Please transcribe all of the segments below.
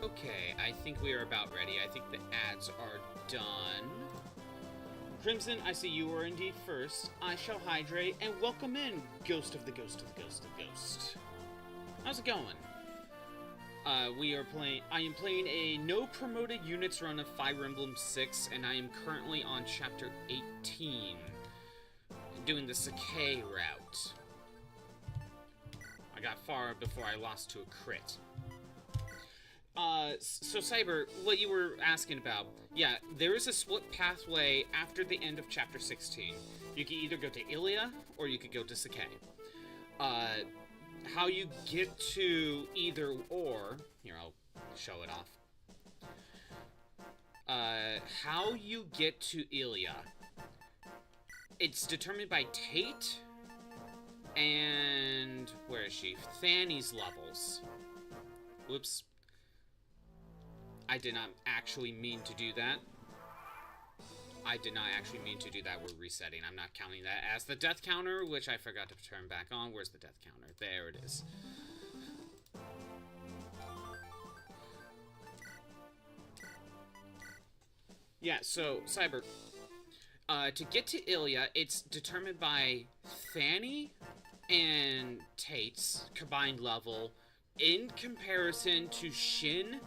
Okay, I think we are about ready. I think the ads are done. Crimson, I see you are indeed first. I shall hydrate and welcome in Ghost of the Ghost of the Ghost of the Ghost. How's it going? I am playing a no promoted units run of Fire Emblem 6, and I am currently on chapter 18, doing the Sakai route. I got far before I lost to a crit. So Cyber, what you were asking about, yeah, there is a split pathway after the end of chapter 16. You can either go to Ilia, or you could go to Sakai. How you get to either or, here, I'll show it off. How you get to Ilia, it's determined by Tate and, where is she? Fanny's levels. Whoops. I did not actually mean to do that. We're resetting. I'm not counting that as the death counter, which I forgot to turn back on. Where's the death counter? There it is. Yeah, so, Cyber, to get to Ilia, it's determined by Fanny and Tate's combined level in comparison to Shin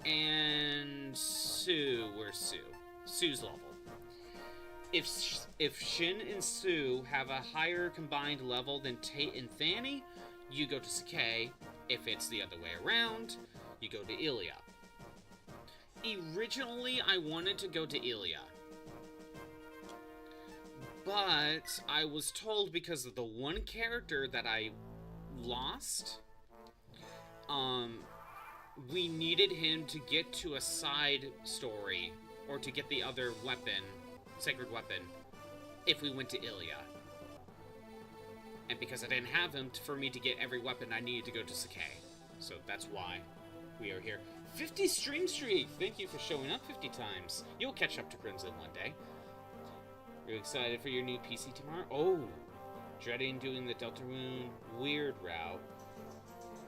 and Sue. Where's Sue? Sue's level. If Shin and Sue have a higher combined level than Tate and Fanny, you go to Sakai. If it's the other way around, you go to Ilia. Originally, I wanted to go to Ilia, but I was told because of the one character that I lost, we needed him to get to a side story, or to get the other weapon, sacred weapon, if we went to Ilia. And because I didn't have him, for me to get every weapon, I needed to go to Sakai. So that's why we are here. 50 stream streak! Thank you for showing up 50 times. You'll catch up to Crimson one day. Are you excited for your new PC tomorrow? Oh! Dreading doing the Deltarune weird route.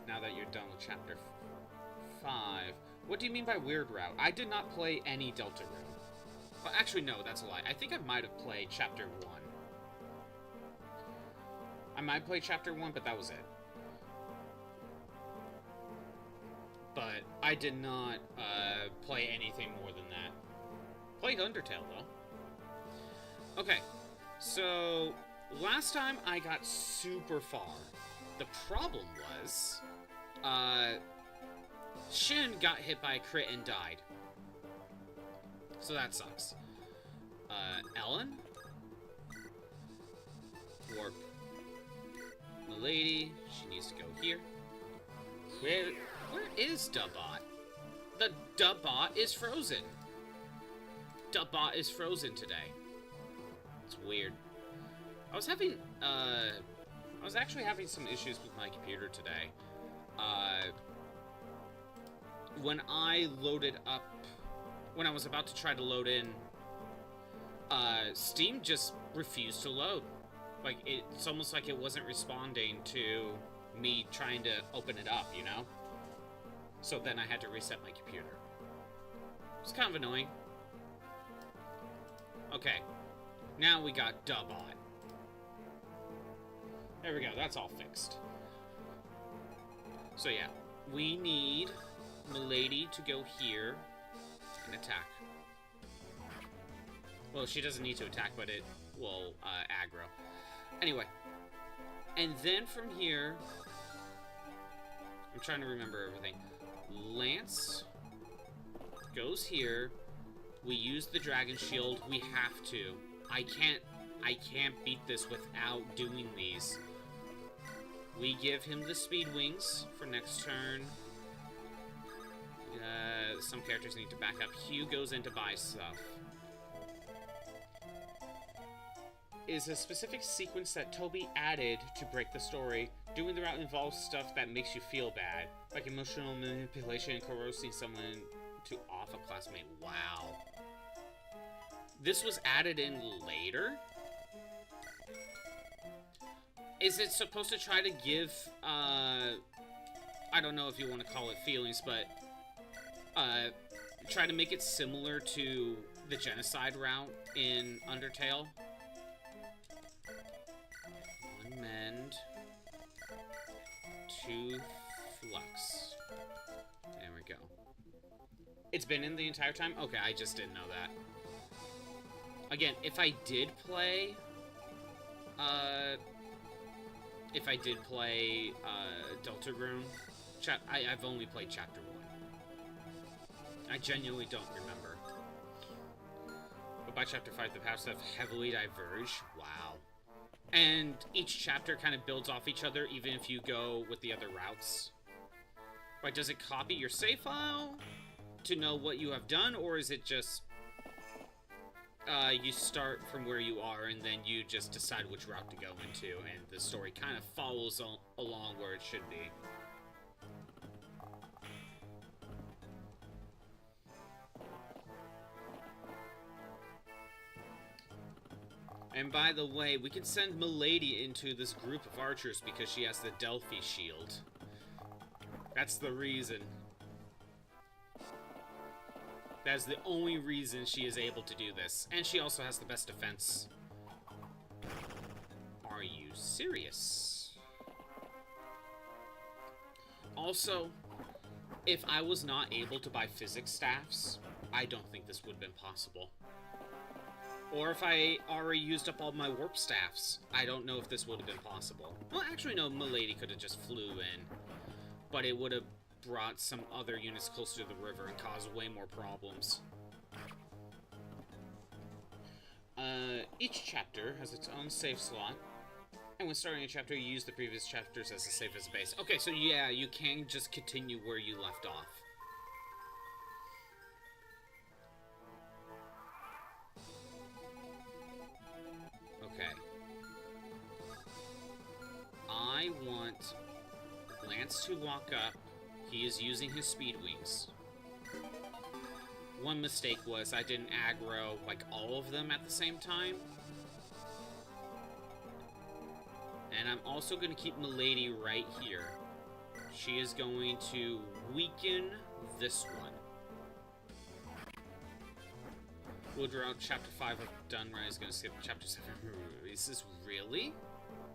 Now that you're done with chapter 5. What do you mean by weird route? I did not play any Deltarune. Well, actually, no, that's a lie. I think I might have played chapter 1. I might play chapter 1, but that was it. But I did not play anything more than that. Played Undertale, though. Okay, so last time I got super far. The problem was, Shin got hit by a crit and died. So that sucks. Ellen? Or Milady, she needs to go here. Where is Dubbot? The Dubbot is frozen. Dubbot is frozen today. It's weird. I was actually having some issues with my computer today. When I was about to try to load in, Steam just refused to load. Like, it's almost like it wasn't responding to me trying to open it up, you know? So then I had to reset my computer. It's kind of annoying. Okay. Now we got Dubbot. There we go, that's all fixed. So yeah, we need Milady to go here and attack. Well, she doesn't need to attack, but it will aggro. Anyway, and then from here, I'm trying to remember everything. Lance goes here. We use the Dragon Shield. We have to. I can't beat this without doing these. We give him the Speed Wings for next turn. Some characters need to back up. Hugh goes in to buy stuff. Is a specific sequence that Toby added to break the story. Doing the route involves stuff that makes you feel bad, like emotional manipulation and coercing someone to off a classmate. Wow. This was added in later? Is it supposed to try to give, I don't know if you want to call it feelings, but uh, try to make it similar to the genocide route in Undertale. One mend, two flux. There we go. It's been in the entire time? Okay, I just didn't know that. Again, if I did play Deltarune, I've only played Chapter 1. I genuinely don't remember. But by Chapter 5, the paths have heavily diverged. Wow. And each chapter kind of builds off each other, even if you go with the other routes. Right, does it copy your save file to know what you have done, or is it just... you start from where you are, and then you just decide which route to go into, and the story kind of follows along where it should be. And by the way, we can send Milady into this group of archers because she has the Delphi shield. That's the reason. That's the only reason she is able to do this. And she also has the best defense. Are you serious? Also, if I was not able to buy physics staffs, I don't think this would have been possible. Or if I already used up all my warp staffs, I don't know if this would have been possible. Well, actually, no, Milady could have just flew in. But it would have brought some other units closer to the river and caused way more problems. Each chapter has its own save slot. And when starting a chapter, you use the previous chapters as a save as a base. Okay, so yeah, you can just continue where you left off. Okay. I want Lance to walk up. He is using his speed wings. One mistake was I didn't aggro, like, all of them at the same time. And I'm also going to keep Milady right here. She is going to weaken this one. Woodrow, Chapter 5 of Dunray is going to skip Chapter 7. Is this really?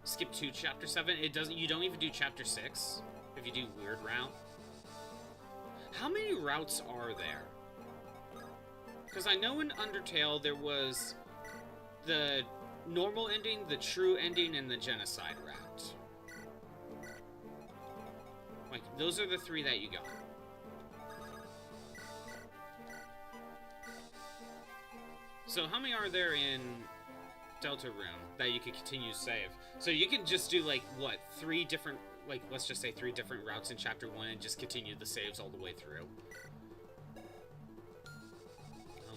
Skip to Chapter 7? It doesn't. You don't even do Chapter 6 if you do Weird Route. How many routes are there? Because I know in Undertale there was the normal ending, the true ending, and the genocide route. Like, those are the three that you got. So how many are there in Deltarune that you can continue to save? So you can just do, like, what, 3 different, like, let's just say 3 different routes in Chapter 1 and just continue the saves all the way through.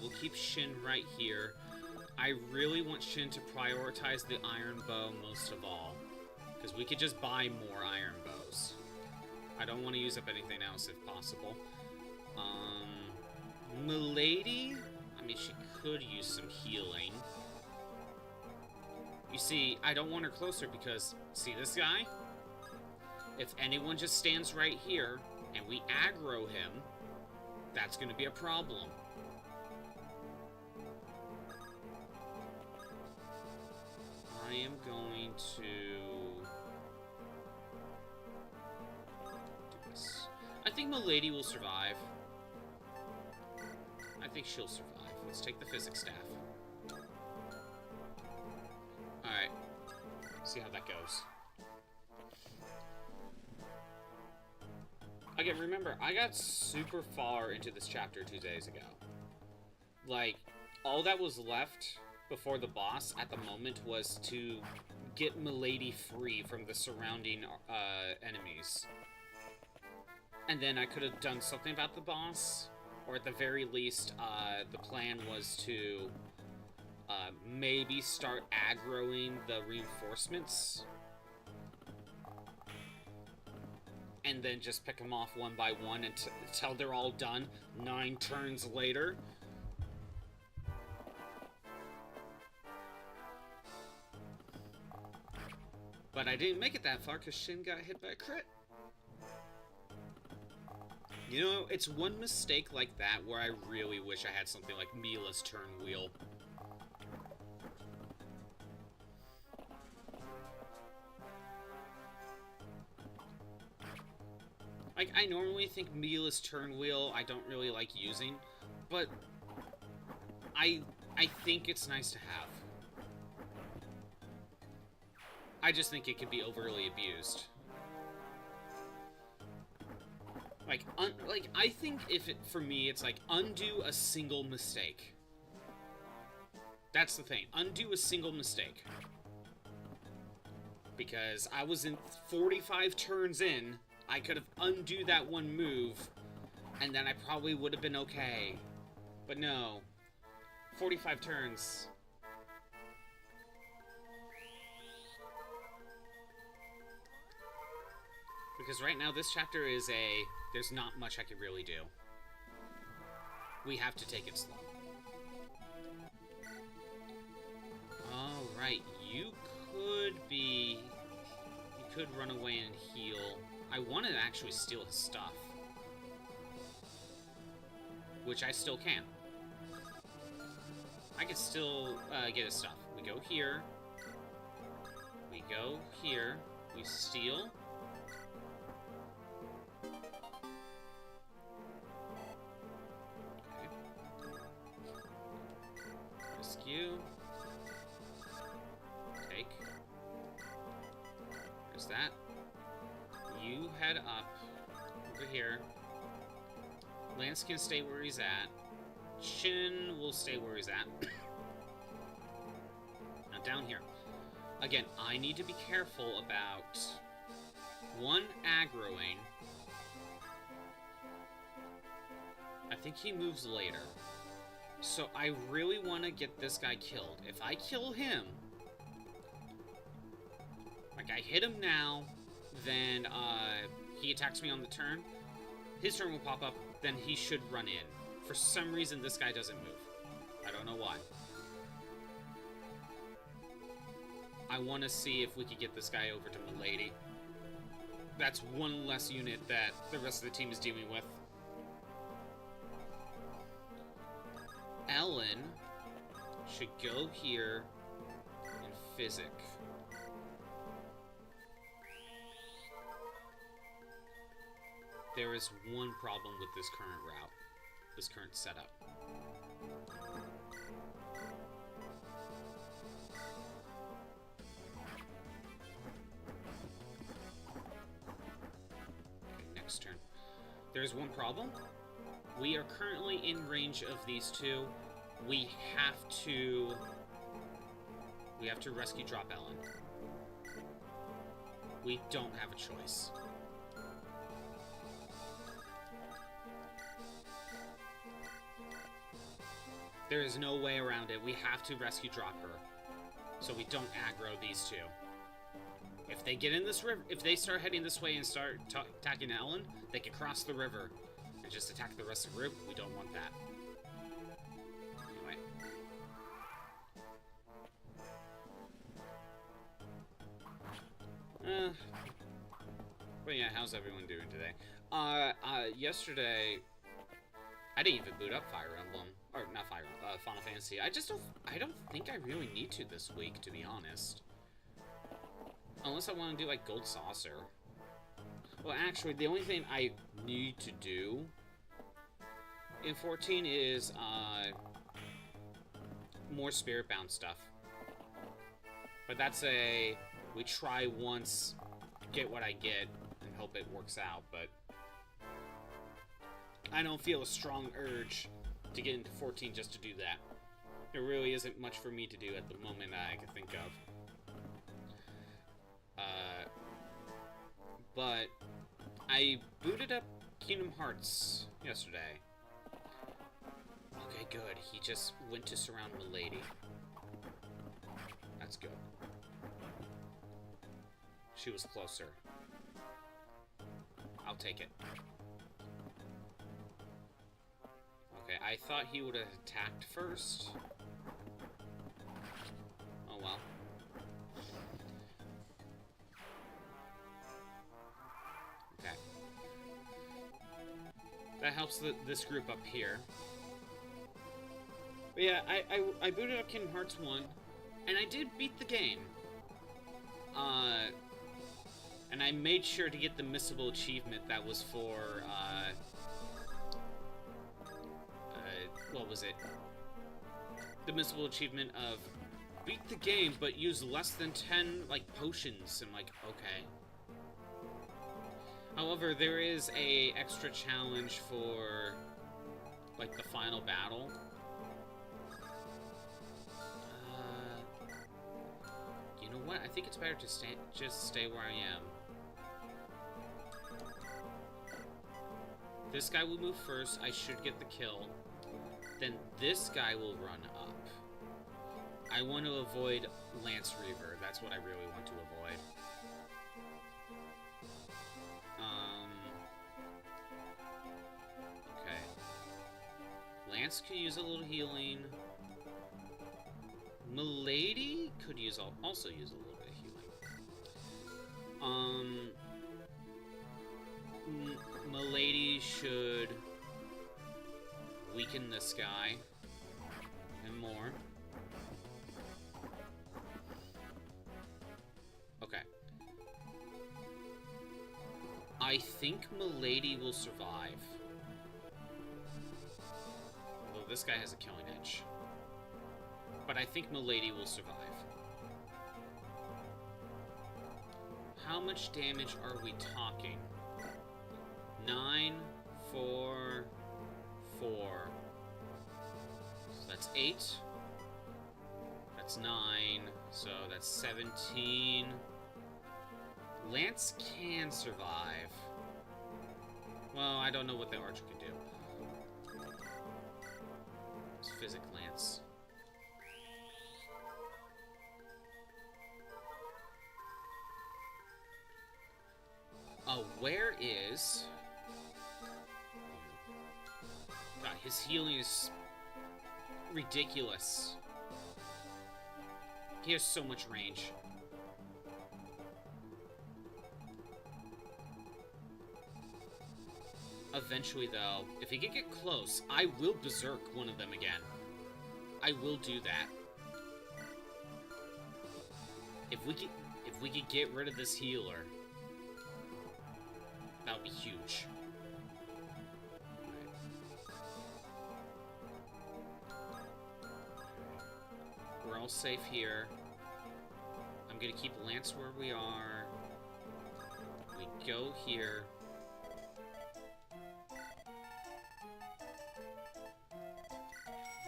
We'll keep Shin right here. I really want Shin to prioritize the iron bow most of all, because we could just buy more iron bows. I don't want to use up anything else if possible. Milady, I mean, she could use some healing. You see, I don't want her closer because, see this guy? If anyone just stands right here and we aggro him, that's going to be a problem. I am going to do this. I think Milady will survive. I think she'll survive. Let's take the physics staff. Alright. See how that goes. Again, remember, I got super far into this chapter 2 days ago. Like, all that was left before the boss at the moment was to get Milady free from the surrounding enemies. And then I could have done something about the boss, or at the very least, the plan was to maybe start aggroing the reinforcements. And then just pick them off one by one until they're all done 9 turns later. But I didn't make it that far because Shin got hit by a crit. You know, it's one mistake like that where I really wish I had something like Mila's turn wheel. Like, I normally think Mila's turn wheel I don't really like using, but I think it's nice to have. I just think it can be overly abused. Like, I think for me, it's like, undo a single mistake. That's the thing. Undo a single mistake. Because I was in 45 turns in, I could have undo that one move, and then I probably would have been okay. But no. 45 turns. Because right now, this chapter is there's not much I could really do. We have to take it slow. Alright, you could run away and heal. I want to actually steal his stuff. Which I still can. I can still get his stuff. We go here. We go here. We steal. Rescue. Take. There's that. You head up over here. Lance can stay where he's at. Shin will stay where he's at. Now down here. Again, I need to be careful about one aggroing. I think he moves later. So I really want to get this guy killed. If I kill him, like I hit him now, then he attacks me on the turn. His turn will pop up, then he should run in. For some reason, this guy doesn't move. I don't know why. I want to see if we could get this guy over to Milady. That's one less unit that the rest of the team is dealing with. Ellen should go here in Physic. There is one problem with this current route, this current setup. Okay, next turn. There's one problem. We are currently in range of these two. We have to rescue drop Ellen. We don't have a choice. There is no way around it. We have to rescue drop her, so we don't aggro these two. If they get in this river, if they start heading this way and start attacking Ellen, they can cross the river and just attack the rest of the group. We don't want that. Anyway. But yeah, how's everyone doing today? Yesterday, I didn't even boot up Fire Emblem. Or, not Fire Emblem, Final Fantasy. I don't think I really need to this week, to be honest. Unless I want to do, like, Gold Saucer. Well, actually, the only thing I need to do in 14 is, more Spirit-bound stuff. But that's we try once, get what I get, and hope it works out, but I don't feel a strong urge to get into 14 just to do that. There really isn't much for me to do at the moment I can think of. But I booted up Kingdom Hearts yesterday. Okay, good. He just went to surround Milady. That's good. She was closer. I'll take it. Okay, I thought he would have attacked first. Oh well. Okay. that helps this group up here. But yeah, I booted up Kingdom Hearts 1, and I did beat the game. And I made sure to get the missable achievement that was for, what was it? The missable achievement of beat the game, but use less than 10, like, potions. I'm like, okay. However, there is a extra challenge for, like, the final battle. You know what? I think it's better to just stay where I am. This guy will move first. I should get the kill. Then this guy will run up. I want to avoid Lance Reaver. That's what I really want to avoid. Okay. Lance could use a little healing. Milady could also use a little bit of healing. Milady should weaken this guy and more. Okay. I think Milady will survive. Although this guy has a killing edge. But I think Milady will survive. How much damage are we talking? 9, 4, 4. So that's 8. That's 9. So that's 17. Lance can survive. Well, I don't know what the archer can do. It's Physic Lance. Where is... God, his healing is ridiculous. He has so much range. Eventually, though, if he can get close, I will berserk one of them again. I will do that. If we could get rid of this healer, that would be huge. We're all safe here. I'm gonna keep Lance where we are. We go here.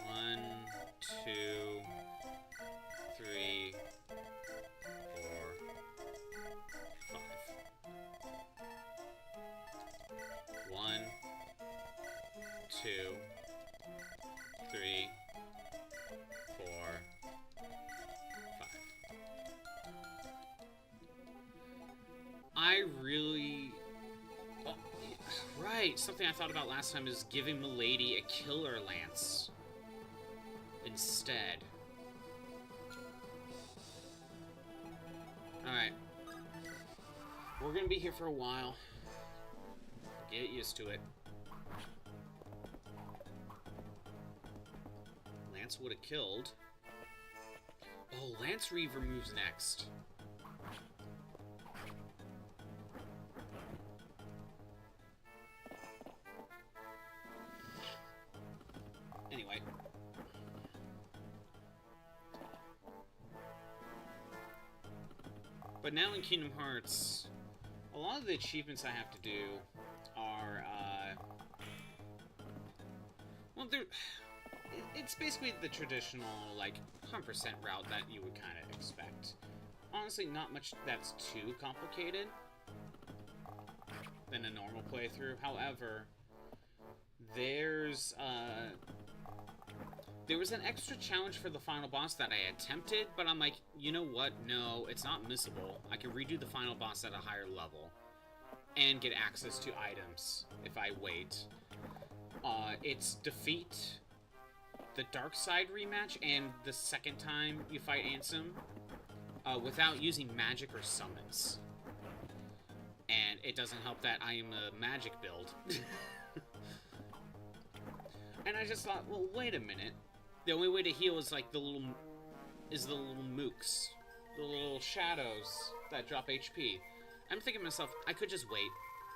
One, two, three, 4, 5. 1, 2, 3, 4, 5. I really... Oh, right, something I thought about last time is giving Milady a killer lance instead. Alright. We're gonna be here for a while. Get used to it. Lance would have killed. Oh, Lance Reaver moves next. Anyway. But now in Kingdom Hearts, a lot of the achievements I have to do are, well, it's basically the traditional, like, 100% route that you would kind of expect. Honestly, not much that's too complicated than a normal playthrough. However, there was an extra challenge for the final boss that I attempted, but I'm like, you know what? No, it's not missable. I can redo the final boss at a higher level and get access to items if I wait. It's defeat the Dark Side rematch and the second time you fight Ansem without using magic or summons. And it doesn't help that I am a magic build. And I just thought, well, wait a minute. The only way to heal is like the little mooks, the little shadows that drop HP. I'm thinking to myself, I could just wait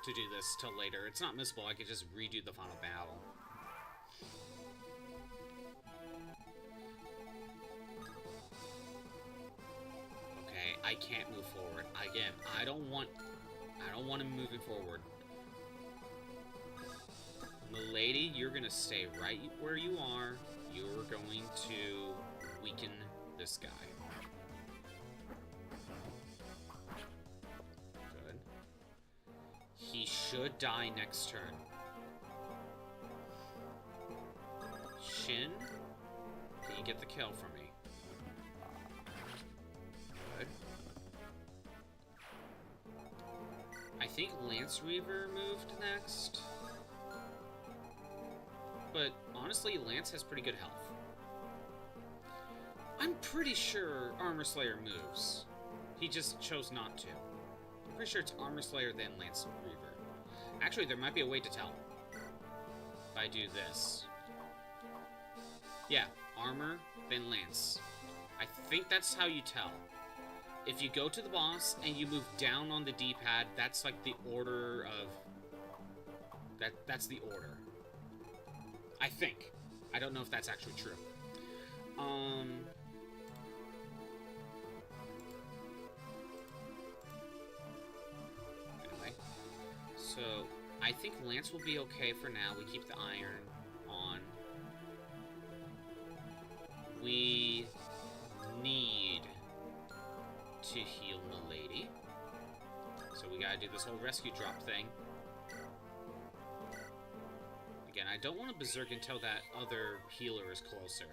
to do this till later. It's not missable. I could just redo the final battle. Okay, I can't move forward. Again, I don't want him moving forward. Milady, you're gonna stay right where you are. You're going to weaken this guy. Good. He should die next turn. Shin, can you get the kill for me? Good. I think Lance Reaver moved next. But honestly, Lance has pretty good health. I'm pretty sure Armor Slayer moves. He just chose not to. I'm pretty sure it's Armor Slayer then Lance Reaver. Actually, there might be a way to tell. If I do this. Yeah, Armor, then Lance. I think that's how you tell. If you go to the boss and you move down on the D-pad, that's like the order of... That's the order. I think. I don't know if that's actually true. Anyway. So, I think Lance will be okay for now. We keep the iron on. We need to heal Milady. So we gotta do this whole rescue drop thing. Again, I don't want to berserk until that other healer is closer.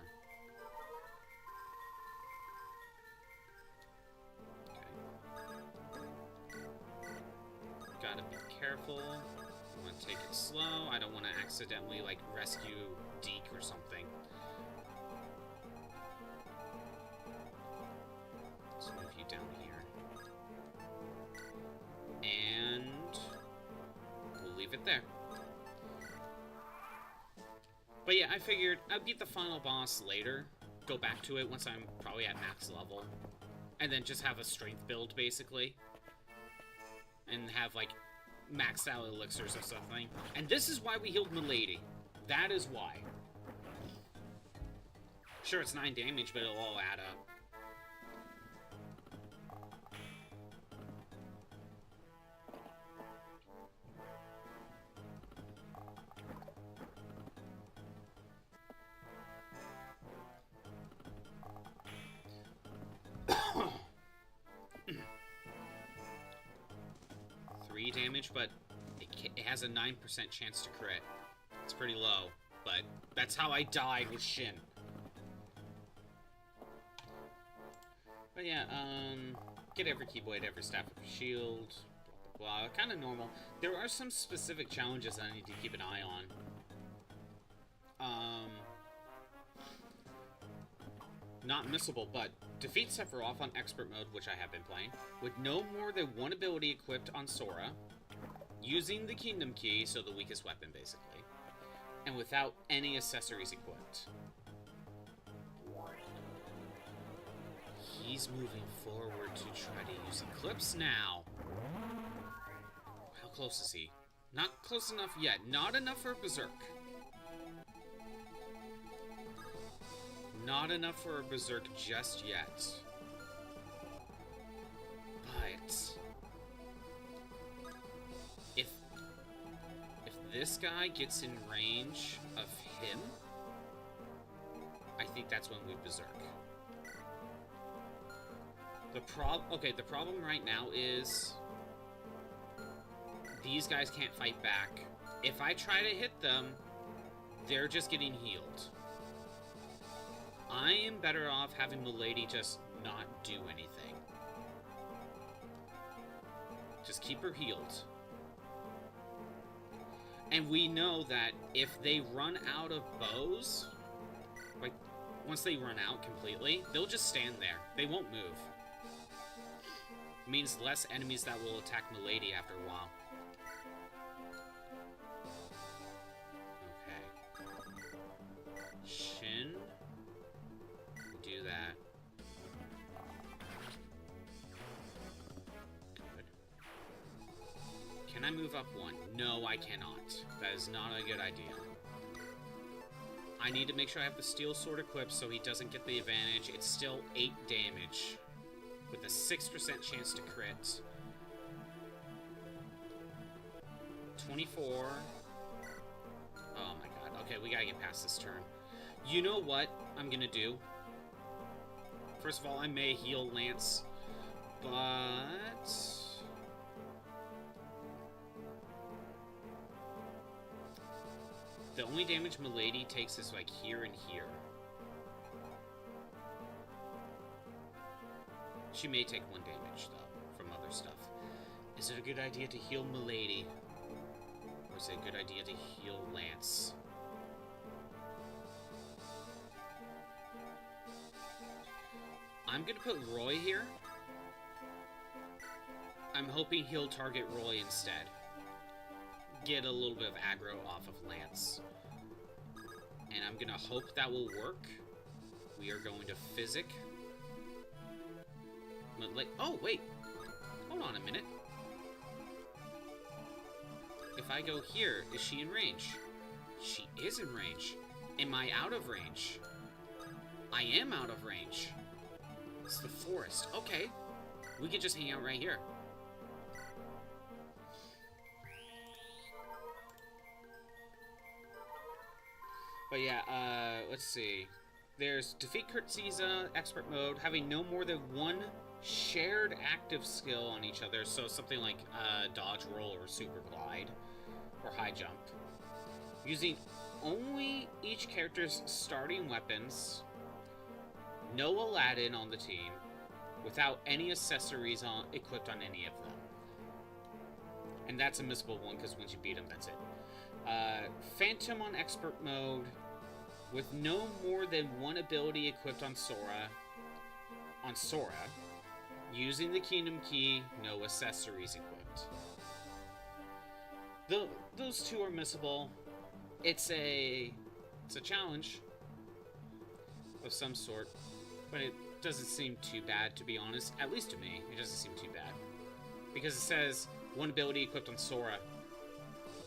Okay. Gotta be careful. I want to take it slow. I don't want to accidentally, like, rescue Deke or something. Let's move you down here. And we'll leave it there. But yeah, I figured I'd beat the final boss later, go back to it once I'm probably at max level, and then just have a strength build, basically. And have, like, maxed out elixirs or something. And this is why we healed Milady. That is why. Sure, it's 9 damage, but it'll all add up. Damage, but it has a 9% chance to crit. It's pretty low, but that's how I died with Shin. But yeah, get every Keyblade, every Staff of Shield, blah, blah, blah. Kind of normal. There are some specific challenges that I need to keep an eye on. Not missable, but defeat Sephiroth on Expert Mode, which I have been playing, with no more than one ability equipped on Sora, using the Kingdom Key, so the weakest weapon, basically, and without any accessories equipped. He's moving forward to try to use Eclipse now. How close is he? Not close enough yet. Not enough for Berserk. Not enough for a Berserk just yet. But if this guy gets in range of him, I think that's when we Berserk. The problem right now is these guys can't fight back. If I try to hit them, they're just getting healed. I am better off having Milady just not do anything. Just keep her healed. And we know that if they run out of bows, like, once they run out completely, they'll just stand there. They won't move. It means less enemies that will attack Milady after a while. Can I move up one? No, I cannot. That is not a good idea. I need to make sure I have the steel sword equipped so he doesn't get the advantage. It's still 8 damage with a 6% chance to crit. 24. Oh my god. Okay, we gotta get past this turn. You know what I'm gonna do? First of all, I may heal Lance, but... the only damage Milady takes is like here and here. She may take 1 damage though, from other stuff. Is it a good idea to heal Milady? Or is it a good idea to heal Lance? I'm gonna put Roy here. I'm hoping he'll target Roy instead. Get a little bit of aggro off of Lance. And I'm gonna hope that will work. We are going to Physic. Oh, wait. Hold on a minute. If I go here, is she in range? She is in range. Am I out of range? I am out of range. It's the forest. Okay. We could just hang out right here. But yeah, let's see. There's Defeat Kurt Caesar, Expert Mode, having no more than 1 shared active skill on each other. So something like Dodge Roll or Super Glide or High Jump. Using only each character's starting weapons. No Aladdin on the team, without any accessories equipped on any of them. And that's a missable one, because once you beat him, that's it. Phantom on Expert Mode, with no more than 1 ability equipped on Sora. Using the Kingdom Key, no accessories equipped. Those 2 are missable. It's a challenge of some sort. But it doesn't seem too bad, to be honest. At least to me, it doesn't seem too bad. Because it says 1 ability equipped on Sora.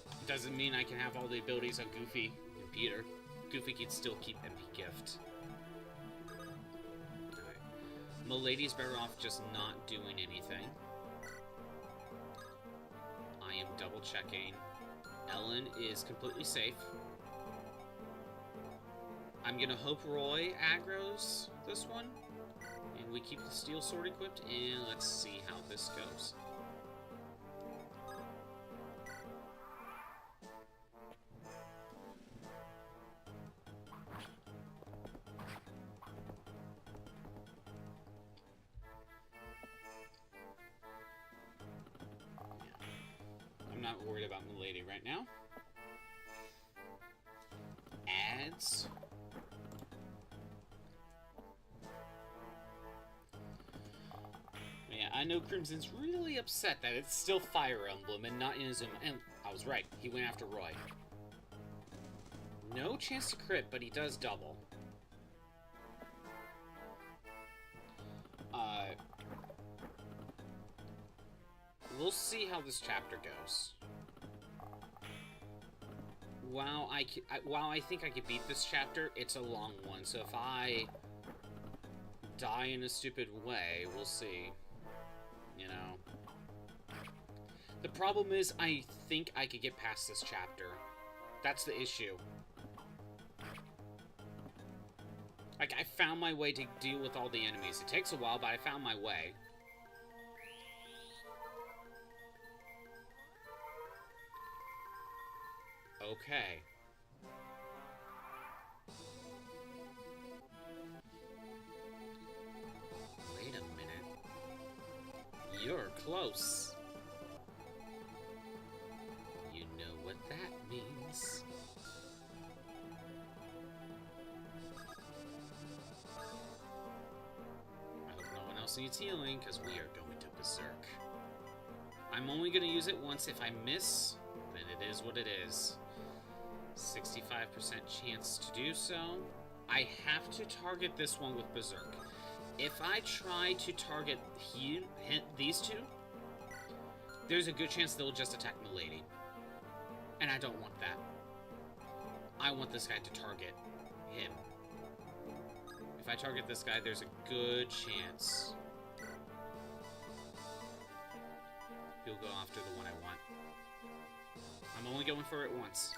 It doesn't mean I can have all the abilities on Goofy and Peter. Goofy can still keep MP Gift. Alright. Milady's better off just not doing anything. I am double checking. Ellen is completely safe. I'm gonna hope Roy aggro's this one, and we keep the steel sword equipped, and let's see how this goes. I'm not worried about Milady right now. Ads. Yeah, I know Crimson's really upset that it's still Fire Emblem and not in his own... And I was right. He went after Roy. No chance to crit, but he does double. We'll see how this chapter goes. While I think I could beat this chapter, it's a long one. So if I die in a stupid way, we'll see. You know. The problem is, I think I could get past this chapter. That's the issue. Like, I found my way to deal with all the enemies. It takes a while, but I found my way. Okay. Wait a minute. You're close. You know what that means. I hope no one else needs healing, because we are going to Berserk. I'm only going to use it once. If I miss, then it is what it is. 65% chance to do so. I have to target this one with Berserk. If I try to target these two, there's a good chance they'll just attack Milady. And I don't want that. I want this guy to target him. If I target this guy, there's a good chance he'll go after the one I want. I'm only going for it once.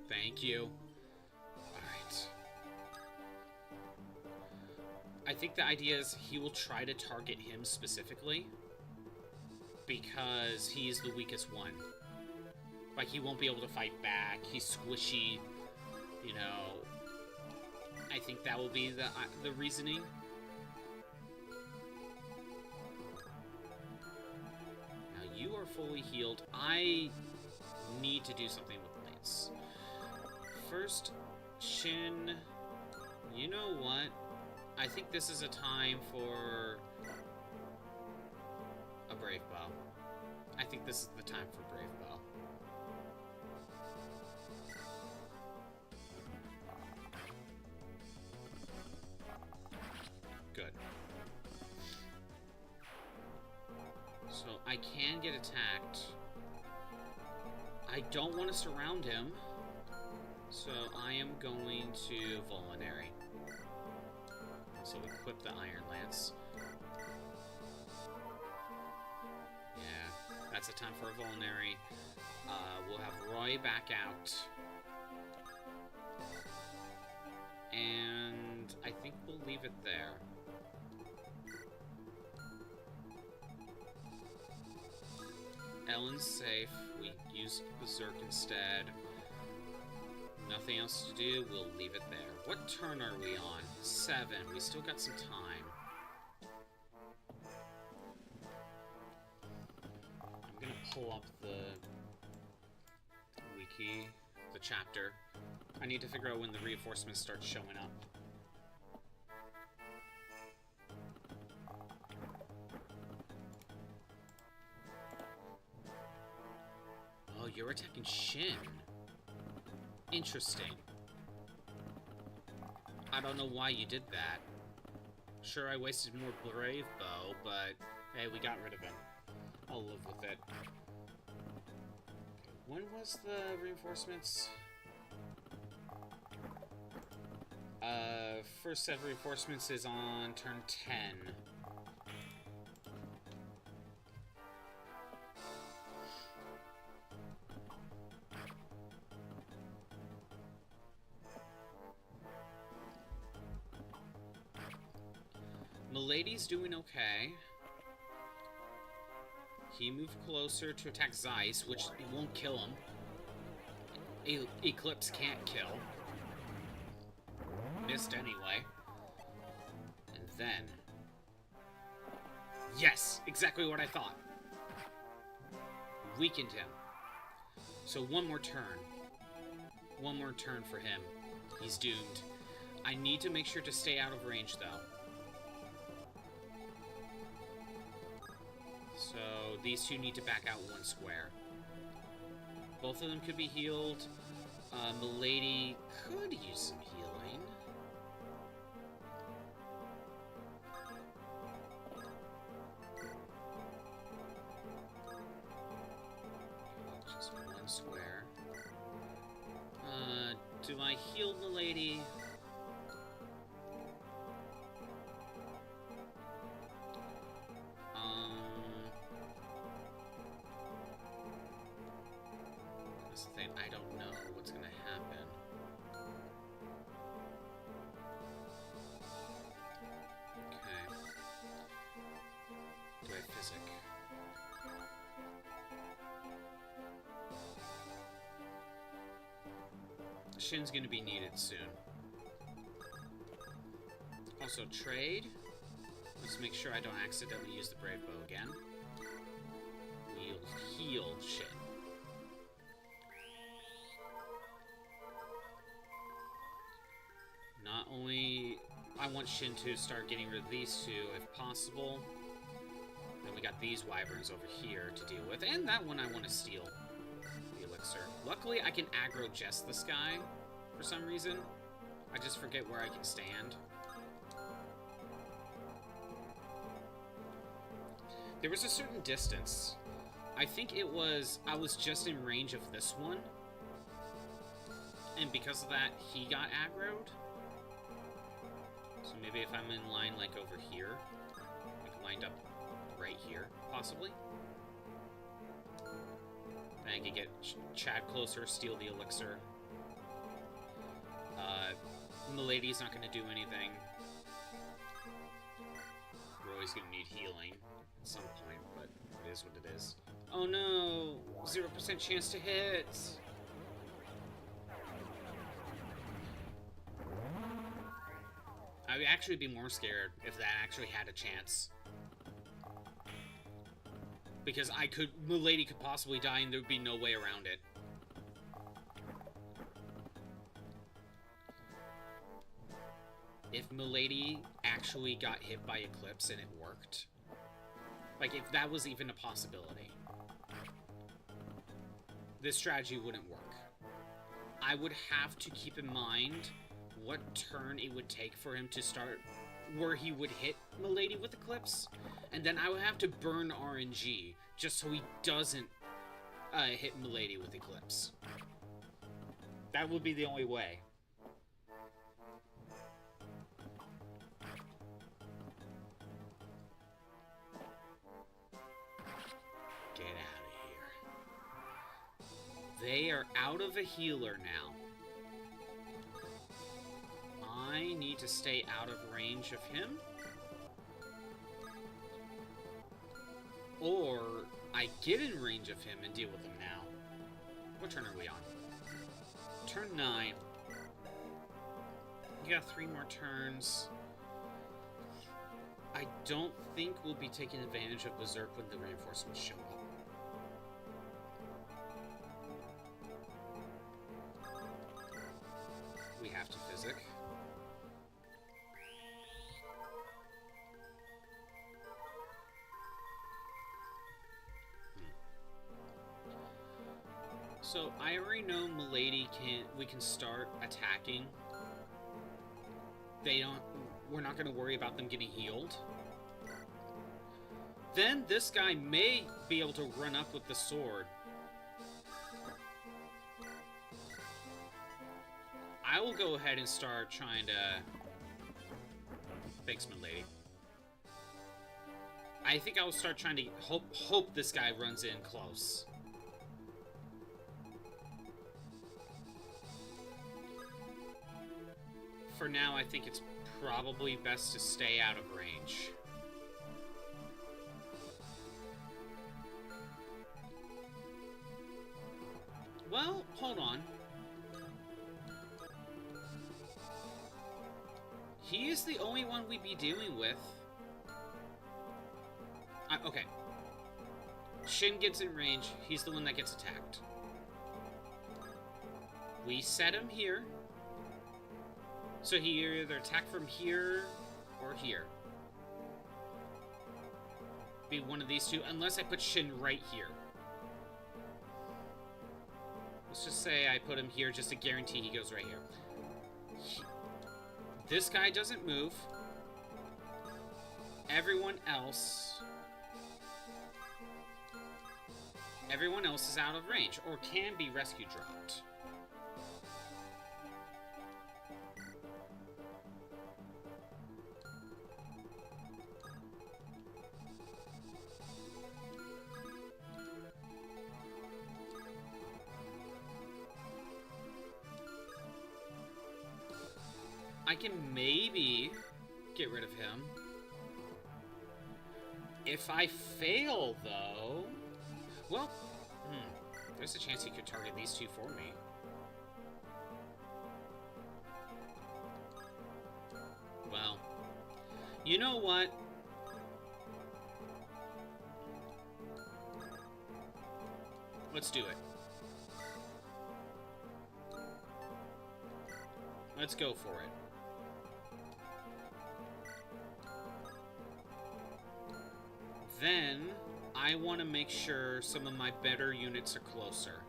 Thank you. Alright. I think the idea is he will try to target him specifically because he's the weakest one. Like, he won't be able to fight back. He's squishy. You know, I think that will be the reasoning. Now, you are fully healed. I need to do something with Lance. First, Shin, you know what? I think this is a time for a Brave Bow. I think this is the time for Brave Bow. Good. So I can get attacked. I don't want to surround him. So I am going to Vulnerary. So equip the Iron Lance. Yeah, that's a time for a Vulnerary. We'll have Roy back out. And I think we'll leave it there. Ellen's safe. We use Berserk instead. Nothing else to do. We'll leave it there. What turn are we on? 7. We still got some time. I'm gonna pull up the wiki, the chapter. I need to figure out when the reinforcements start showing up. Oh, you're attacking Shin. Interesting. I don't know why you did that. Sure, I wasted more Brave Bow, but hey, we got rid of him. I'll live with it. When was the reinforcements? First set of reinforcements is on turn 10. Milady's doing okay. He moved closer to attack Zeiss, which won't kill him. Eclipse can't kill. Missed anyway. And then... Yes! Exactly what I thought. Weakened him. So one more turn. One more turn for him. He's doomed. I need to make sure to stay out of range, though. So these two need to back out one square. Both of them could be healed. Milady could use some healing. Just one square. Do I heal Milady? That's the thing. I don't know what's gonna happen. Okay. Do I have physic? Shin's gonna be needed soon. Also, trade. Let's make sure I don't accidentally use the Brave Bow again. We'll heal Shin. Not only... I want Shin to start getting rid of these two, if possible. Then we got these wyverns over here to deal with. And that one I want to steal. The elixir. Luckily, I can aggro just this guy, for some reason. I just forget where I can stand. There was a certain distance. I think it was... I was just in range of this one. And because of that, he got aggroed. So maybe if I'm in line, like, over here. Like, lined up right here, possibly. Then I could get Chad closer, steal the elixir. Milady's not going to do anything. We're always going to need healing at some point, but it is what it is. Oh no! 0% chance to hit! I would actually be more scared if that actually had a chance. Because Milady could possibly die and there would be no way around it. If Milady actually got hit by Eclipse and it worked, like if that was even a possibility, this strategy wouldn't work. I would have to keep in mind what turn it would take for him to start where he would hit Milady with Eclipse, and then I would have to burn RNG just so he doesn't hit Milady with Eclipse. That would be the only way. Get out of here. They are out of a healer now. I need to stay out of range of him. Or I get in range of him and deal with him now. What turn are we on? Turn 9. You got 3 more turns. I don't think we'll be taking advantage of Berserk when the reinforcements show up. We have to physic. So I already know Milady we can start attacking. We're not going to worry about them getting healed. Then this guy may be able to run up with the sword. I will go ahead and start trying to... Thanks, Milady. I think I will start trying to hope this guy runs in close. For now, I think it's probably best to stay out of range. Well, hold on. He is the only one we'd be dealing with. Okay. Shin gets in range. He's the one that gets attacked. We set him here. So he either attack from here or here. Be one of these two, unless I put Shin right here. Let's just say I put him here just to guarantee he goes right here. This guy doesn't move. Everyone else is out of range, or can be rescue dropped. I can maybe get rid of him. If I fail, though... Well, there's a chance he could target these two for me. Well, you know what? Let's do it. Let's go for it. Then, I want to make sure some of my better units are closer.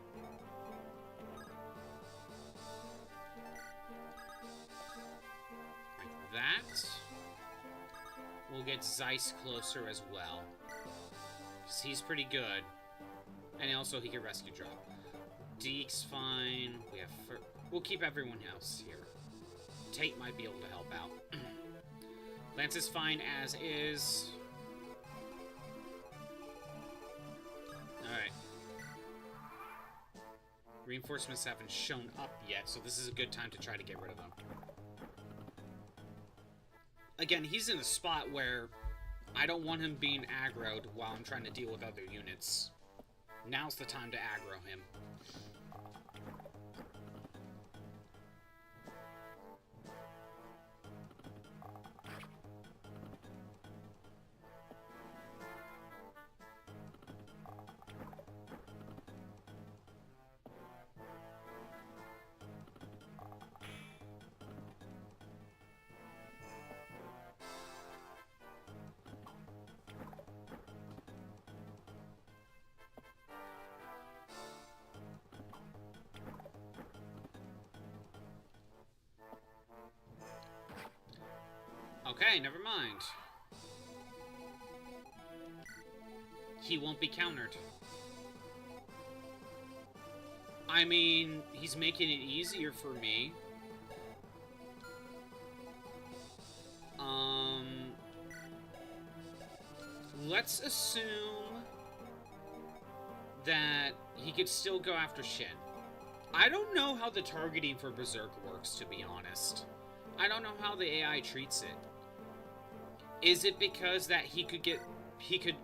Like that. We'll get Zeiss closer as well. he's pretty good. And also he can rescue drop. Deke's fine. We'll keep everyone else here. Tate might be able to help out. Lance is fine as is. Alright. Reinforcements haven't shown up yet, so this is a good time to try to get rid of them. Again, he's in a spot where I don't want him being aggroed while I'm trying to deal with other units. Now's the time to aggro him. Okay, never mind. He won't be countered. I mean, he's making it easier for me. Let's assume that he could still go after Shin. I don't know how the targeting for Berserk works, to be honest. I don't know how the AI treats it. Is it because that he could get hit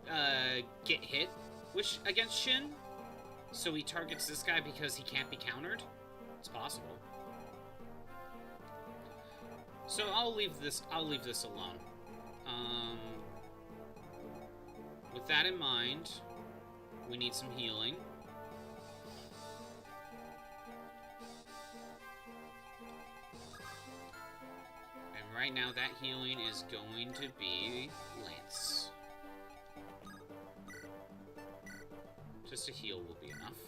against Shin? So he targets this guy because he can't be countered? It's possible. So I'll leave this alone. With that in mind, we need some healing. And right now that healing is going to be Lance. Just a heal will be enough.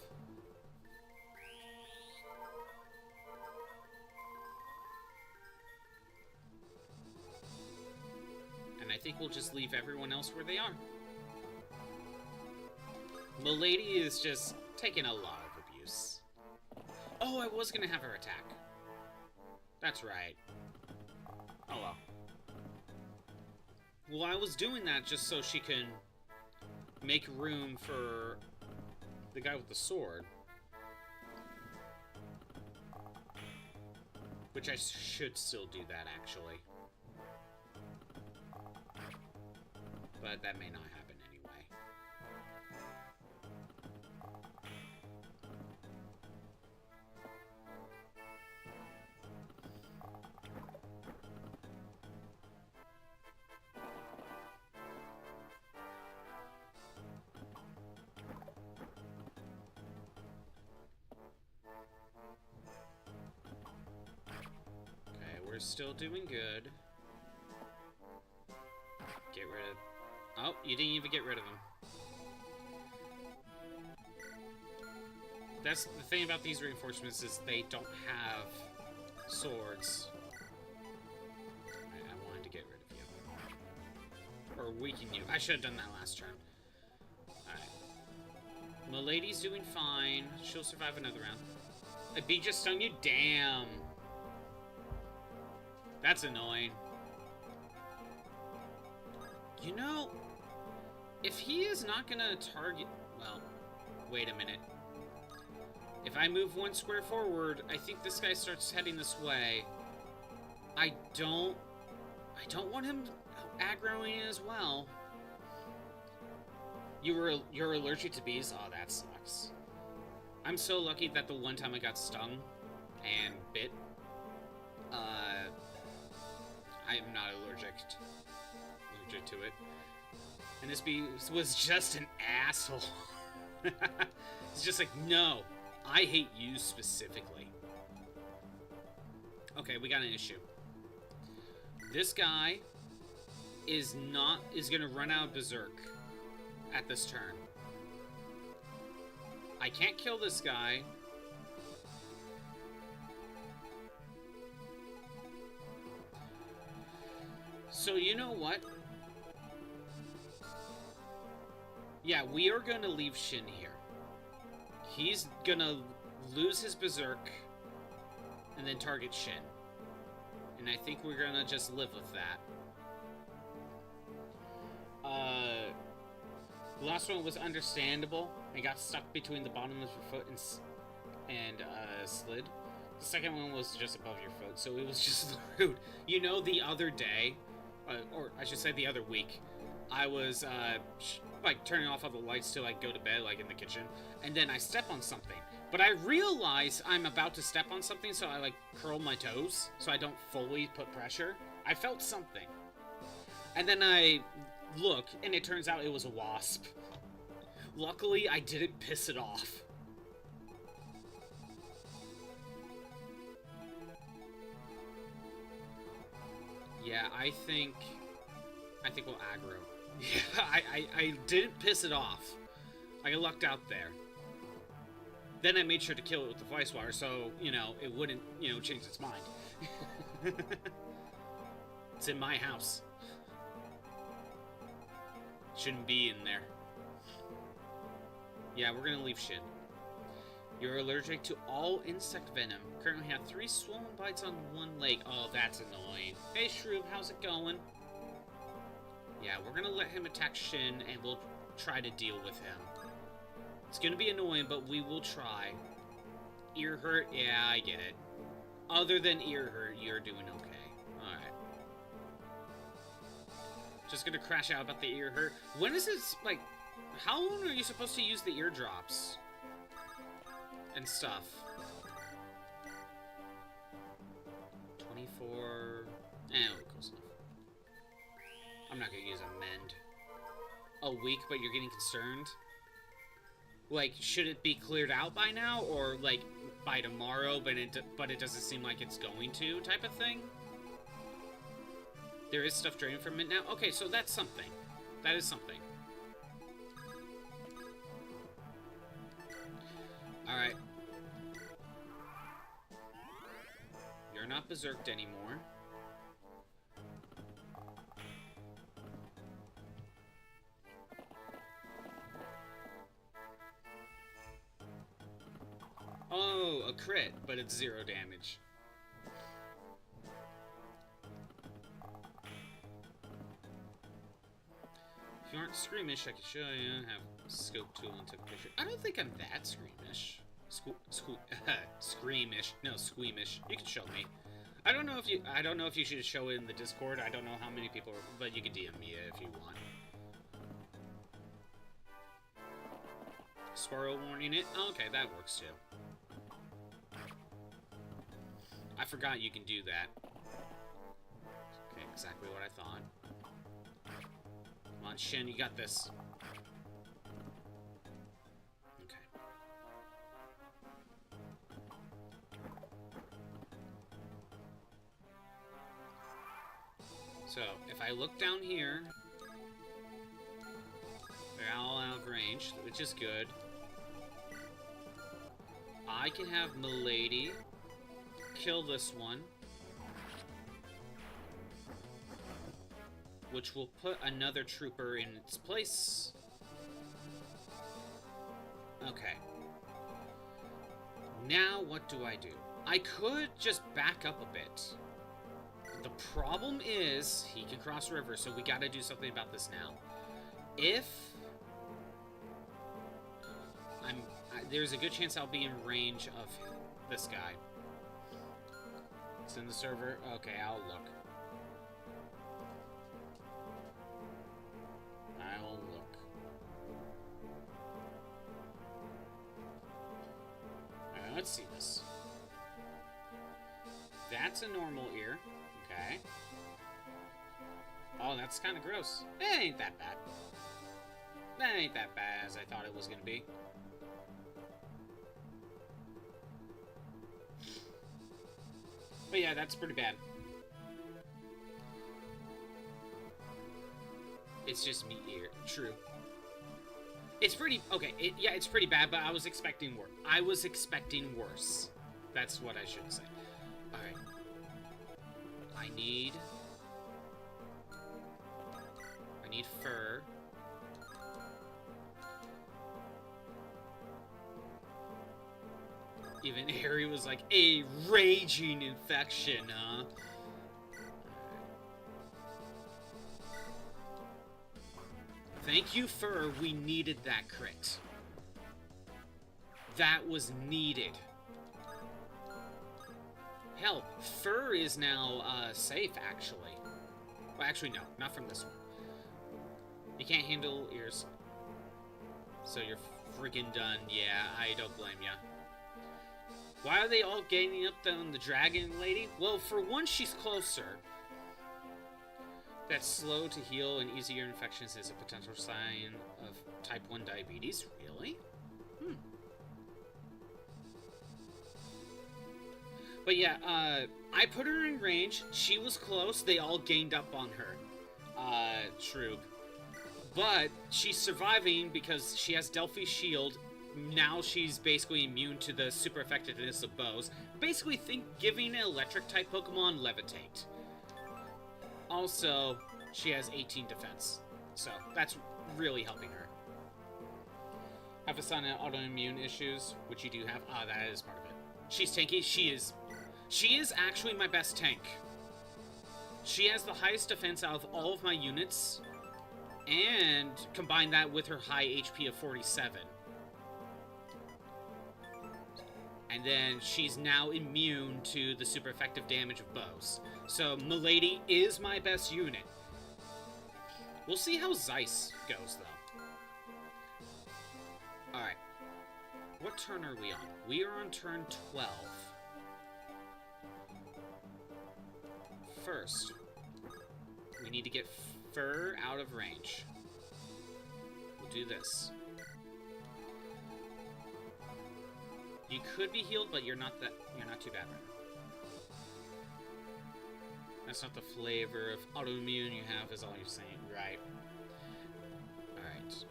And I think we'll just leave everyone else where they are. Milady is just taking a lot of abuse. Oh, I was gonna have her attack. That's right. Oh well. Well, I was doing that just so she can make room for the guy with the sword. Which I should still do that, actually. But that may not happen anyway. We're still doing good. Get rid of... Oh, you didn't even get rid of him. That's the thing about these reinforcements is they don't have swords. I wanted to get rid of you. Or weaken you. I should have done that last turn. Alright. Milady's doing fine. She'll survive another round. A bee just stung you? Damn. That's annoying. You know, if he is not gonna target... Well, wait a minute. If I move one square forward, I think this guy starts heading this way. I don't want him aggroing as well. You're allergic to bees? Oh, that sucks. I'm so lucky that the one time I got stung and bit, I'm not allergic to it. And this bee was just an asshole. It's just like, no, I hate you specifically. Okay, we got an issue. This guy is gonna run out of Berserk at this turn. I can't kill this guy. So you know what? Yeah, we are gonna leave Shin here. He's gonna lose his Berserk and then target Shin. And I think we're gonna just live with that. The last one was understandable. I got stuck between the bottom of your foot and slid. The second one was just above your foot, so it was just rude. You know, the other day, or I should say the other week, I was like turning off all the lights to like go to bed, like in the kitchen, and then I step on something. But I realize I'm about to step on something, so I like curl my toes so I don't fully put pressure. I felt something, and then I look, and it turns out it was a wasp. Luckily, I didn't piss it off. Yeah, I think we'll aggro. Yeah, I didn't piss it off. I lucked out there. Then I made sure to kill it with the fly swatter, so, you know, it wouldn't, you know, change its mind. It's in my house. Shouldn't be in there. Yeah, we're gonna leave Shin. You're allergic to all insect venom. Currently have 3 swollen bites on one leg. Oh, that's annoying. Hey, Shroob, how's it going? Yeah, we're gonna let him attack Shin, and we'll try to deal with him. It's gonna be annoying, but we will try. Ear hurt? Yeah, I get it. Other than ear hurt, you're doing okay. Alright. Just gonna crash out about the ear hurt. When is it, like, how long are you supposed to use the eardrops? And stuff. 24... close enough. I'm not gonna use a mend. A week, but you're getting concerned? Like, should it be cleared out by now? Or, like, by tomorrow, but it doesn't seem like it's going to, type of thing? There is stuff draining from it now? Okay, so that's something. That is something. Alright. You're not berserked anymore. Oh, a crit, but it's 0 damage. If you aren't squeamish, I can show you. Have scope tool and take a picture. I don't think I'm that squeamish. Screamish. No, squeamish. You can show me. I don't know if you should show it in the Discord. I don't know how many people are, but you can DM me if you want. Sparrow warning it? Oh, okay, that works too. I forgot you can do that. Okay, exactly what I thought. Come on, Shin, you got this. Okay. So, if I look down here, they're all out of range, which is good. I can have Milady kill this one, which will put another trooper in its place. Okay. Now what do I do? I could just back up a bit. The problem is he can cross river, so we gotta do something about this now. If there's a good chance I'll be in range of this guy. It's in the server. Okay, I'll look. I'll look. Alright, let's see this. That's a normal ear. Okay. Oh, that's kind of gross. It ain't that bad. That ain't that bad as I thought it was gonna be. But yeah, that's pretty bad. It's just meat ear. True. It's pretty... Okay, yeah, it's pretty bad, but I was expecting worse. I was expecting worse. That's what I should say. Alright. I need fur. Even Harry was like, a raging infection, huh? Thank you, Fur. We needed that crit. That was needed. Hell, Fur is now safe, actually. Well, actually, no. Not from this one. You can't handle ears. So you're freaking done. Yeah, I don't blame ya. Why are they all ganging up on the dragon lady? Well, for one, she's closer. That slow to heal and easier infections is a potential sign of type 1 diabetes? Really? But yeah, I put her in range. She was close. They all ganged up on her. True. But she's surviving because she has Delphi's shield. Now she's basically immune to the super effectiveness of bows. Basically, think giving an electric-type Pokemon Levitate. Also, she has 18 defense. So, that's really helping her. Have a son in autoimmune issues, which you do have. Ah, that is part of it. She's tanky. She is actually my best tank. She has the highest defense out of all of my units. And combine that with her high HP of 47. And then she's now immune to the super effective damage of bows. So Milady is my best unit. We'll see how Zeiss goes, though. Alright. What turn are we on? We are on turn 12. First, we need to get Fur out of range. We'll do this. You could be healed, but you're not too bad right now. That's not the flavor of autoimmune you have, is all you're saying, right? Alright.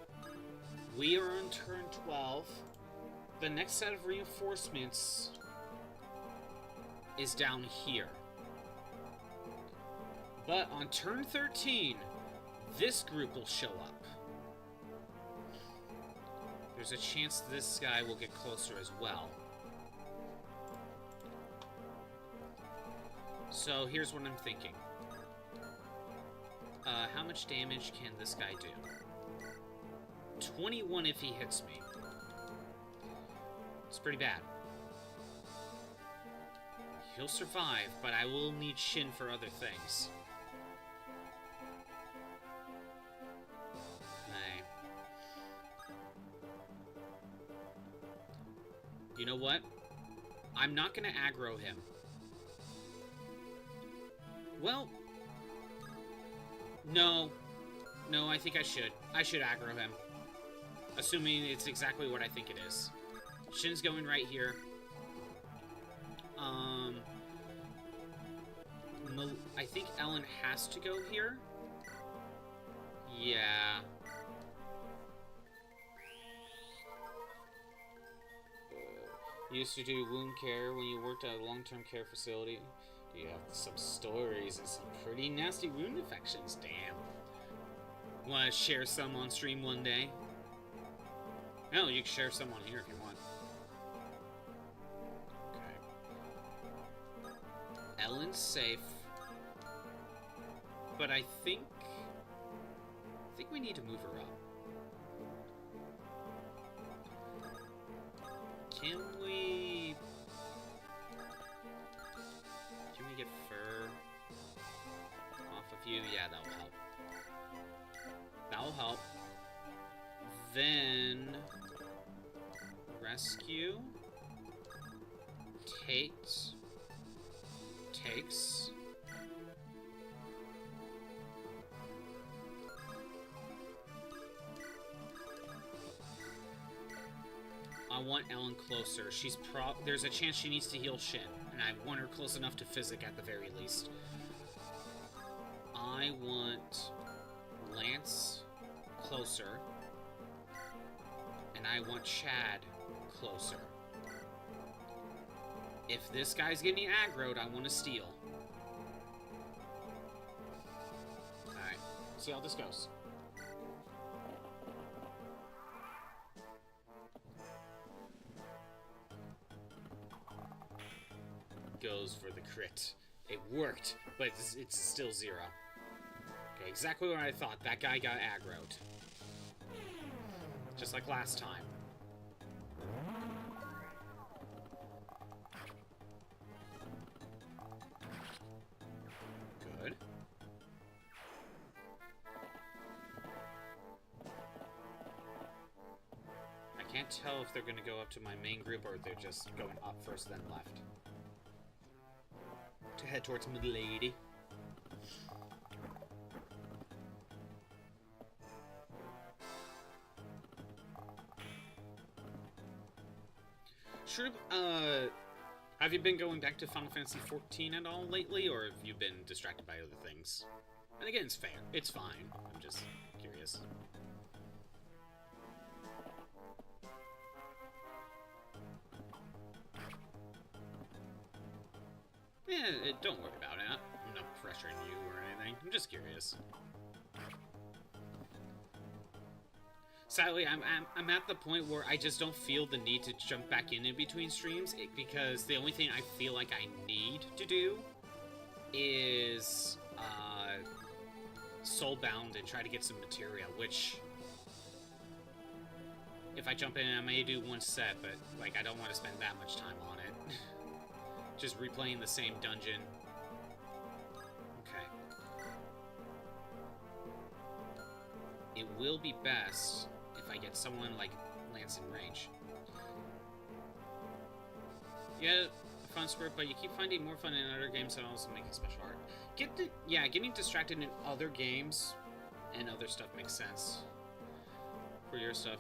We are on turn 12. The next set of reinforcements is down here. But on turn 13, this group will show up. There's a chance this guy will get closer as well. So here's what I'm thinking. How much damage can this guy do? 21 if he hits me. It's pretty bad. He'll survive, but I will need Shin for other things. Okay. You know what? I'm not gonna aggro him. Well... No. No, I think I should. I should aggro him. Assuming it's exactly what I think it is. Shin's going right here. I think Ellen has to go here. Yeah. You used to do wound care when you worked at a long-term care facility. You have some stories and some pretty nasty wound infections, damn. Want to share some on stream one day? No, you can share some on here if you want. Okay. Ellen's safe. But I think we need to move her up. Can we get fur off of you? Yeah, that'll help. That'll help. Then rescue takes I want Ellen closer. There's a chance she needs to heal Shin, and I want her close enough to Physic at the very least. I want Lance closer, and I want Chad closer. If this guy's getting aggroed, I want to steal. Alright, see how this goes. goes for the crit. It worked, but it's still 0. Okay, exactly what I thought. That guy got aggroed. Just like last time. Good. I can't tell if they're going to go up to my main group or if they're just going up first, then left. To head towards Milady. Sure, have you been going back to Final Fantasy XIV at all lately, or have you been distracted by other things? And again, it's fair. It's fine. I'm just curious. Yeah, don't worry about it. I'm not pressuring you or anything. I'm just curious. Sadly, I'm at the point where I just don't feel the need to jump back in between streams, because the only thing I feel like I need to do is soulbound and try to get some materia, which if I jump in, I may do one set, but like I don't want to spend that much time on it. Just replaying the same dungeon. Okay. It will be best if I get someone like Lance in range. Yeah, fun spurt, but you keep finding more fun in other games and also making special art. Getting distracted in other games and other stuff makes sense. For your stuff.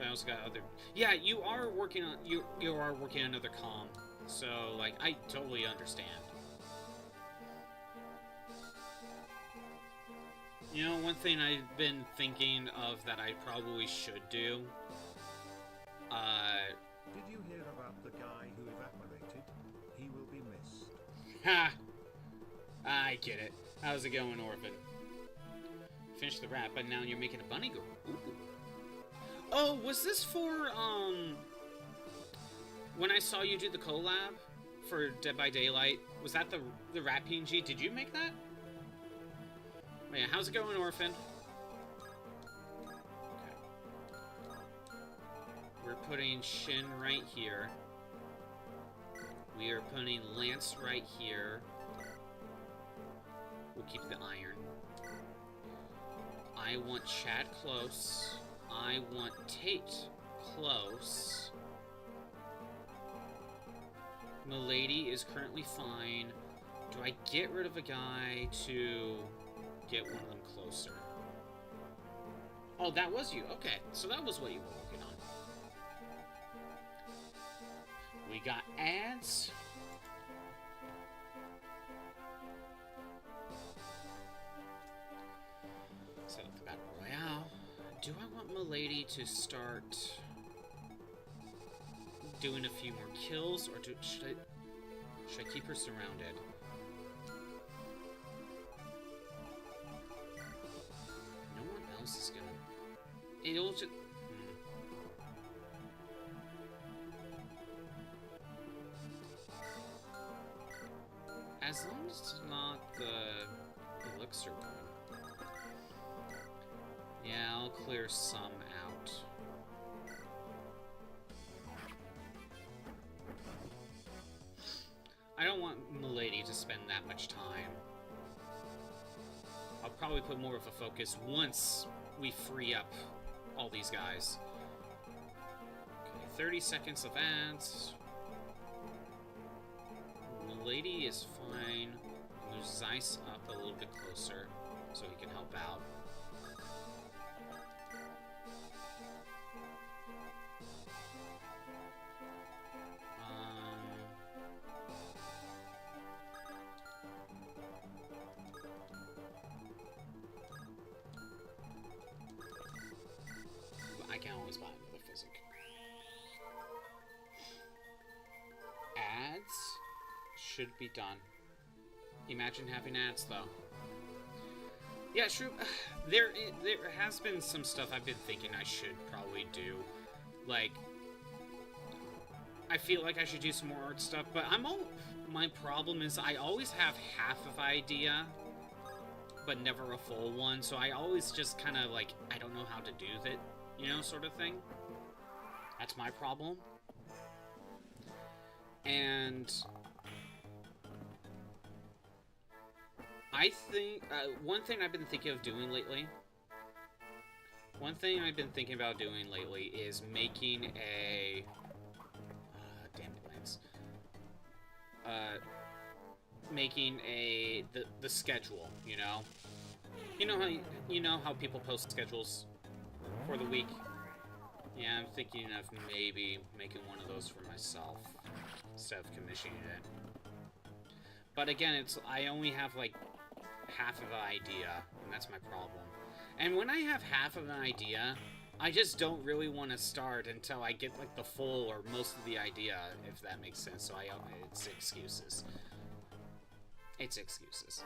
I also got other... Yeah, you are working on... You are working on another comm. So, like, I totally understand. You know, one thing I've been thinking of that I probably should do... Did you hear about the guy who evaporated? He will be missed. Ha! I get it. How's it going, Orphan? Finished the rap, but now you're making a bunny girl. Ooh. Oh, was this for, when I saw you do the collab for Dead by Daylight? Was that the rap PNG? Did you make that? Oh, yeah, how's it going, Orphan? Okay. We're putting Shin right here. We are putting Lance right here. We'll keep the iron. I want Chad close. I want Tate close. Milady is currently fine. Do I get rid of a guy to get one of them closer? Oh, that was you. Okay, so that was what you were working on. We got ads. Set up the Battle Royale. Do I want Milady to start doing a few more kills, or should I keep her surrounded? No one else is gonna... It'll just... As long as it's not the elixir one. Yeah, I'll clear some out. I don't want Milady to spend that much time. I'll probably put more of a focus once we free up all these guys. Okay, 30 seconds of ads. Milady is fine. Move Zeiss up a little bit closer so he can help out. I can always buy another physic. Ads should be done. Imagine having ads, though. Yeah, true. There has been some stuff I've been thinking I should probably do. Like, I feel like I should do some more art stuff, but my problem is I always have half of idea, but never a full one, so I always just kind of like, I don't know how to do that, you know, sort of thing. That's my problem. And I think, one thing I've been thinking about doing lately is making a, damn it, Lance. Making the schedule, you know? You know how people post schedules for the week? Yeah, I'm thinking of maybe making one of those for myself instead of commissioning it. But again, I only have like half of an idea, and that's my problem. And when I have half of an idea, I just don't really want to start until I get like the full or most of the idea, if that makes sense. So it's excuses. It's excuses.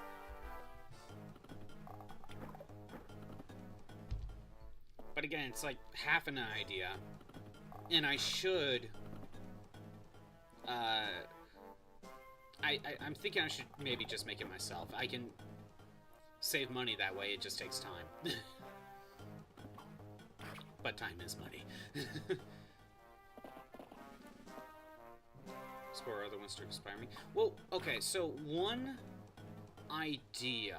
But again, it's like half an idea, and I should. I'm thinking I should maybe just make it myself. I can save money that way. It just takes time. But time is money. Score other ones to inspire me. Well, okay, so one idea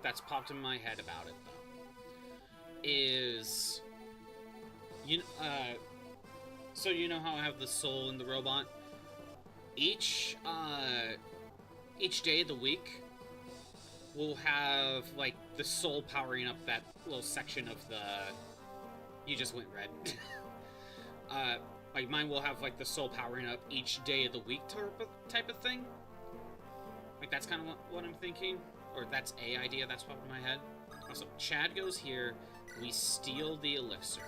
that's popped in my head about it, though, is... so you know how I have the soul in the robot? Each day of the week, we'll have, like, the soul powering up that little section of the... You just went red. Like, mine will have, like, the soul powering up each day of the week type of thing. Like, that's kind of what I'm thinking. Or that's a idea that's popped in my head. Also, Chad goes here. We steal the elixir.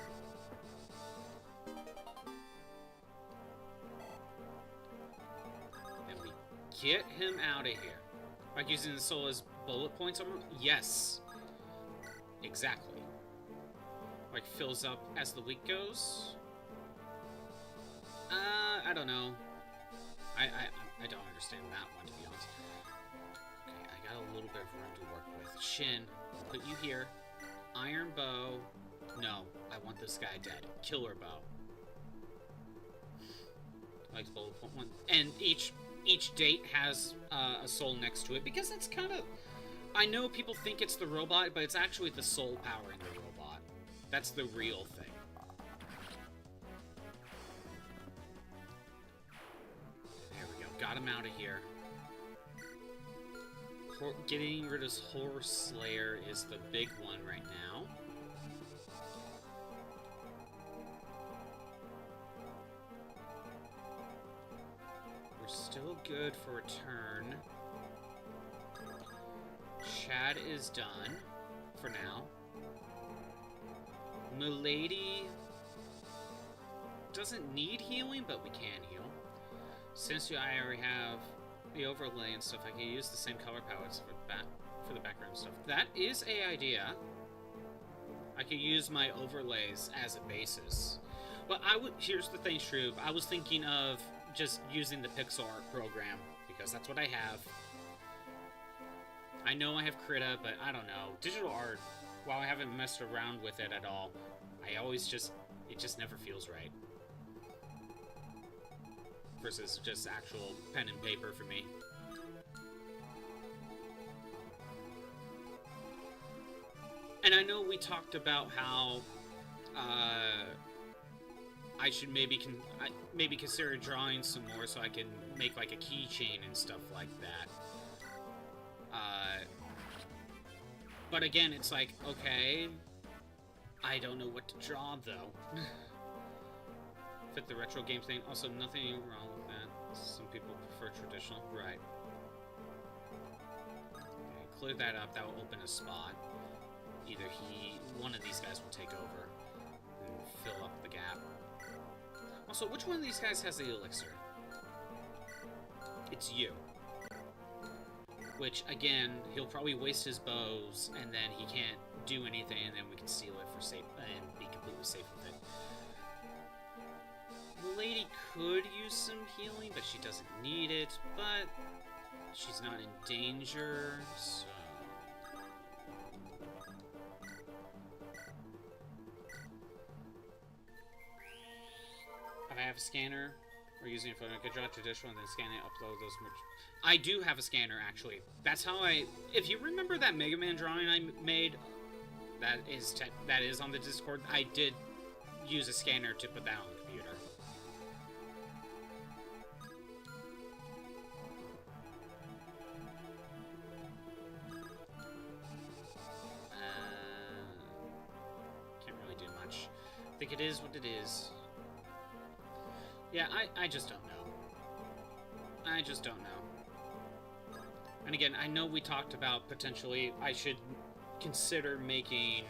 And we get him out of here. Like, using the soul as bullet points? Yes. Exactly. Like, fills up as the week goes. I don't know. I don't understand that one, to be honest. Okay, I got a little bit of room to work with. Shin, put you here. Iron bow. No, I want this guy dead. Killer bow. Like bullet point one. And each date has a soul next to it, because it's kind of... I know people think it's the robot, but it's actually the soul powering the robot. That's the real thing. There we go. Got him out of here. Getting rid of Horse Slayer is the big one right now. We're still good for a turn. Chad is done for now. Milady doesn't need healing, but we can heal. Since I already have the overlay and stuff, I can use the same color palettes for the background stuff. That is an idea. I could use my overlays as a basis. But here's the thing, Shroob. I was thinking of just using the pixel art program, because that's what I have. I know I have Krita, but I don't know. Digital art, while I haven't messed around with it at all, it just never feels right. Versus just actual pen and paper for me. And I know we talked about how I should maybe consider drawing some more so I can make like a keychain and stuff like that. But again, it's like, okay, I don't know what to draw though. Fit the retro game thing. Also, nothing wrong with that. Some people prefer traditional. Right. Okay, clear that up. That will open a spot. Either one of these guys will take over and fill up the gap. Also, which one of these guys has the elixir? It's you. Which, again, he'll probably waste his bows, and then he can't do anything, and then we can steal it for safe and be completely safe with it. The lady could use some healing, but she doesn't need it. But she's not in danger, so... If I have a scanner, or using a phone, I could draw traditional and then scan it, upload those... I do have a scanner, actually. That's how I... If you remember that Mega Man drawing I made, that is on the Discord, I did use a scanner to put that on the computer. Can't really do much. I think it is what it is. Yeah, I just don't know. I just don't know. And again, I know we talked about potentially I should consider making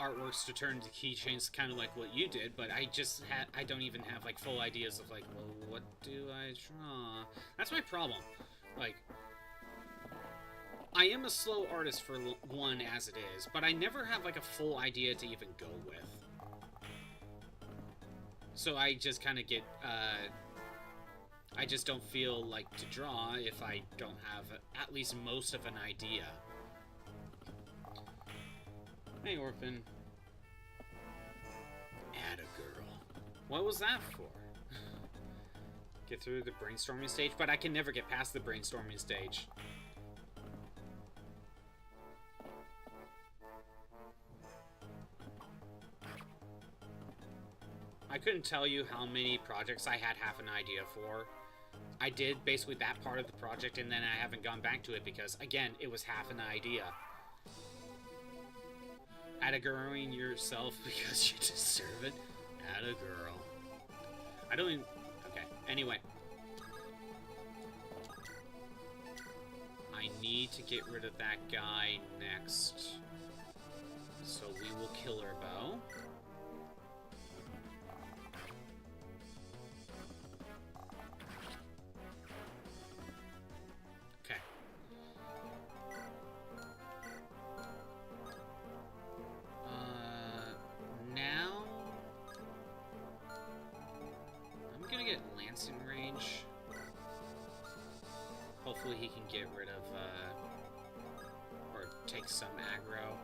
artworks to turn into keychains, kind of like what you did, but I don't even have like full ideas of like, well, what do I draw? That's my problem. Like, I am a slow artist for one as it is, but I never have like a full idea to even go with. So I just kind of get, I just don't feel like to draw if I don't have at least most of an idea. Hey, Orphan. Add a girl. What was that for? Get through the brainstorming stage, but I can never get past the brainstorming stage. I couldn't tell you how many projects I had half an idea for. I did basically that part of the project, and then I haven't gone back to it because, again, it was half an idea. Add a girl in yourself because you deserve it. Add a girl. I don't even... Okay, anyway. I need to get rid of that guy next. So we will kill her bow. Hopefully he can get rid of, or take some aggro.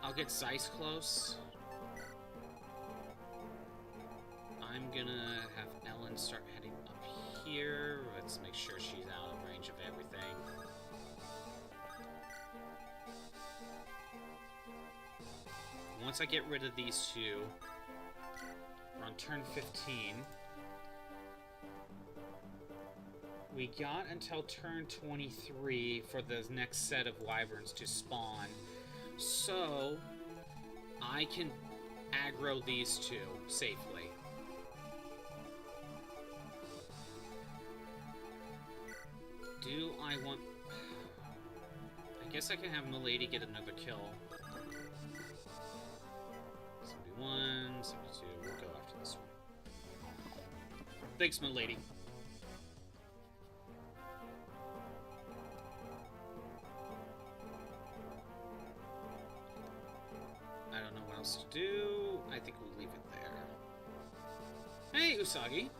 I'll get Zeiss close. I'm gonna have Ellen start heading up here. Let's make sure she's out of range of everything. Once I get rid of these two, we're on turn 15. We got until turn 23 for the next set of wyverns to spawn, so I can aggro these two safely. Do I want... I guess I can have Milady get another kill. 71, 72, we'll go after this one. Thanks, Milady. To do. I think we'll leave it there. Hey, Usagi.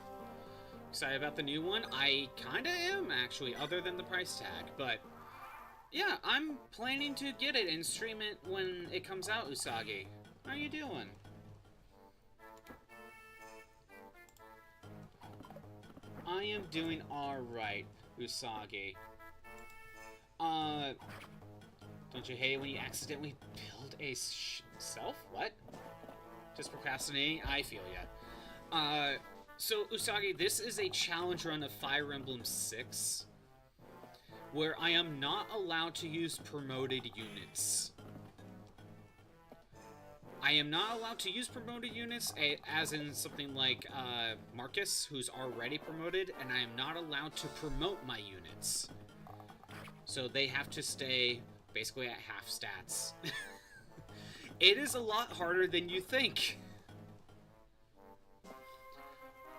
Excited about the new one? I kinda am, actually, other than the price tag. But, yeah, I'm planning to get it and stream it when it comes out, Usagi. How you doing? I am doing alright, Usagi. Don't you hate it when you accidentally build a self? What? Just procrastinating? I feel ya. So, Usagi, this is a challenge run of Fire Emblem 6, where I am not allowed to use promoted units. I am not allowed to use promoted units, as in something like Marcus, who's already promoted, and I am not allowed to promote my units. So they have to stay basically at half stats. It is a lot harder than you think.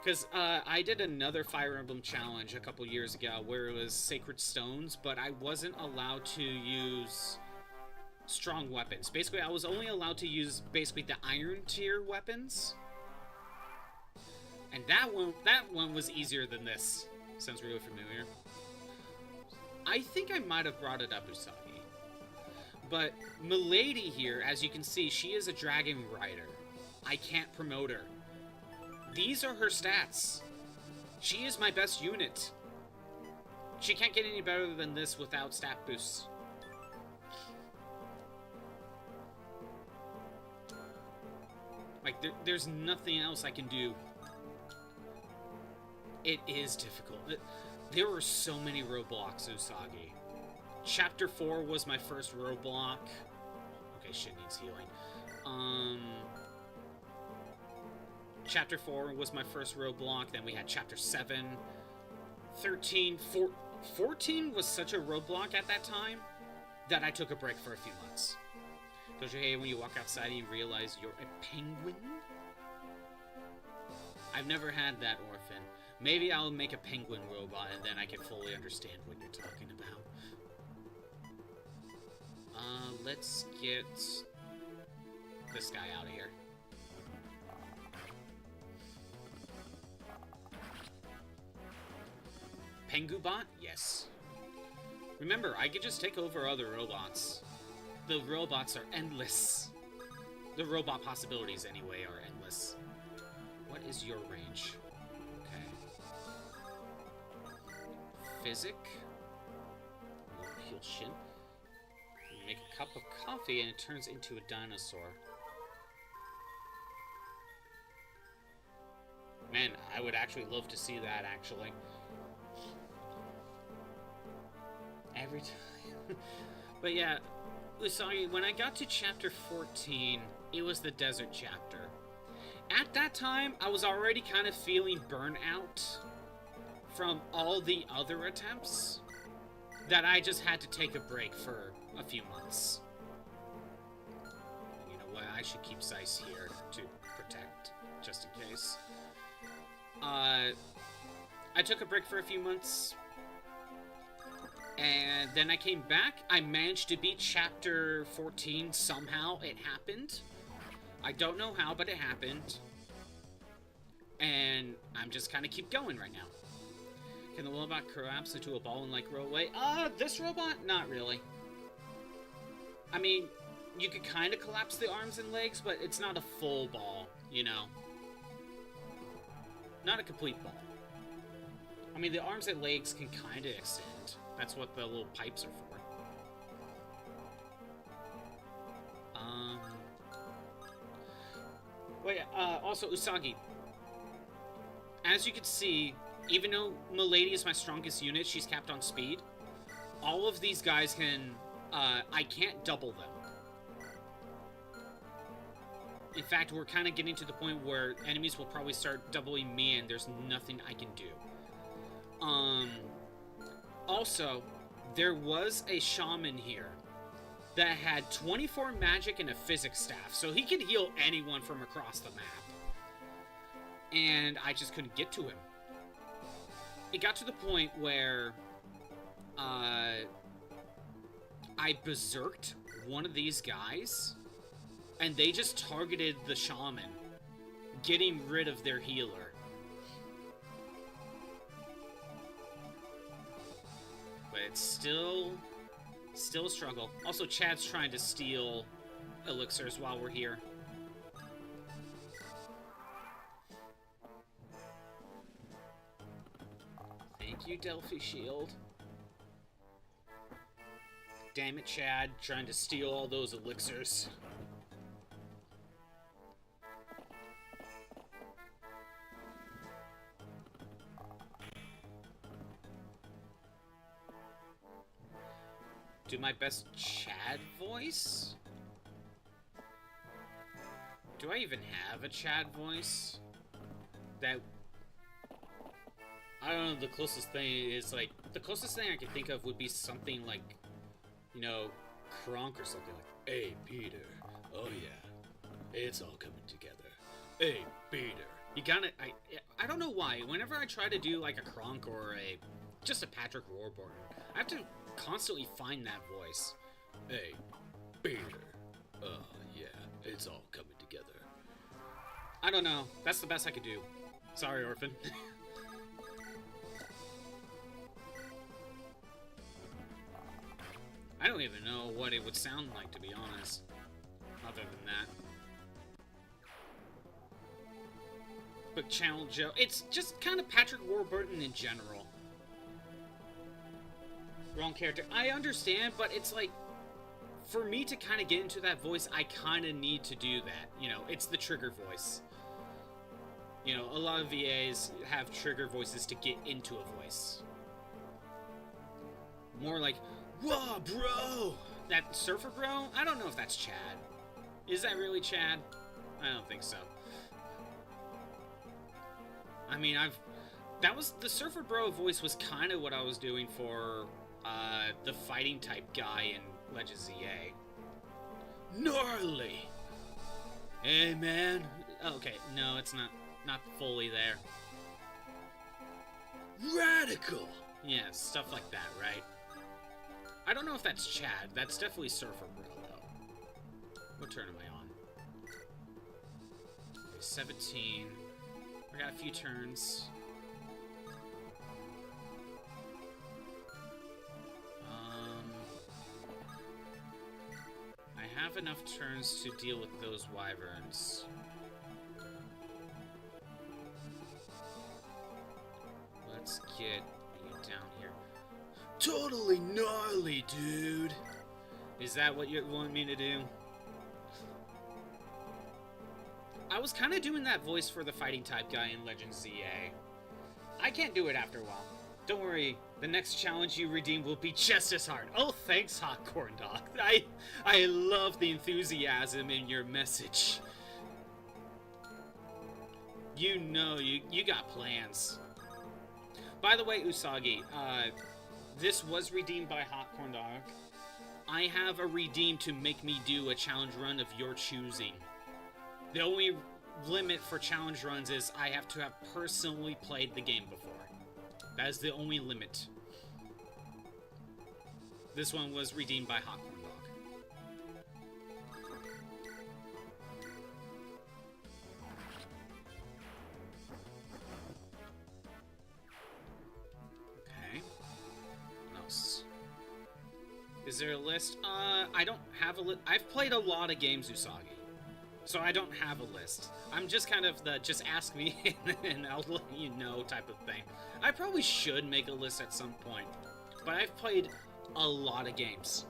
Because I did another Fire Emblem challenge a couple years ago where it was Sacred Stones, but I wasn't allowed to use strong weapons. Basically, I was only allowed to use basically the iron tier weapons. And that one was easier than this. Sounds really familiar. I think I might have brought it up, Usagi. But Milady here, as you can see, she is a dragon rider. I can't promote her. These are her stats. She is my best unit. She can't get any better than this without stat boosts. Like, there's nothing else I can do. It is difficult. There were so many roadblocks, Usagi. Chapter 4 was my first roadblock. Okay, shit needs healing. Chapter 4 was my first roadblock. Then we had Chapter 7. 13, 14 was such a roadblock at that time that I took a break for a few months. Don't you hate when you walk outside and you realize you're a penguin? I've never had that, Orphan. Maybe I'll make a penguin robot and then I can fully understand what you're talking about. Let's get this guy out of here. Pengubot? Yes. Remember, I could just take over other robots. The robots are endless. The robot possibilities, anyway, are endless. What is your range? Okay. Physic. Repulsion. You make a cup of coffee and it turns into a dinosaur. Man, I would actually love to see that, actually. Every time. But yeah, Usagi, when I got to chapter 14, it was the desert chapter. At that time, I was already kind of feeling burnout from all the other attempts that I just had to take a break for a few months. You know what? I should keep Zeiss here to protect, just in case. I took a break for a few months. And then I came back. I managed to beat chapter 14 somehow. It happened. I don't know how, but it happened. And I'm just kind of keep going right now. Can the robot collapse into a ball and like roll away? This robot? Not really. I mean, you could kind of collapse the arms and legs, but it's not a full ball, you know? Not a complete ball. I mean, the arms and legs can kind of extend. That's what the little pipes are for. Wait, also, Usagi. As you can see, even though Milady is my strongest unit, she's capped on speed. All of these guys can, I can't double them. In fact, we're kind of getting to the point where enemies will probably start doubling me and there's nothing I can do. Also, there was a shaman here that had 24 magic and a physics staff, so he could heal anyone from across the map. And I just couldn't get to him. It got to the point where I berserked one of these guys, and they just targeted the shaman, getting rid of their healer. But it's still a struggle. Also, Chad's trying to steal elixirs while we're here. Thank you, Delphi Shield. Damn it, Chad, trying to steal all those elixirs. Do my best Chad voice? Do I even have a Chad voice? That... I don't know, the closest thing is like... The closest thing I can think of would be something like, you know, Kronk or something like, "Hey, Peter. Oh yeah. It's all coming together. Hey, Peter." You gotta... I don't know why. Whenever I try to do like a Kronk or just a Patrick Warburton, I have to constantly find that voice. "Hey, Beer. Yeah, it's all coming together. I don't know. That's the best I could do. Sorry, Orphan. I don't even know what it would sound like, to be honest. Other than that. But Channel Joe, it's just kind of Patrick Warburton in general. Wrong character. I understand, but it's like, for me to kind of get into that voice, I kind of need to do that. You know, it's the trigger voice. You know, a lot of VAs have trigger voices to get into a voice. More like, whoa, bro! That Surfer Bro? I don't know if that's Chad. Is that really Chad? I don't think so. I mean, the Surfer Bro voice was kind of what I was doing for, the fighting type guy in Legends ZA. Gnarly! Hey, man. Okay, no, it's not fully there. Radical! Yeah, stuff like that, right? I don't know if that's Chad. That's definitely Surfer Bro, though. What turn am I on? Okay, 17. I got a few turns. I have enough turns to deal with those wyverns. Let's get you down here. Totally gnarly, dude! Is that what you want me to do? I was kind of doing that voice for the fighting type guy in Legends ZA. I can't do it after a while. Don't worry, the next challenge you redeem will be just as hard. Oh, thanks, Hot Corn Dog. I love the enthusiasm in your message. You know, you got plans. By the way, Usagi, this was redeemed by Hot Corn Dog. I have a redeem to make me do a challenge run of your choosing. The only limit for challenge runs is I have to have personally played the game before. That is the only limit. This one was redeemed by Hot Corn Dog. Okay. What else? Is there a list? I don't have a list. I've played a lot of games, Usagi. So I don't have a list. I'm just kind of the just ask me and I'll let you know type of thing. I probably should make a list at some point. But I've played a lot of games.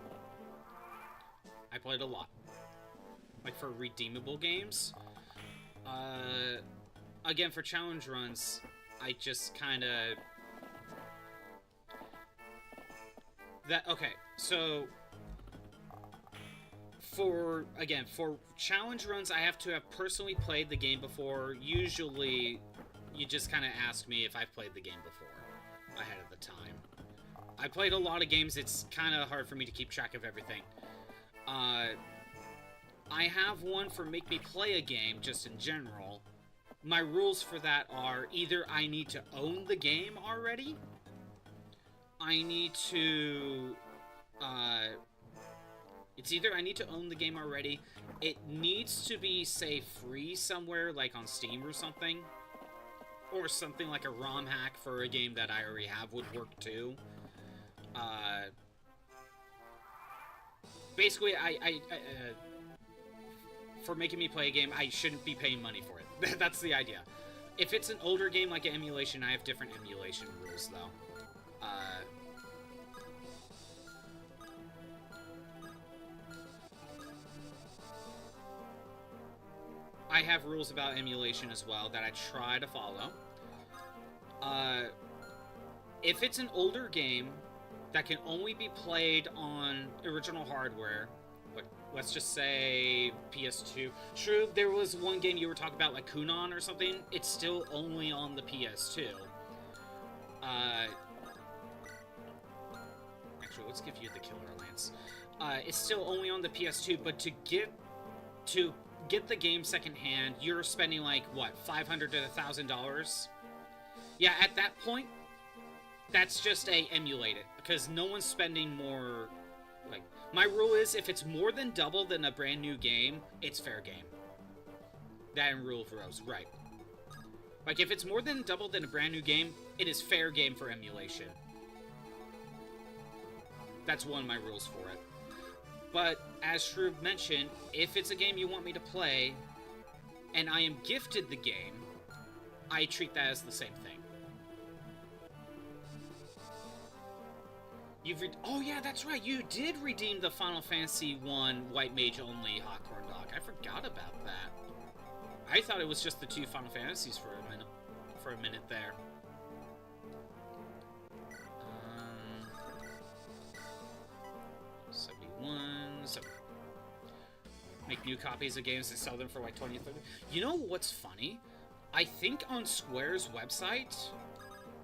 I played a lot. Like for redeemable games. Again, for challenge runs, I just kind of... Okay, so... For challenge runs, I have to have personally played the game before. Usually, you just kind of ask me if I've played the game before, ahead of the time. I played a lot of games, it's kind of hard for me to keep track of everything. I have one for make me play a game, just in general. My rules for that are either I need to own the game already, I need to... It's either I need to own the game already, it needs to be, say, free somewhere, like on Steam or something like a ROM hack for a game that I already have would work too. Basically, for making me play a game, I shouldn't be paying money for it. That's the idea. If it's an older game like an emulation, I have different emulation rules, though. I have rules about emulation as well that I try to follow. If it's an older game that can only be played on original hardware, like let's just say PS2. True, there was one game you were talking about, like Kunon or something. It's still only on the PS2. Actually, let's give you the Killer Lance. It's still only on the PS2, but to get the game secondhand, you're spending like what, $500 to $1,000? Yeah, at that point, that's just a emulate it, because no one's spending more Like, my rule is if it's more than double than a brand new game, it's fair game. That in Rule of Rose, right. Like, if it's more than double than a brand new game, it is fair game for emulation. That's one of my rules for it. But, as Shroob mentioned, if it's a game you want me to play, and I am gifted the game, I treat that as the same thing. Oh yeah, that's right, you did redeem the Final Fantasy 1 White Mage only Hot Corn Dog. I forgot about that. I thought it was just the 2 Final Fantasies for a minute there. 71, so make new copies of games and sell them for like 20 or 30. You know what's funny? I think on Square's website,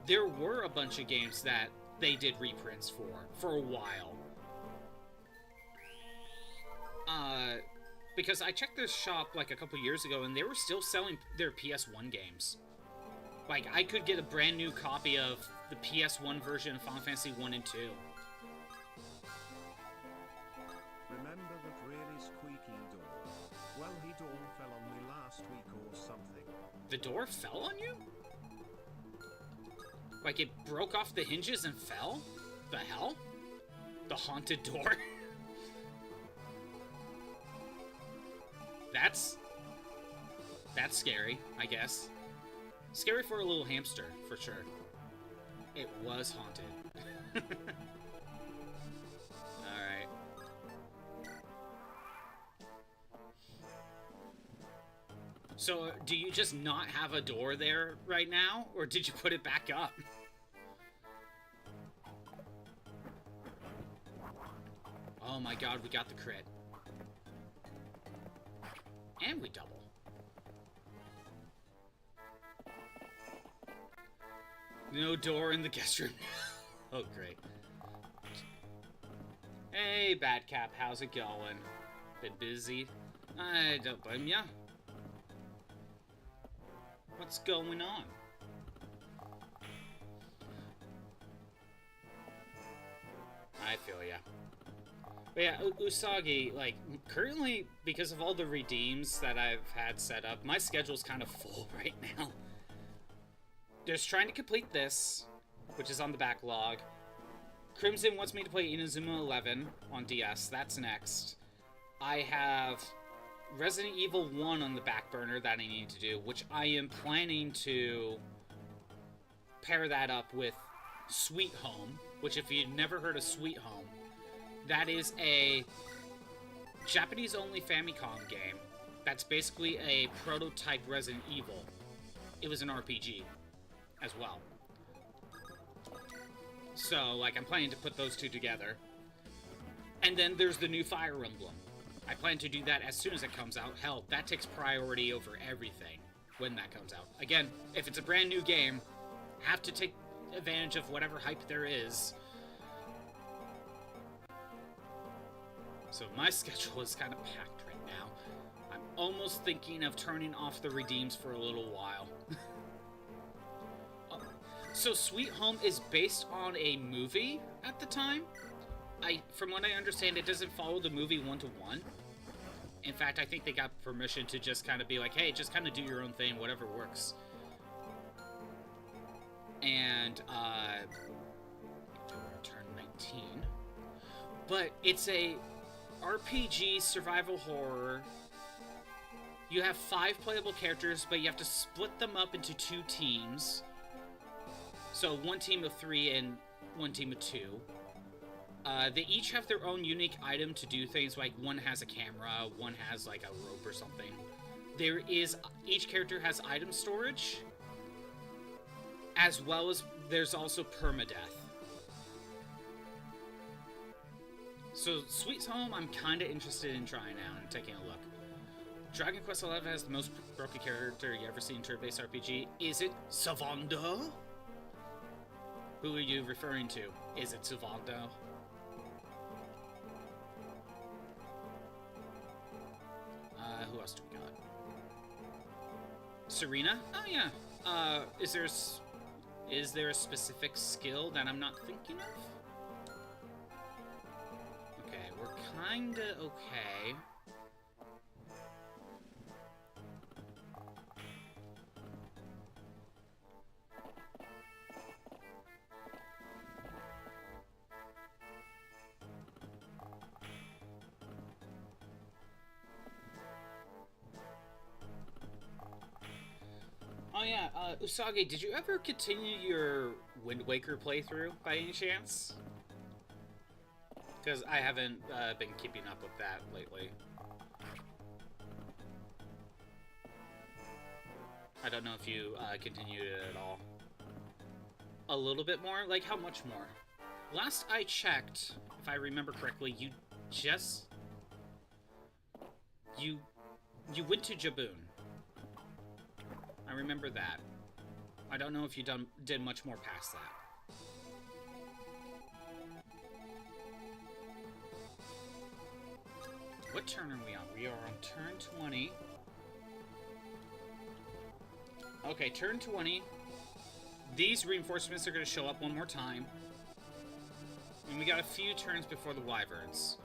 there were a bunch of games that they did reprints for a while. Because I checked their shop like a couple years ago and they were still selling their PS1 games. Like, I could get a brand new copy of the PS1 version of Final Fantasy 1 and 2. Remember that really squeaky door? Well, he door fell on me last week or something. The door fell on you? Like, it broke off the hinges and fell? The hell? The haunted door? That's scary, I guess. Scary for a little hamster, for sure. It was haunted. Alright. So, do you just not have a door there right now? Or did you put it back up? Oh my god, we got the crit. And we double. No door in the guest room. Oh, great. Hey, Batcap, how's it going? Bit busy? I don't blame ya. What's going on? I feel ya. But yeah, Usagi, like, currently, because of all the redeems that I've had set up, my schedule's kind of full right now. Just trying to complete this, which is on the backlog. Crimson wants me to play Inazuma 11 on DS. That's next. I have Resident Evil 1 on the back burner that I need to do, which I am planning to pair that up with Sweet Home, which if you've never heard of Sweet Home, that is a Japanese-only Famicom game that's basically a prototype Resident Evil. It was an RPG as well. So, like, I'm planning to put those two together. And then there's the new Fire Emblem. I plan to do that as soon as it comes out. Hell, that takes priority over everything when that comes out. Again, if it's a brand new game, have to take advantage of whatever hype there is. So my schedule is kind of packed right now. I'm almost thinking of turning off the redeems for a little while. So Sweet Home is based on a movie at the time. From what I understand, it doesn't follow the movie one-to-one. In fact, I think they got permission to just kind of be like, hey, just kind of do your own thing, whatever works. And, turn 19. But it's a RPG survival horror. You have 5 playable characters, but you have to split them up into 2 teams. So 1 team of 3 and 1 team of 2. They each have their own unique item to do things, like one has a camera, one has like a rope or something. Each character has item storage, as well as there's also permadeath. So Sweet Home, I'm kind of interested in trying out and taking a look. Dragon Quest XI has the most broken character you ever seen in turn-based RPG. Is it Savando? Who are you referring to? Is it Savando? Who else do we got? Serena? Oh yeah. Is there a specific skill that I'm not thinking of? Okay, kinda okay. Oh yeah, Usagi, did you ever continue your Wind Waker playthrough by any chance? Because I haven't been keeping up with that lately. I don't know if you continued it at all. A little bit more? Like, how much more? Last I checked, if I remember correctly, you just... You went to Jaboon. I remember that. I don't know if you did much more past that. What turn are we on? We are on turn 20. Okay, turn 20. These reinforcements are going to show up one more time. And we got a few turns before the wyverns.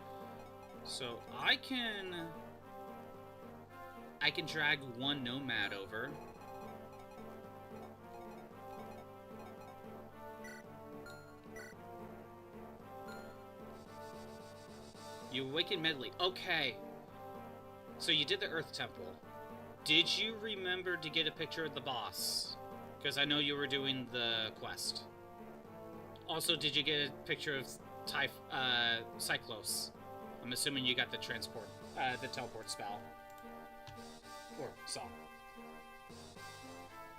So I can drag one nomad over. You awaken medley. Okay. So you did the Earth Temple. Did you remember to get a picture of the boss? Because I know you were doing the quest. Also, did you get a picture of Cyclos? I'm assuming you got the teleport spell. Or song.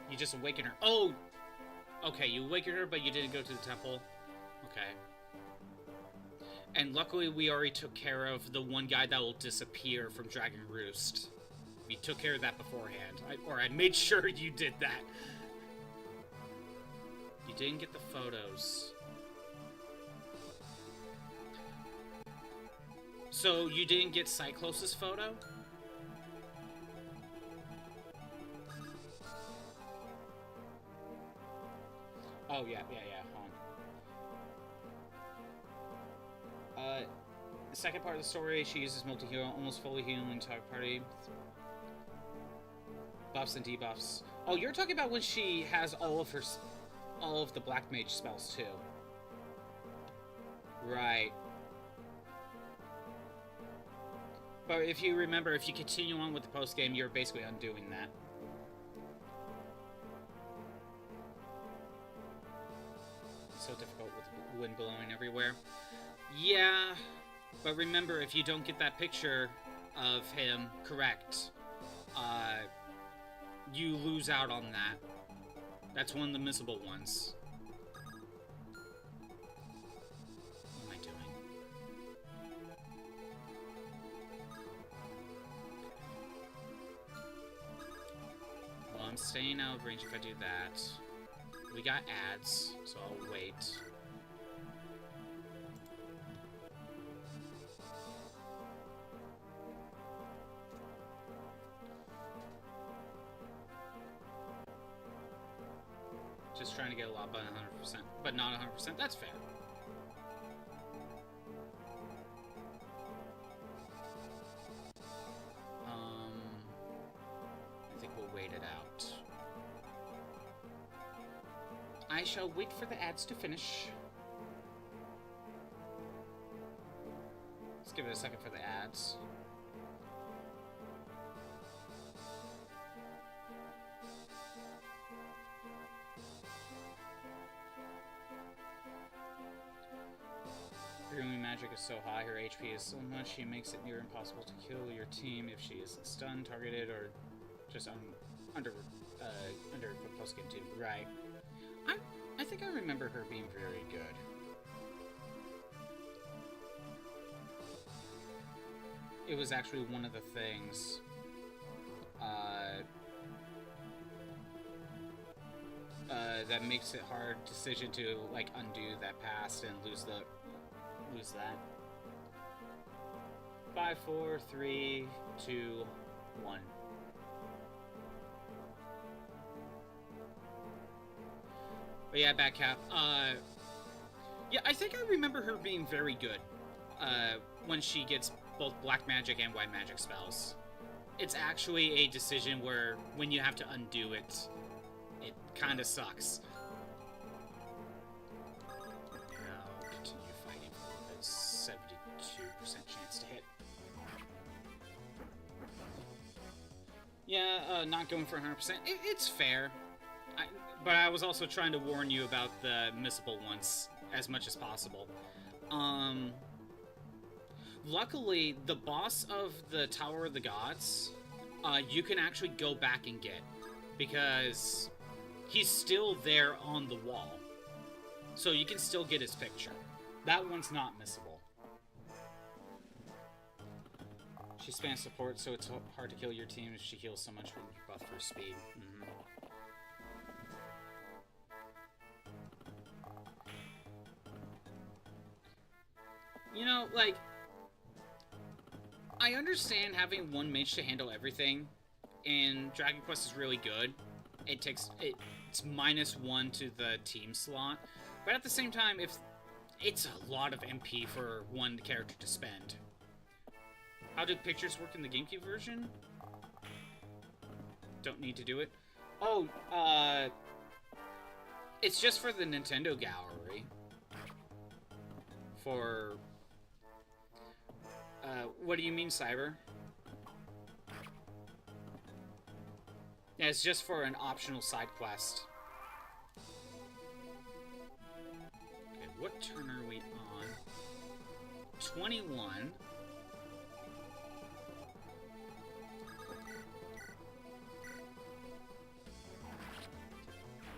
You just awaken her. Oh! Okay, you awaken her, but you didn't go to the temple. Okay. And luckily, we already took care of the one guy that will disappear from Dragon Roost. We took care of that beforehand. I made sure you did that. You didn't get the photos. So, you didn't get Cyclos' photo? Oh, yeah. The second part of the story, she uses multi-heal, almost fully healing target party. Buffs and debuffs. Oh, you're talking about when she has all of the Black Mage spells, too. Right. But if you remember, if you continue on with the post-game, you're basically undoing that. It's so difficult with the wind blowing everywhere. Yeah, but remember, if you don't get that picture of him correct, you lose out on that. That's one of the missable ones. What am I doing? Well, I'm staying out of range if I do that. We got ads, so I'll wait. Just trying to get a lot by 100%, but not 100%. That's fair. I think we'll wait it out. I shall wait for the ads to finish. Let's give it a second for the ads. Her healing magic is so high, her HP is so much, she makes it near impossible to kill your team if she is stunned, targeted, or just under post-game 2. Right. I think I remember her being very good. It was actually one of the things that makes it hard decision to like undo that past and lose that. 5, 4, 3, 2, 1. But yeah, Batcap. Yeah, I think I remember her being very good. when she gets both black magic and white magic spells. It's actually a decision where when you have to undo it, it kind of sucks. I'll continue fighting for a 72% chance to hit. Yeah, not going for 100%. It's fair. But I was also trying to warn you about the missable ones as much as possible. Luckily, the boss of the Tower of the Gods, you can actually go back and get. Because he's still there on the wall. So you can still get his picture. That one's not missable. She spans support, so it's hard to kill your team if she heals so much when you buff her speed. You know, like, I understand having one mage to handle everything, and Dragon Quest is really good. It's -1 to the team slot, but at the same time, if it's a lot of MP for one character to spend. How do pictures work in the GameCube version? Don't need to do it. Oh, it's just for the Nintendo gallery. For, what do you mean, Cyber? Yeah, it's just for an optional side quest. Okay, what turn are we on? 21.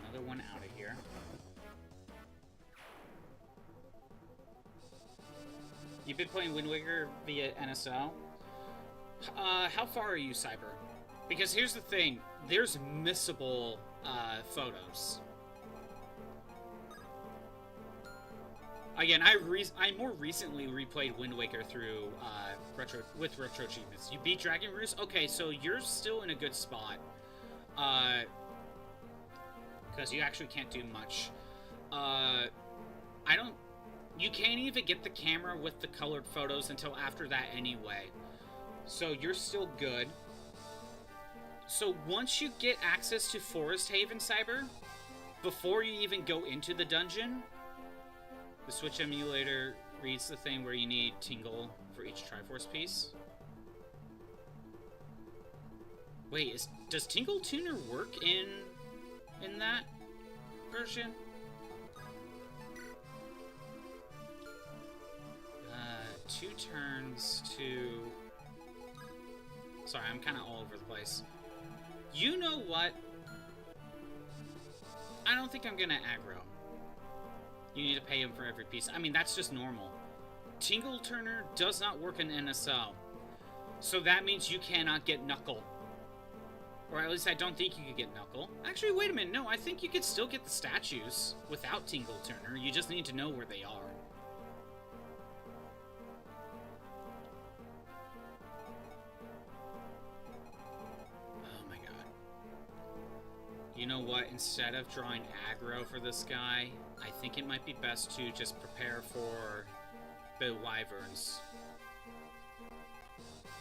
Another one out of here. You've been playing Wind Waker via NSO? How far are you, Cyber? Because here's the thing, there's missable photos. Again, I more recently replayed Wind Waker through retro achievements. You beat Dragon Roost? Okay, so you're still in a good spot. Because you actually can't do much. You can't even get the camera with the colored photos until after that anyway. So you're still good. So once you get access to Forest Haven, Cyber, before you even go into the dungeon, the Switch emulator reads the thing where you need Tingle for each Triforce piece. Wait, does Tingle Tuner work in that version? 2 turns to... Sorry, I'm kind of all over the place. You know what? I don't think I'm gonna aggro. You need to pay him for every piece. I mean, that's just normal. Tingle Turner does not work in NSL. So that means you cannot get Knuckle. Or at least I don't think you could get Knuckle. Actually, wait a minute. No, I think you could still get the statues without Tingle Turner. You just need to know where they are. You know what, instead of drawing aggro for this guy, I think it might be best to just prepare for the wyverns.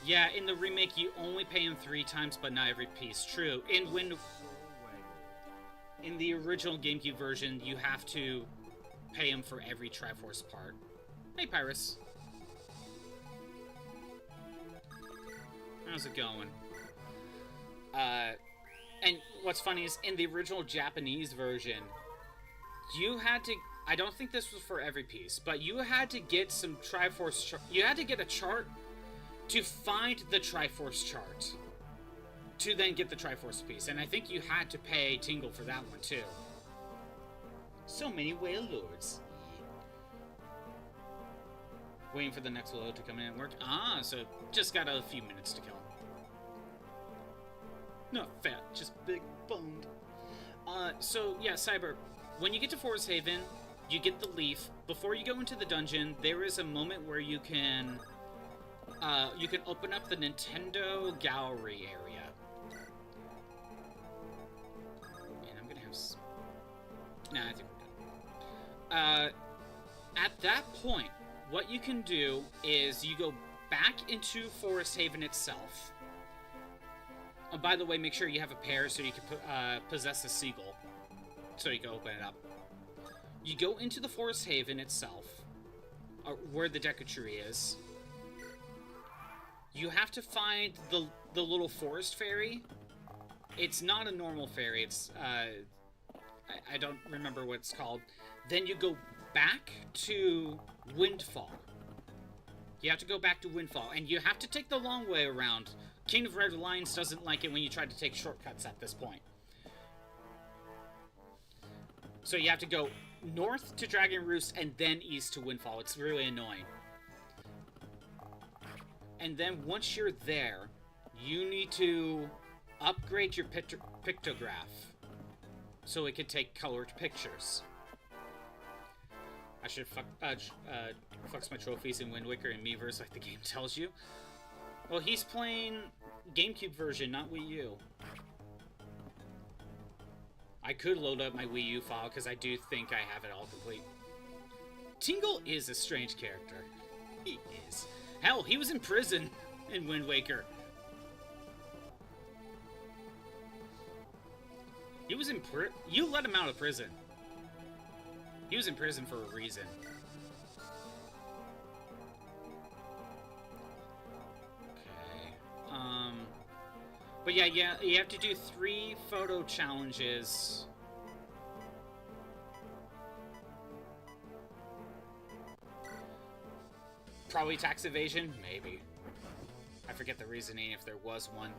Yeah, in the remake, you only pay him 3 times, but not every piece. True. In the original GameCube version, you have to pay him for every Triforce part. Hey, Pyrus. How's it going? And what's funny is, in the original Japanese version, you had to... I don't think this was for every piece, but you had to get some Triforce... You had to get a chart to find the Triforce chart, to then get the Triforce piece. And I think you had to pay Tingle for that one, too. So many Whale Lords. Waiting for the next load to come in and work. Ah, so just got a few minutes to kill. Not fat, just big boned. So yeah, Cyber, when you get to Forest Haven, you get the leaf. Before you go into the dungeon, there is a moment where you can open up the Nintendo gallery area. And I'm gonna have... Nah, I think we're good. At that point, what you can do is you go back into Forest Haven itself. Oh, by the way, make sure you have a pair so you can possess a seagull. So you can open it up. You go into the Forest Haven itself, where the Deku Tree is. You have to find the little forest fairy. It's not a normal fairy. It's, I don't remember what it's called. Then you go back to Windfall. You have to go back to Windfall, and you have to take the long way around. King of Red Lions doesn't like it when you try to take shortcuts at this point. So you have to go north to Dragon Roost and then east to Windfall. It's really annoying. And then once you're there, you need to upgrade your pictograph so it can take colored pictures. I should flex my trophies in Wind Waker and Miiverse like the game tells you. Well, he's playing GameCube version, not Wii U. I could load up my Wii U file because I do think I have it all complete. Tingle is a strange character. He is. Hell, he was in prison in Wind Waker. He was in You let him out of prison. He was in prison for a reason. Okay. But yeah, you have to do 3 photo challenges. Probably tax evasion? Maybe. I forget the reasoning if there was one.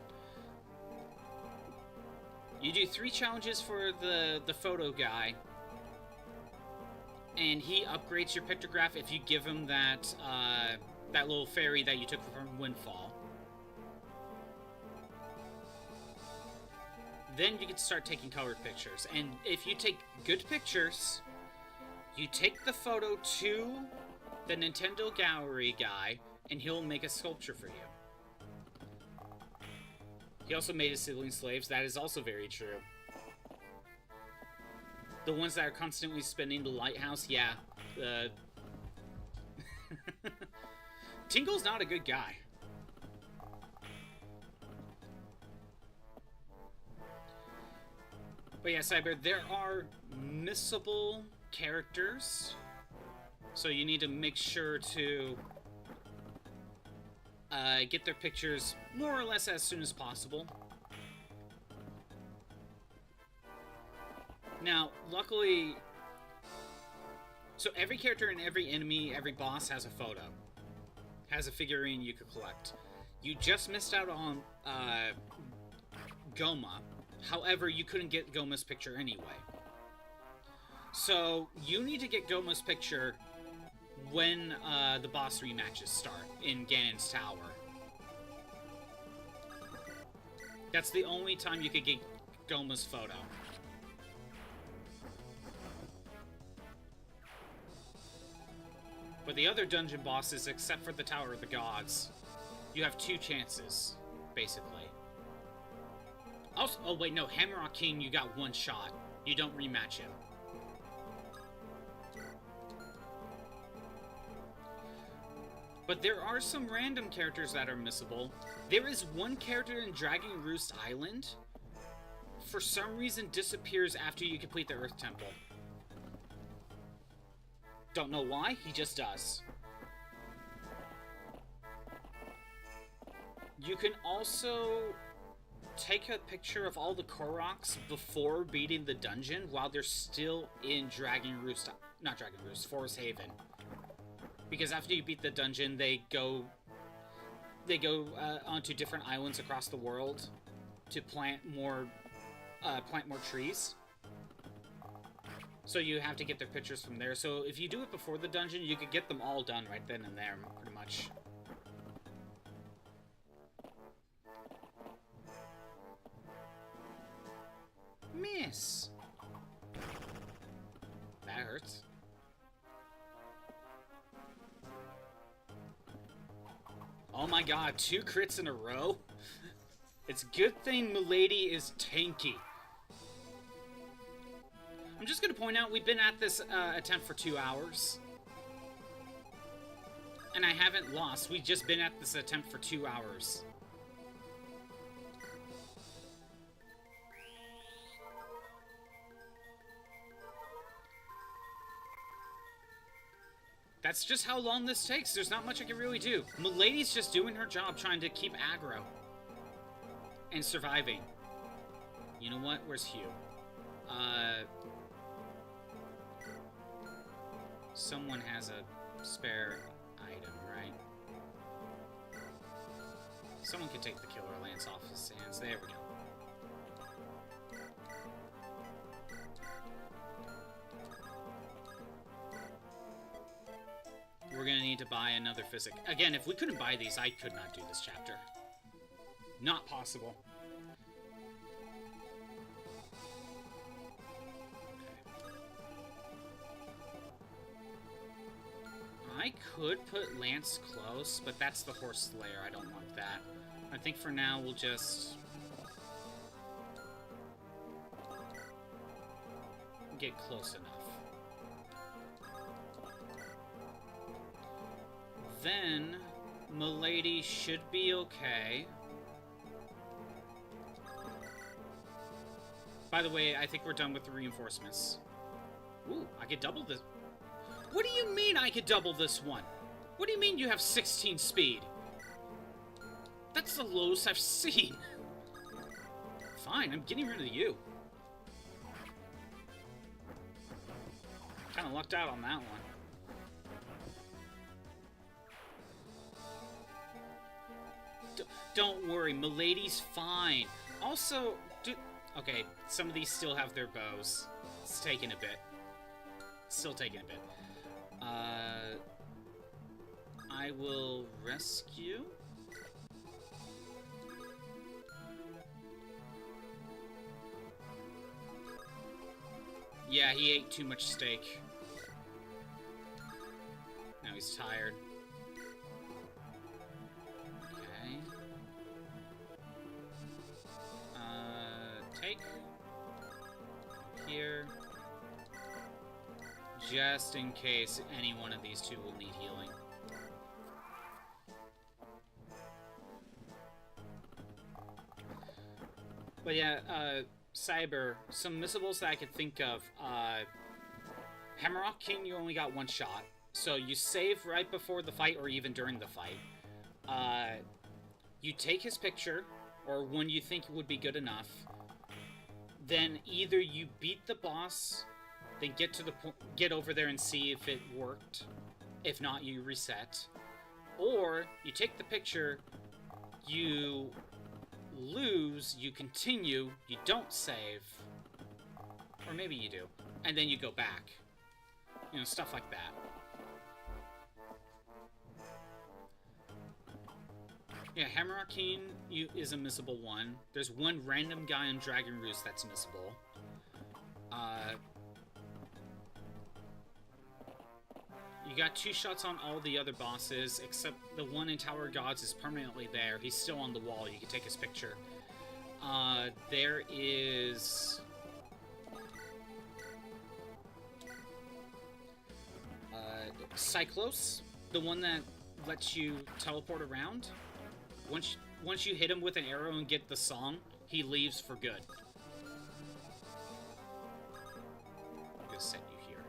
You do 3 challenges for the photo guy. And he upgrades your pictograph if you give him that, that little fairy that you took from Windfall. Then you can start taking colored pictures. And if you take good pictures, you take the photo to the Nintendo Gallery guy, and he'll make a sculpture for you. He also made his sibling slaves. That is also very true. The ones that are constantly spinning the lighthouse, yeah. Tingle's not a good guy. But yeah, Cyber, there are missable characters. So you need to make sure to get their pictures more or less as soon as possible. Now, luckily, so every character and every enemy, every boss has a photo. Has a figurine you could collect. You just missed out on Goma. However, you couldn't get Goma's picture anyway. So, you need to get Goma's picture when the boss rematches start in Ganon's Tower. That's the only time you could get Goma's photo. But the other dungeon bosses, except for the Tower of the Gods, you have 2 chances, basically. Also, oh wait, no, Hammerrock King, you got 1 shot. You don't rematch him. But there are some random characters that are missable. There is one character in Dragon Roost Island, for some reason disappears after you complete the Earth Temple. Don't know why, he just does. You can also take a picture of all the Koroks before beating the dungeon while they're still in Forest Haven. Because after you beat the dungeon, they go onto different islands across the world to plant more trees. So you have to get their pictures from there. So if you do it before the dungeon, you could get them all done right then and there, pretty much. Miss! That hurts. Oh my god, 2 crits in a row? It's a good thing Milady is tanky. I'm just gonna point out, we've been at this attempt for 2 hours. And I haven't lost. We've just been at this attempt for 2 hours. That's just how long this takes. There's not much I can really do. Milady's just doing her job, trying to keep aggro. And surviving. You know what? Where's Hugh? Someone has a spare item, right? Someone could take the killer lance off his hands. There we go. We're gonna need to buy another physic. Again, if we couldn't buy these, I could not do this chapter. Not possible. I could put Lance close, but that's the Horse Slayer. I don't want that. I think for now we'll just get close enough. Then, Milady should be okay. By the way, I think we're done with the reinforcements. Ooh, I could double this. What do you mean I could double this one? What do you mean you have 16 speed? That's the lowest I've seen. Fine, I'm getting rid of you. Kinda lucked out on that one. Don't worry, Milady's fine. Also, okay, some of these still have their bows. It's taking a bit. Still taking a bit. I will rescue. Yeah, he ate too much steak. Now he's tired. Okay. Take. Here. Just in case any one of these two will need healing. But yeah, Cyber, some missables that I could think of. Hammerrock King, you only got one shot. So you save right before the fight or even during the fight. You take his picture, or one you think would be good enough. Then either you beat the boss, then get over there and see if it worked. If not, you reset. Or you take the picture, you lose, you continue, you don't save. Or maybe you do. And then you go back. You know, stuff like that. Yeah, Hammerrock King is a missable one. There's one random guy on Dragon Roost that's missable. You got 2 shots on all the other bosses, except the one in Tower of Gods is permanently there. He's still on the wall. You can take his picture. There is... Cyclos, the one that lets you teleport around. Once you hit him with an arrow and get the song, he leaves for good. I'm gonna set you here.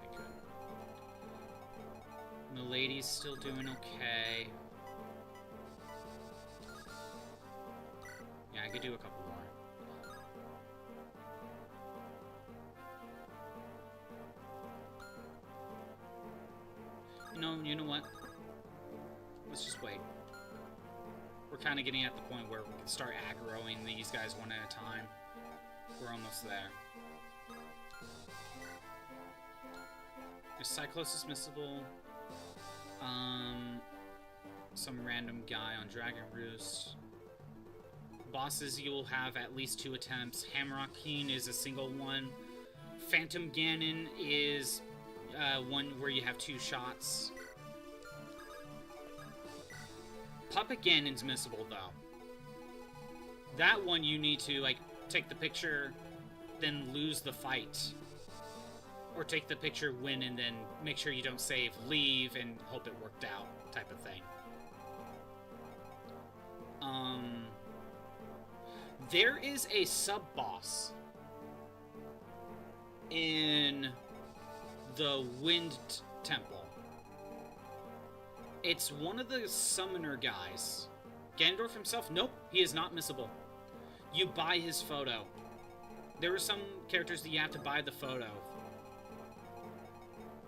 Okay, good. Milady's still doing okay. Yeah, I could do a couple more. No, you know what? Let's just wait. We're kind of getting at the point where we can start aggroing these guys one at a time. We're almost there. There's Cyclos is missable. Some random guy on Dragon Roost. Bosses, you will have at least 2 attempts. Hammerrock King is a single one. Phantom Ganon is... one where you have 2 shots. Puppet Ganon's missable, though. That one you need to, like, take the picture, then lose the fight. Or take the picture, win, and then make sure you don't save, leave, and hope it worked out, type of thing. There is a sub-boss in the Wind Temple. It's one of the summoner guys. Ganondorf himself? Nope, he is not missable. You buy his photo. There are some characters that you have to buy the photo.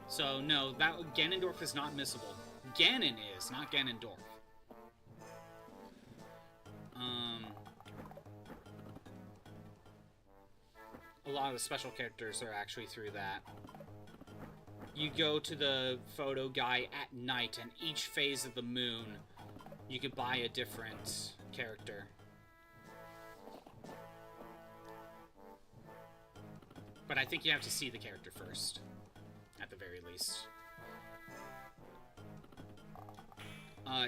So, no, that Ganondorf is not missable. Ganon is, not Ganondorf. A lot of the special characters are actually through that. You go to the photo guy at night, and each phase of the moon, you could buy a different character. But I think you have to see the character first, at the very least.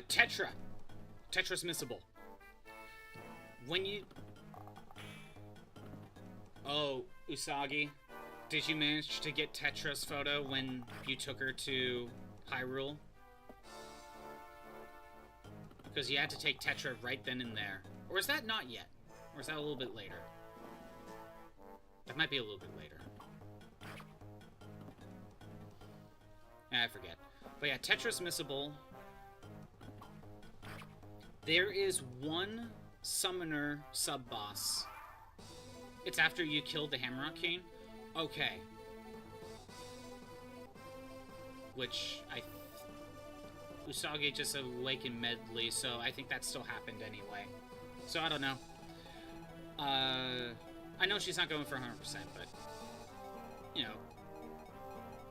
Tetra. Tetra's missable. When you... Oh, Usagi. Did you manage to get Tetra's photo when you took her to Hyrule? Because you had to take Tetra right then and there. Or is that not yet? Or is that a little bit later? That might be a little bit later. I forget. But yeah, Tetra's missable. There is one summoner sub-boss. It's after you killed the Hammerrock King. Okay. Which, Usagi just awakened Medley, so I think that still happened anyway. So, I don't know. I know she's not going for 100%, but, you know,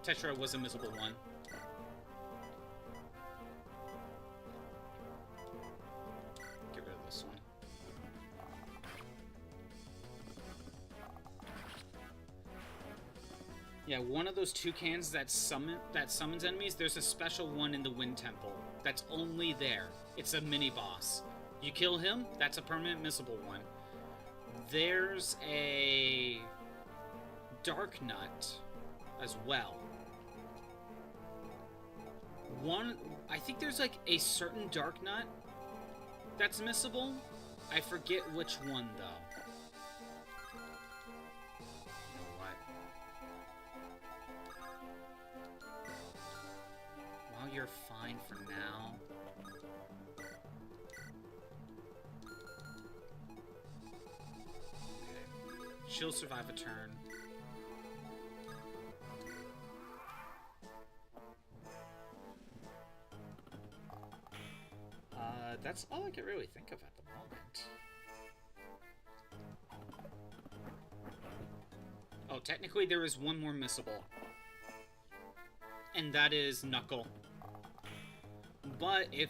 Tetra was a missable one. Get rid of this one. Yeah, one of those toucans that summons enemies, there's a special one in the Wind Temple that's only there. It's a mini-boss. You kill him, that's a permanent missable one. There's a Dark Nut as well. I think there's like a certain Dark Nut that's missable. I forget which one though. You're fine for now. Okay. She'll survive a turn. That's all I can really think of at the moment. Oh, technically there is one more missable. And that is Knuckle. But if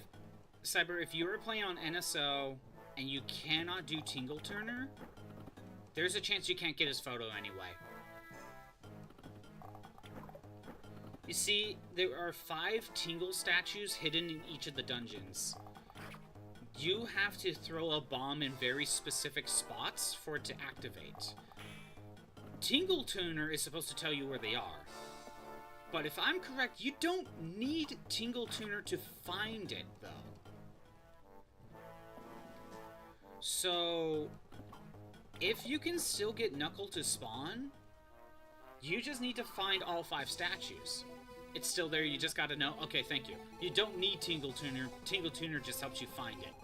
you were playing on NSO and you cannot do Tingle Turner, there's a chance you can't get his photo anyway. You see, there are 5 Tingle statues hidden in each of the dungeons. You have to throw a bomb in very specific spots for it to activate. Tingle Turner is supposed to tell you where they are. But if I'm correct, you don't need Tingle Tuner to find it, though. So, if you can still get Knuckle to spawn, you just need to find all 5 statues. It's still there, you just gotta know. Okay, thank you. You don't need Tingle Tuner. Tingle Tuner just helps you find it.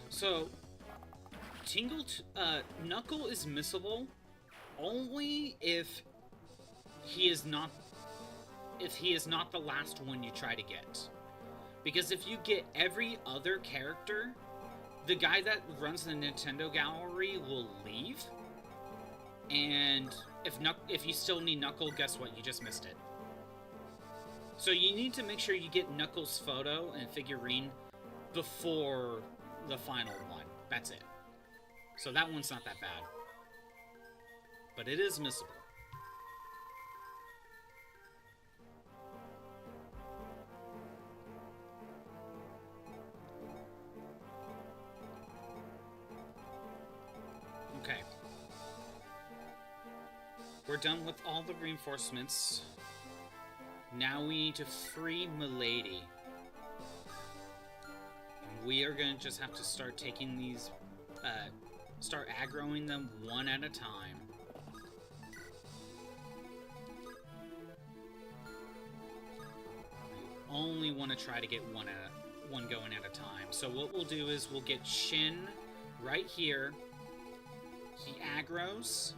So, Knuckle is missable only if he is not the last one you try to get. Because if you get every other character, the guy that runs the Nintendo Gallery will leave. And if you still need Knuckle, guess what? You just missed it. So you need to make sure you get Knuckles' photo and figurine before the final one. That's it. So that one's not that bad. But it is missable. We're done with all the reinforcements. Now we need to free Milady. And we are going to just have to start taking these... start aggroing them one at a time. We only want to try to get one going at a time. So what we'll do is we'll get Shin right here. He aggros.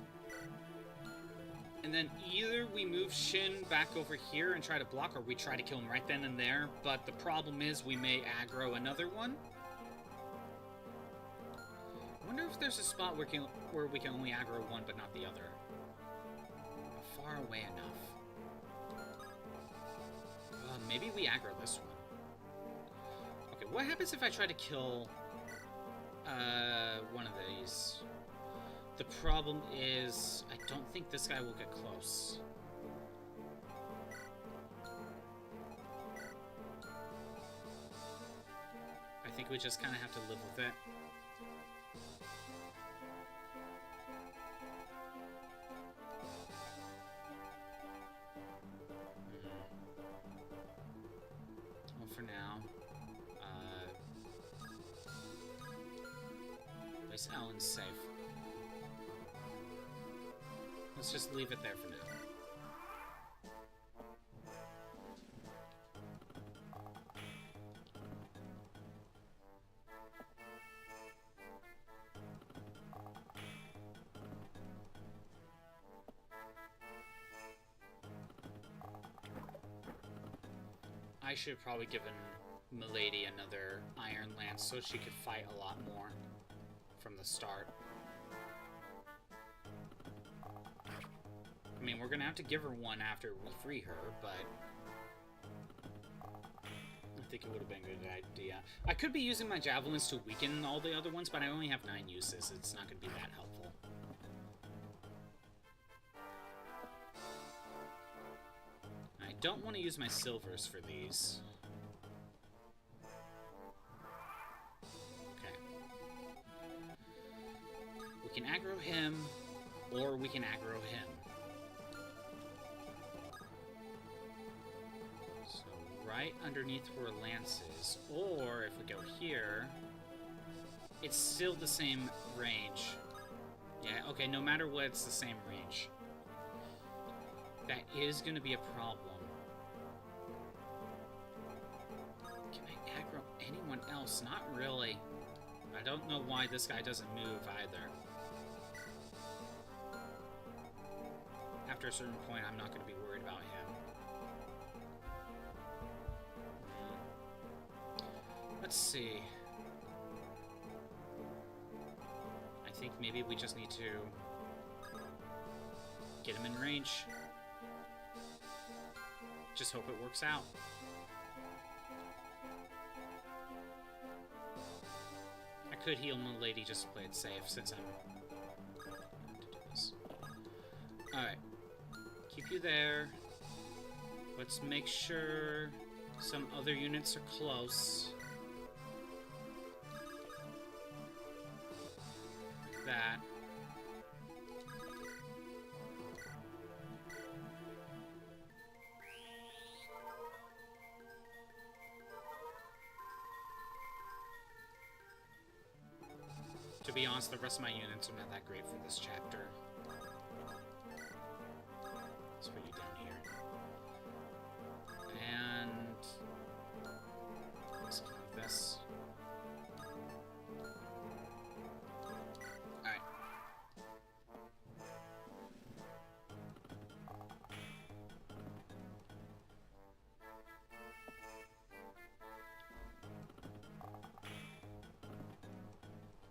And then either we move Shin back over here and try to block, or we try to kill him right then and there. But the problem is we may aggro another one. I wonder if there's a spot where we can only aggro one but not the other. Far away enough. Maybe we aggro this one. Okay, what happens if I try to kill one of these? The problem is, I don't think this guy will get close. I think we just kind of have to live with it. Well, for now, at least Ellen's safe. Let's just leave it there for now. I should have probably given Milady another Iron Lance so she could fight a lot more from the start. I mean, we're gonna have to give her one after we free her, but I think it would have been a good idea. I could be using my javelins to weaken all the other ones, but I only have 9 uses. It's not gonna be that helpful. I don't want to use my silvers for these. Okay. We can aggro him, or we can aggro him. Right underneath where Lance is, or if we go here, it's still the same range. Yeah, okay, no matter what, it's the same range. That is going to be a problem. Can I aggro anyone else? Not really. I don't know why this guy doesn't move either. After a certain point, I'm not going to be worried about him. Let's see. I think maybe we just need to get him in range. Just hope it works out. I could heal Milady just to play it safe since I'm going to do this. Alright. Keep you there. Let's make sure some other units are close. That. To be honest, the rest of my units are not that great for this chapter. Let's put you down here. And let's go like this.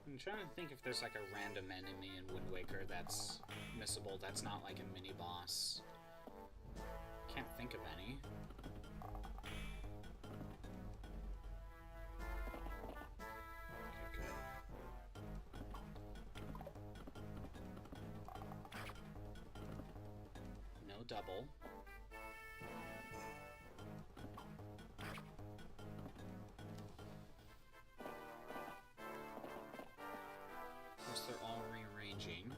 I'm trying to think if there's like a random enemy in Wind Waker that's missable, that's not like a mini-boss. Can't think of any. Okay, good. No double. They're all rearranging.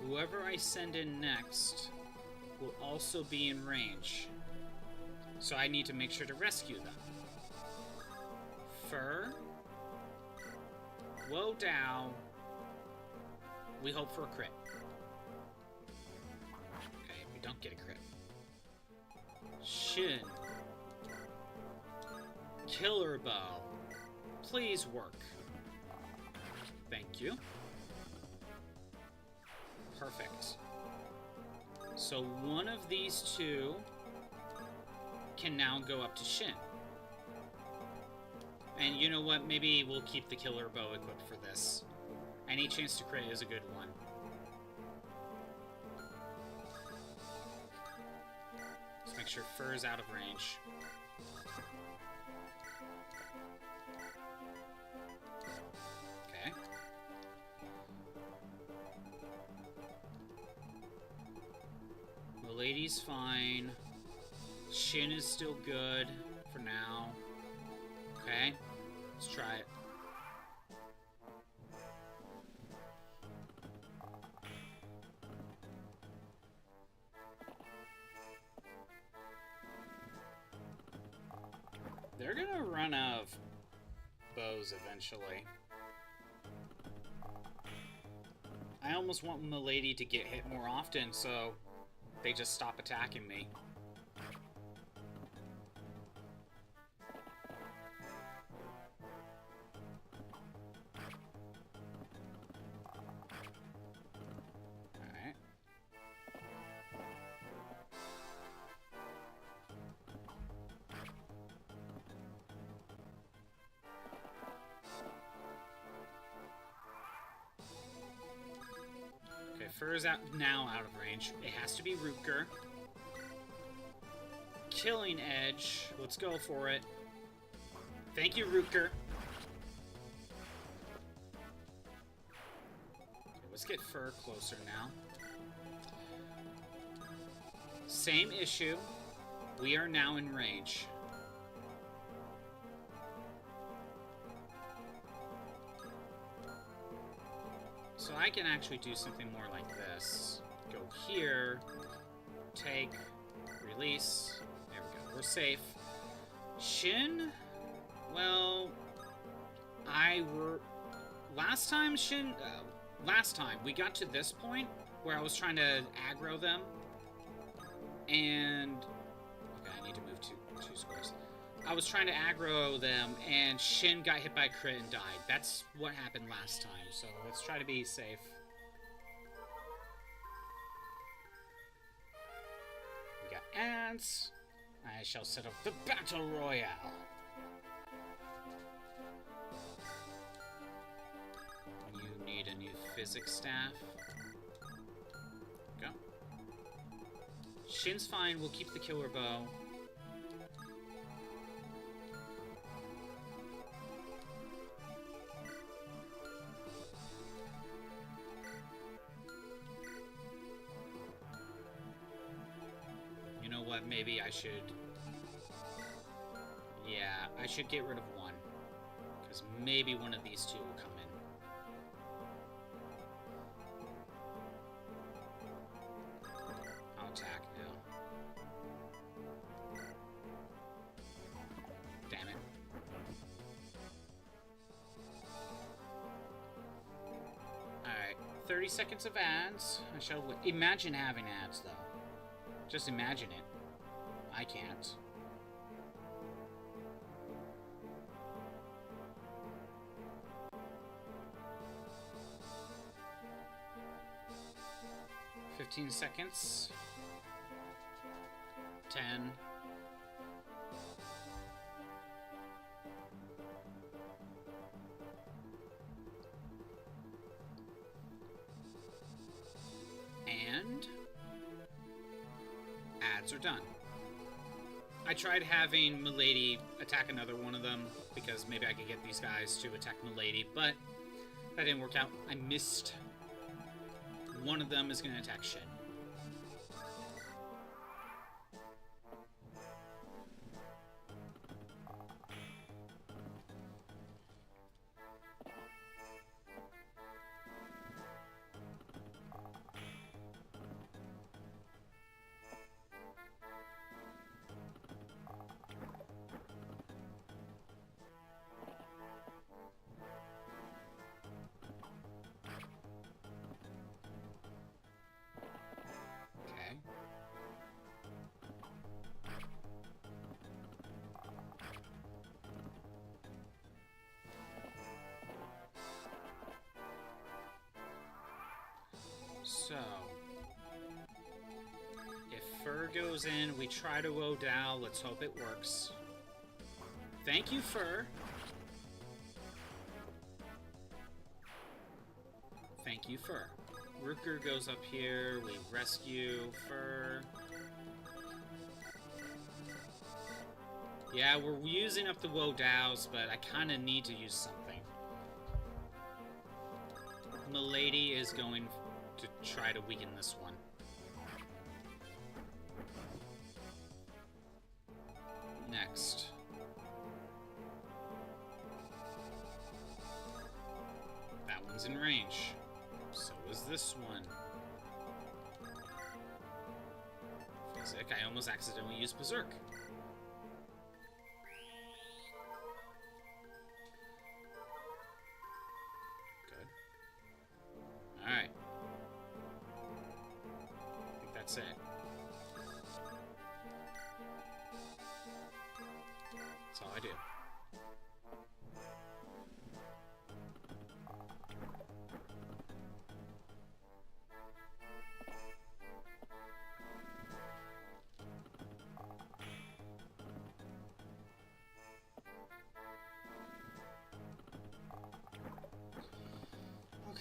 whoever I send in next will also be in range. So I need to make sure to rescue them. Fur. Woe Dow. We hope for a crit. Okay, we don't get a crit. Shin. Killer Bow. Please work. Thank you. Perfect. So one of these two can now go up to Shin. And you know what? Maybe we'll keep the Killer Bow equipped for this. Any chance to crit is a good one. Let's make sure Fur's out of range. Okay. Milady's fine. Shin is still good for now. Okay, let's try it. They're gonna run out of bows eventually. I almost want Milady to get hit more often, so they just stop attacking me. Alright. Okay, Fur's now out of range. It has to be Rutger. Killing Edge. Let's go for it. Thank you, Rutger. Okay, let's get Fur closer now. Same issue. We are now in range. So I can actually do something more like this. Go here, take, release. There we go. We're safe. Shin? Well, last time we got to this point where I was trying to aggro them, and okay, I need to move two squares. I was trying to aggro them, and Shin got hit by a crit and died. That's what happened last time, so let's try to be safe. We got ants. I shall set up the Battle Royale. You need a new physics staff. Go. Shin's fine, we'll keep the Killer Bow. You know what, maybe I should... Yeah, I should get rid of one. Because maybe one of these two will come in. I'll attack now. Damn it. Alright, 30 seconds of ads. I shall imagine having ads, though. Just imagine it. I can't. $15 seconds. 10. And ads are done. I tried having Milady attack another one of them because maybe I could get these guys to attack Milady, but that didn't work out. I missed. One of them is going to attack Shin. So, if Fur goes in, we try to Odal. Let's hope it works. Thank you, Fur. Thank you, Fur. Rooker goes up here. We rescue Fur. Yeah, we're using up the Wodows, but I kind of need to use something. Milady is going to try to weaken this one. Next. That one's in range. So is this one. Physic, I almost accidentally used Berserk. Good. Alright. I think that's it. That's all I do.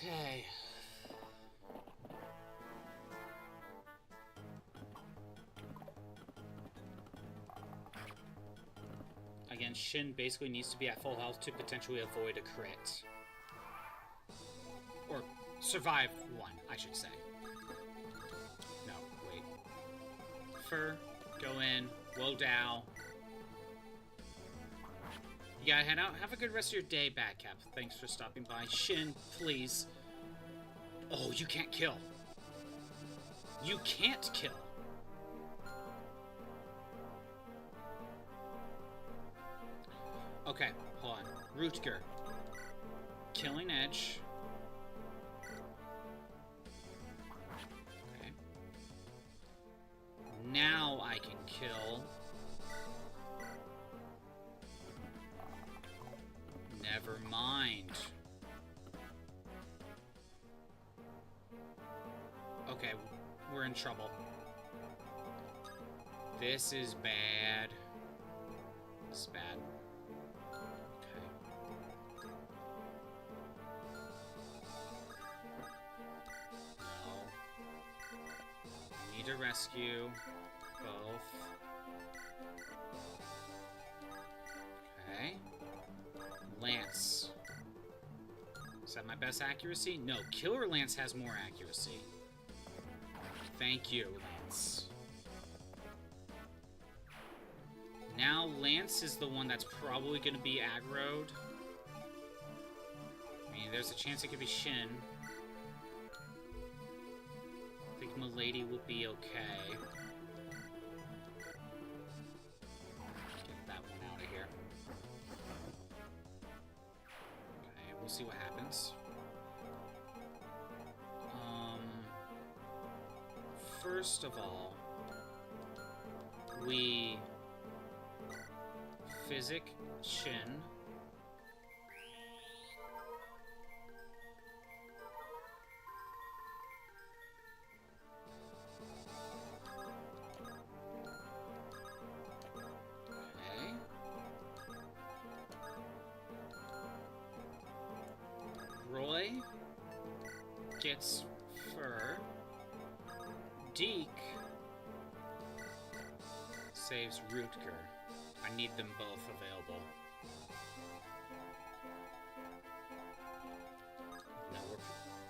Okay. Again, Shin basically needs to be at full health to potentially avoid a crit. Or survive one, I should say. No, wait. Fur, go in, Wodow. You gotta head out. Have a good rest of your day, Batcap. Thanks for stopping by. Shin, please. Oh, you can't kill. You can't kill. Okay, hold on. Rutger. Killing Edge. Okay. Now I can kill... Never mind. Okay, we're in trouble. This is bad. This is bad. Okay. No. I need to rescue both. Okay. Lance. Is that my best accuracy? No, Killer Lance has more accuracy. Thank you, Lance. Now Lance is the one that's probably going to be aggroed. I mean, there's a chance it could be Shin. I think Milady will be okay. Get that one out of here. Okay, we'll see what happens. First of all, we Physic Shin. Okay. Roy gets Fur. Deke saves Rutger. I need them both available. No,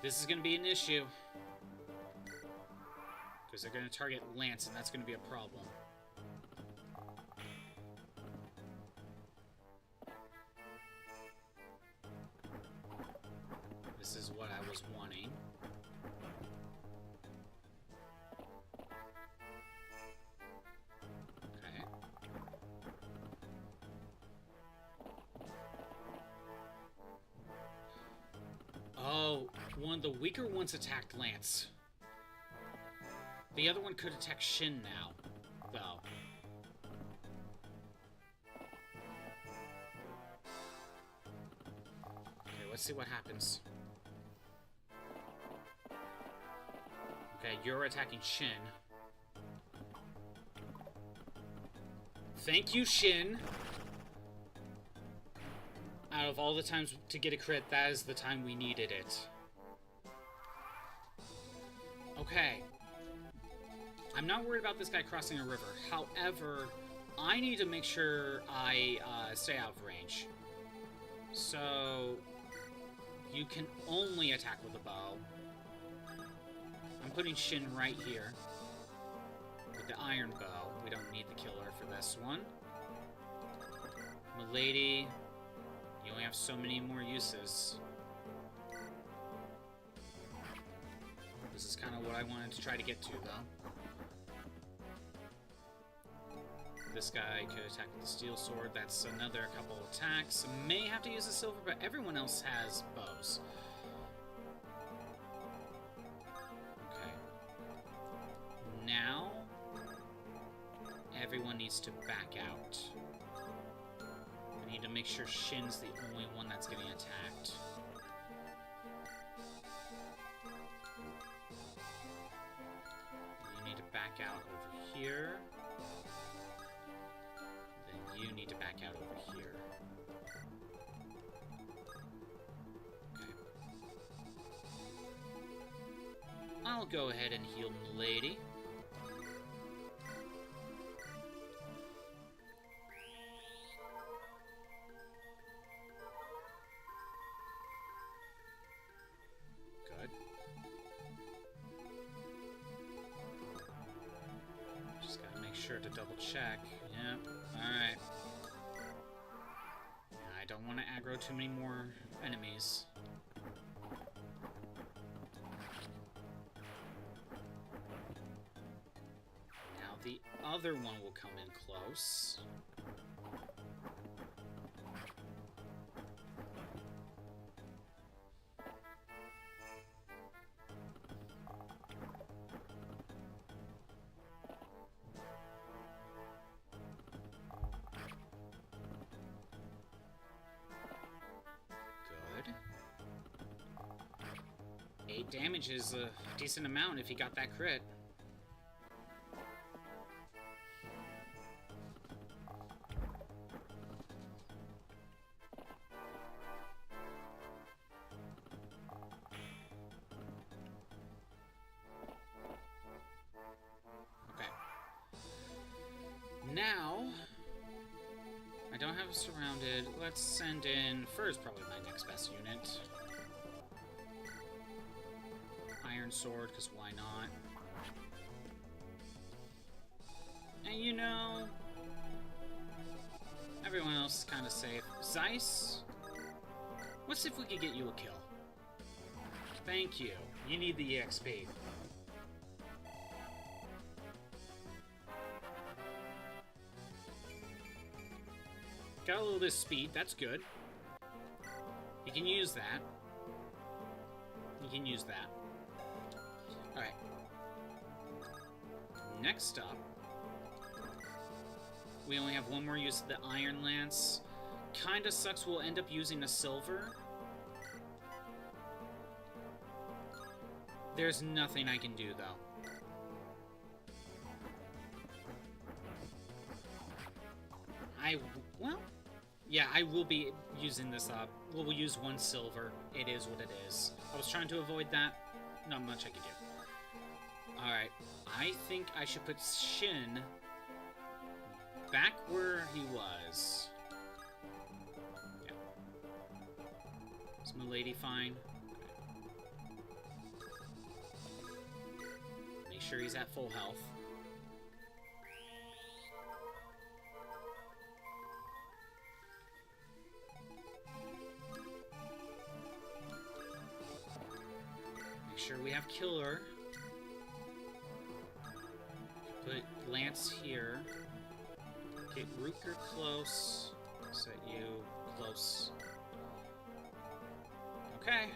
this is going to be an issue. Because they're going to target Lance, and that's going to be a problem. This is what I was wanting. One of the weaker ones attacked Lance. The other one could attack Shin now, though. Okay, let's see what happens. Okay, you're attacking Shin. Thank you, Shin. Out of all the times to get a crit, that is the time we needed it. Okay. I'm not worried about this guy crossing a river. However, I need to make sure I stay out of range. So, you can only attack with a bow. I'm putting Shin right here. With the iron bow. We don't need the killer for this one. Milady, you only have so many more uses. This is kind of what I wanted to try to get to, though. This guy could attack with the steel sword. That's another couple attacks. May have to use the silver, but everyone else has bows. Okay. Now, everyone needs to back out. I need to make sure Shin's the only one that's getting attacked. You need to back out over here. Then you need to back out over here. Okay. I'll go ahead and heal Milady. Sure to double check. Yep. Alright. I don't want to aggro too many more enemies. Now the other one will come in close. Damage is a decent amount if he got that crit. Okay. Now, I don't have it surrounded. Let's send in Fur's probably my next best unit. Iron sword, because why not? And you know, everyone else is kind of safe. Zeiss, let's see if we could get you a kill. Thank you. You need the EXP. Got a little bit of speed, that's good. You can use that. You can use that. Alright. Next up, we only have one more use of the Iron Lance. Kinda sucks we'll end up using a silver. There's nothing I can do, though. Well, yeah, I will be using this up. We'll use one silver. It is what it is. I was trying to avoid that. Not much I could do. Alright, I think I should put Shin back where he was. Yeah. Is Milady fine? Make sure he's at full health. Make sure we have Killer. Put Lance here. Get Ruker close. Set you close. Okay.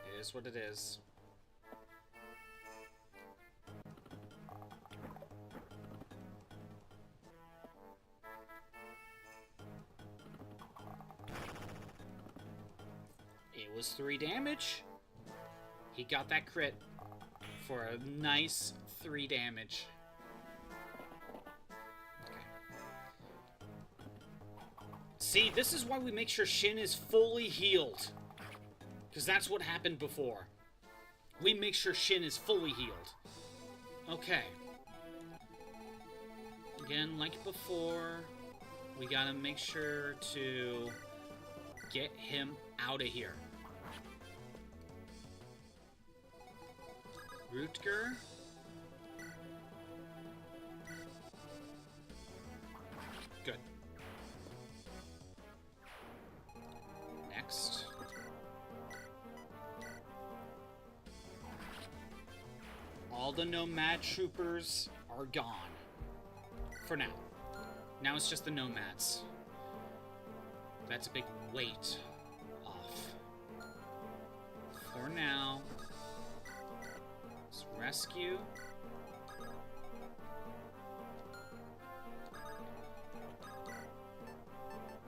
It is what it is. was 3 damage. He got that crit for a nice 3 damage. Okay. See, this is why we make sure Shin is fully healed. Because that's what happened before. We make sure Shin is fully healed. Okay. Again, like before, we gotta make sure to get him out of here. Rutger. Good. Next. All the Nomad troopers are gone. For now. Now it's just the Nomads. That's a big weight off. For now. Let's rescue.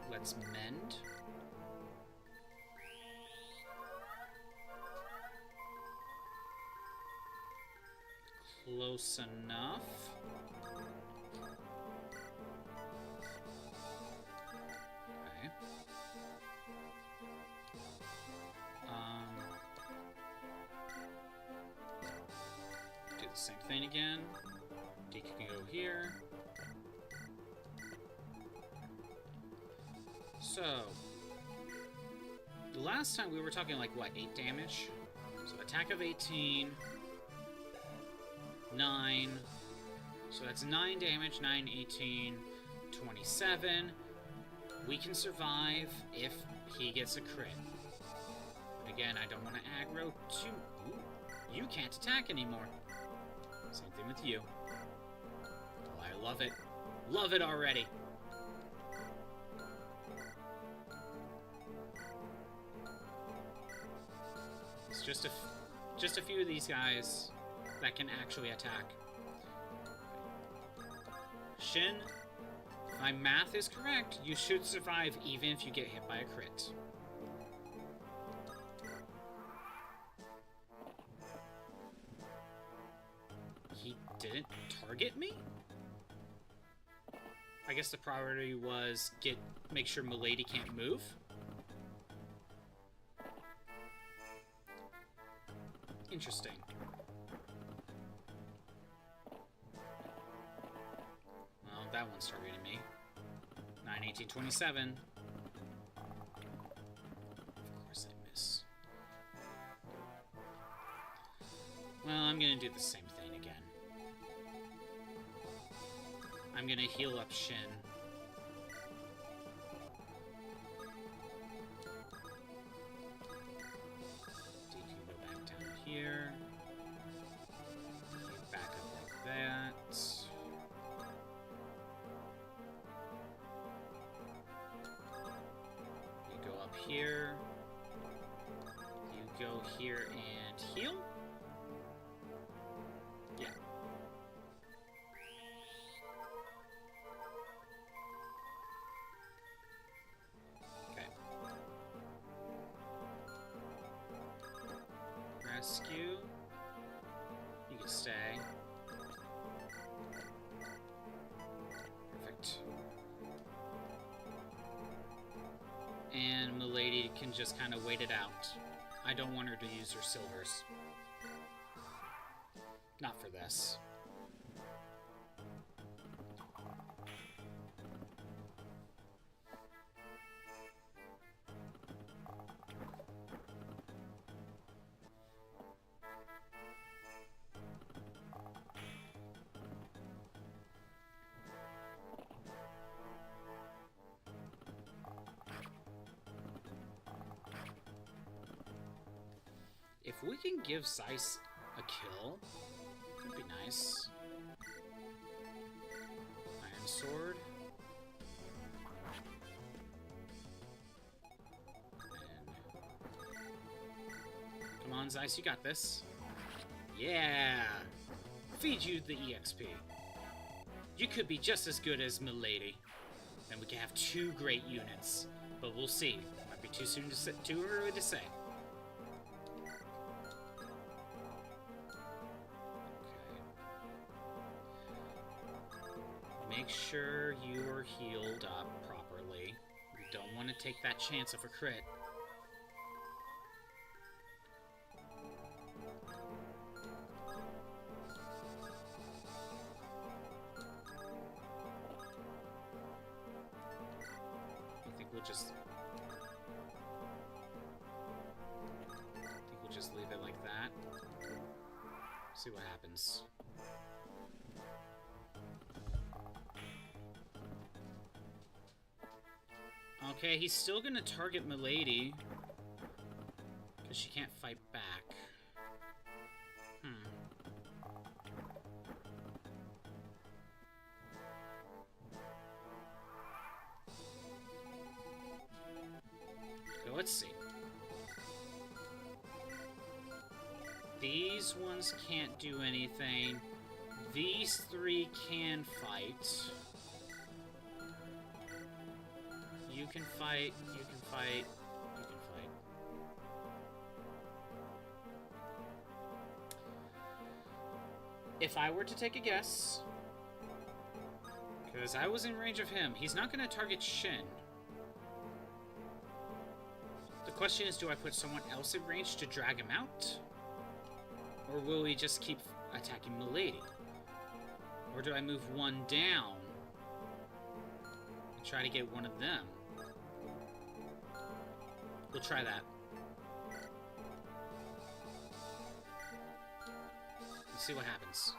Let's mend. Close enough. Okay. Do the same thing again. Deke can go here. So, the last time we were talking like, what, 8 damage? So attack of 18, 9, so that's 9 damage, 9, 18, 27. We can survive if he gets a crit. But again, I don't want to aggro too... Ooh, you can't attack anymore. Same thing with you. Oh, I love it. Love it already. It's just a few of these guys that can actually attack. Shin, if my math is correct, you should survive even if you get hit by a crit. He didn't target me? I guess the priority was make sure Milady can't move. Interesting. Well, that one's targeting me. 9, 18, 27. Of course I miss. Well, I'm gonna do the same thing again. I'm gonna heal up Shin. You can go back down here. You back up like that. You go up here. You go here and heal. Yeah. Okay. Rescue. You can stay. Perfect. And Milady can just kind of wait it out. I don't want her to use her silvers. Not for this. If we can give Zeiss a kill, that'd be nice. Iron Sword. And... Come on, Zeiss, you got this. Yeah! Feed you the EXP. You could be just as good as Milady. And we can have 2 great units. But we'll see. Might be too soon to say, too early to say. Make sure you are healed up properly. You don't want to take that chance of a crit. I think we'll just leave it like that. See what happens. Okay, he's still gonna target Milady. Because she can't fight back. So let's see. These ones can't do anything. These three can fight. You can fight, you can fight, you can fight. If I were to take a guess, because I was in range of him, he's not going to target Shin. The question is, do I put someone else in range to drag him out? Or will we just keep attacking Milady? Or do I move one down and try to get one of them? We'll try that. Let's see what happens.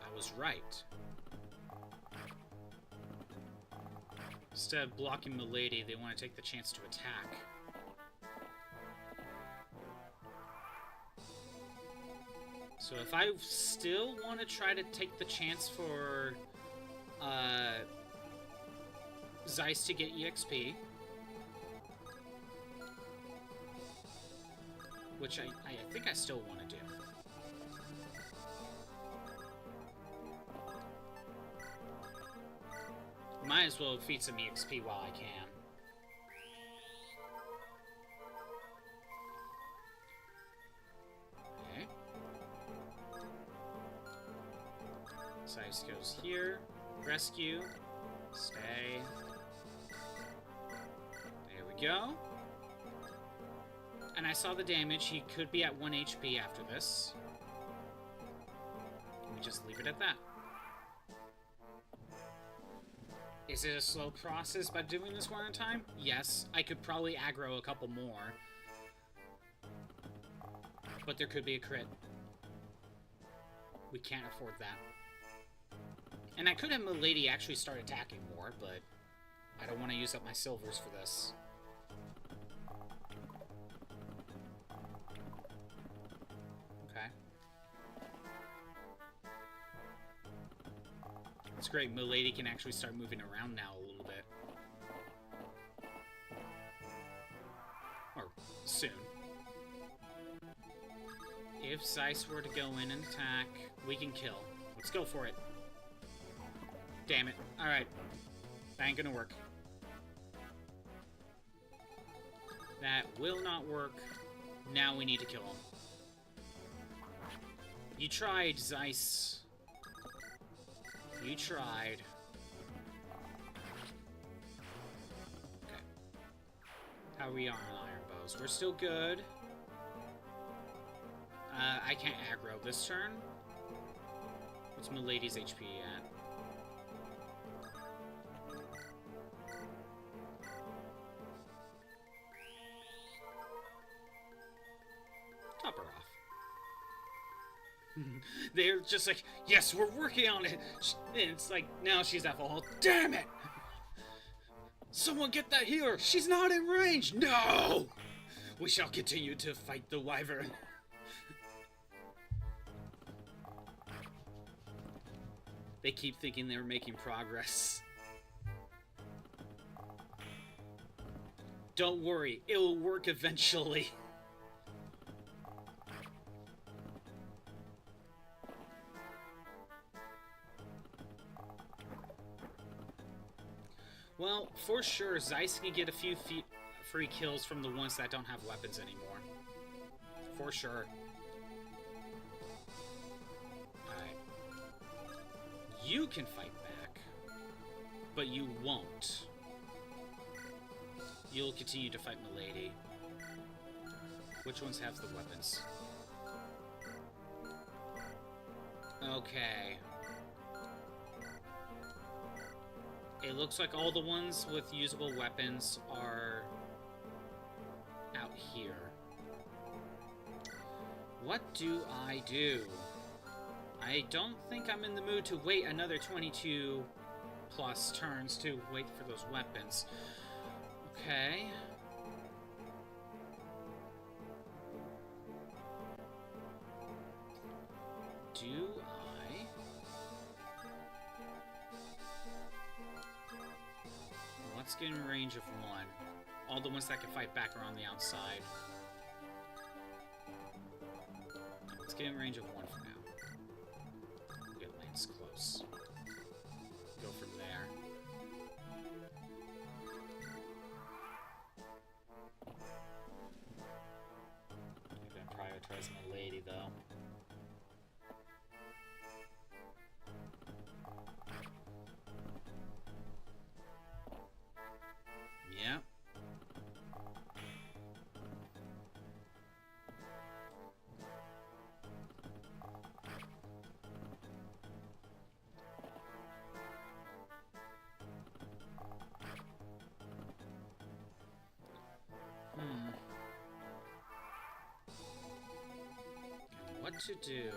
I was right. Instead of blocking Milady, they want to take the chance to attack. So if I still want to try to take the chance for Zeiss to get EXP, which I think I still want to do. Might as well feed some EXP while I can. Okay. Zeiss goes here. Rescue. Stay. There we go. And I saw the damage. He could be at 1 HP after this. We just leave it at that. Is it a slow process by doing this one at a time? Yes. I could probably aggro a couple more. But there could be a crit. We can't afford that. And I could have Milady actually start attacking more, but I don't want to use up my silvers for this. Okay. It's great, Milady can actually start moving around now a little bit. Or soon. If Zeiss were to go in and attack, we can kill. Let's go for it. Damn it. Alright. That ain't gonna work. That will not work. Now we need to kill him. You tried, Zeiss. You tried. Okay. How are we on iron bows? We're still good. I can't aggro this turn. What's Milady's HP at? Top her off. They're just like, yes, we're working on it. And it's like, now she's at full. Damn it! Someone get that healer. She's not in range. No! We shall continue to fight the wyvern. They keep thinking they're making progress. Don't worry, it'll work eventually. Well, for sure, Zeiss can get a few free kills from the ones that don't have weapons anymore. For sure. Alright. You can fight back, but you won't. You'll continue to fight Milady. Which ones have the weapons? Okay. It looks like all the ones with usable weapons are out here. What do I do? I don't think I'm in the mood to wait another 22 plus turns to wait for those weapons. Okay. Do I? Let's get in range of one. All the ones that can fight back are on the outside. Let's get in range of one for now. Get Lance close. Go from there. I'm gonna prioritize my lady though. Yeah. What to do?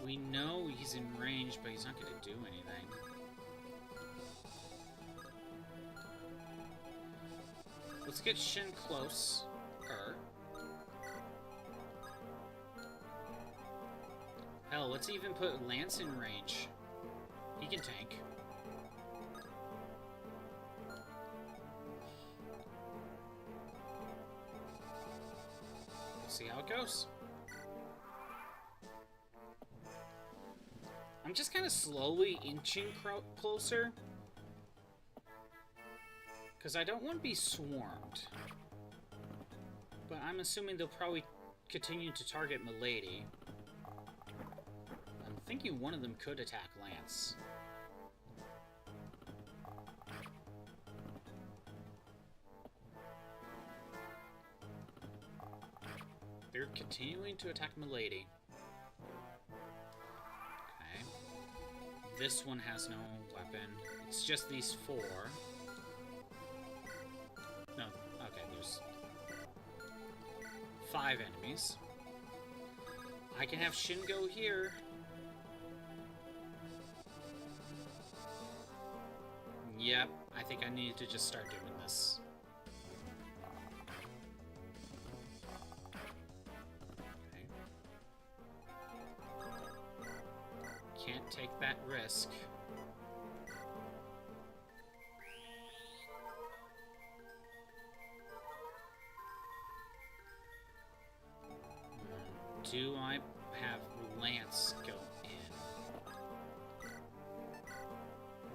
We know he's in range, but he's not going to do anything. Let's get Shin close. Hell, let's even put Lance in range. He can tank. We'll see how it goes. I'm just kind of slowly inching closer. Because I don't want to be swarmed. But I'm assuming they'll probably continue to target Milady. I'm thinking one of them could attack Lance. They're continuing to attack Milady. Okay. This one has no weapon. It's just these four. No, okay, there's 5 enemies. I can have Shin go here. Yep, I think I need to just start doing this. Okay. Can't take that risk. Do I have Lance go in?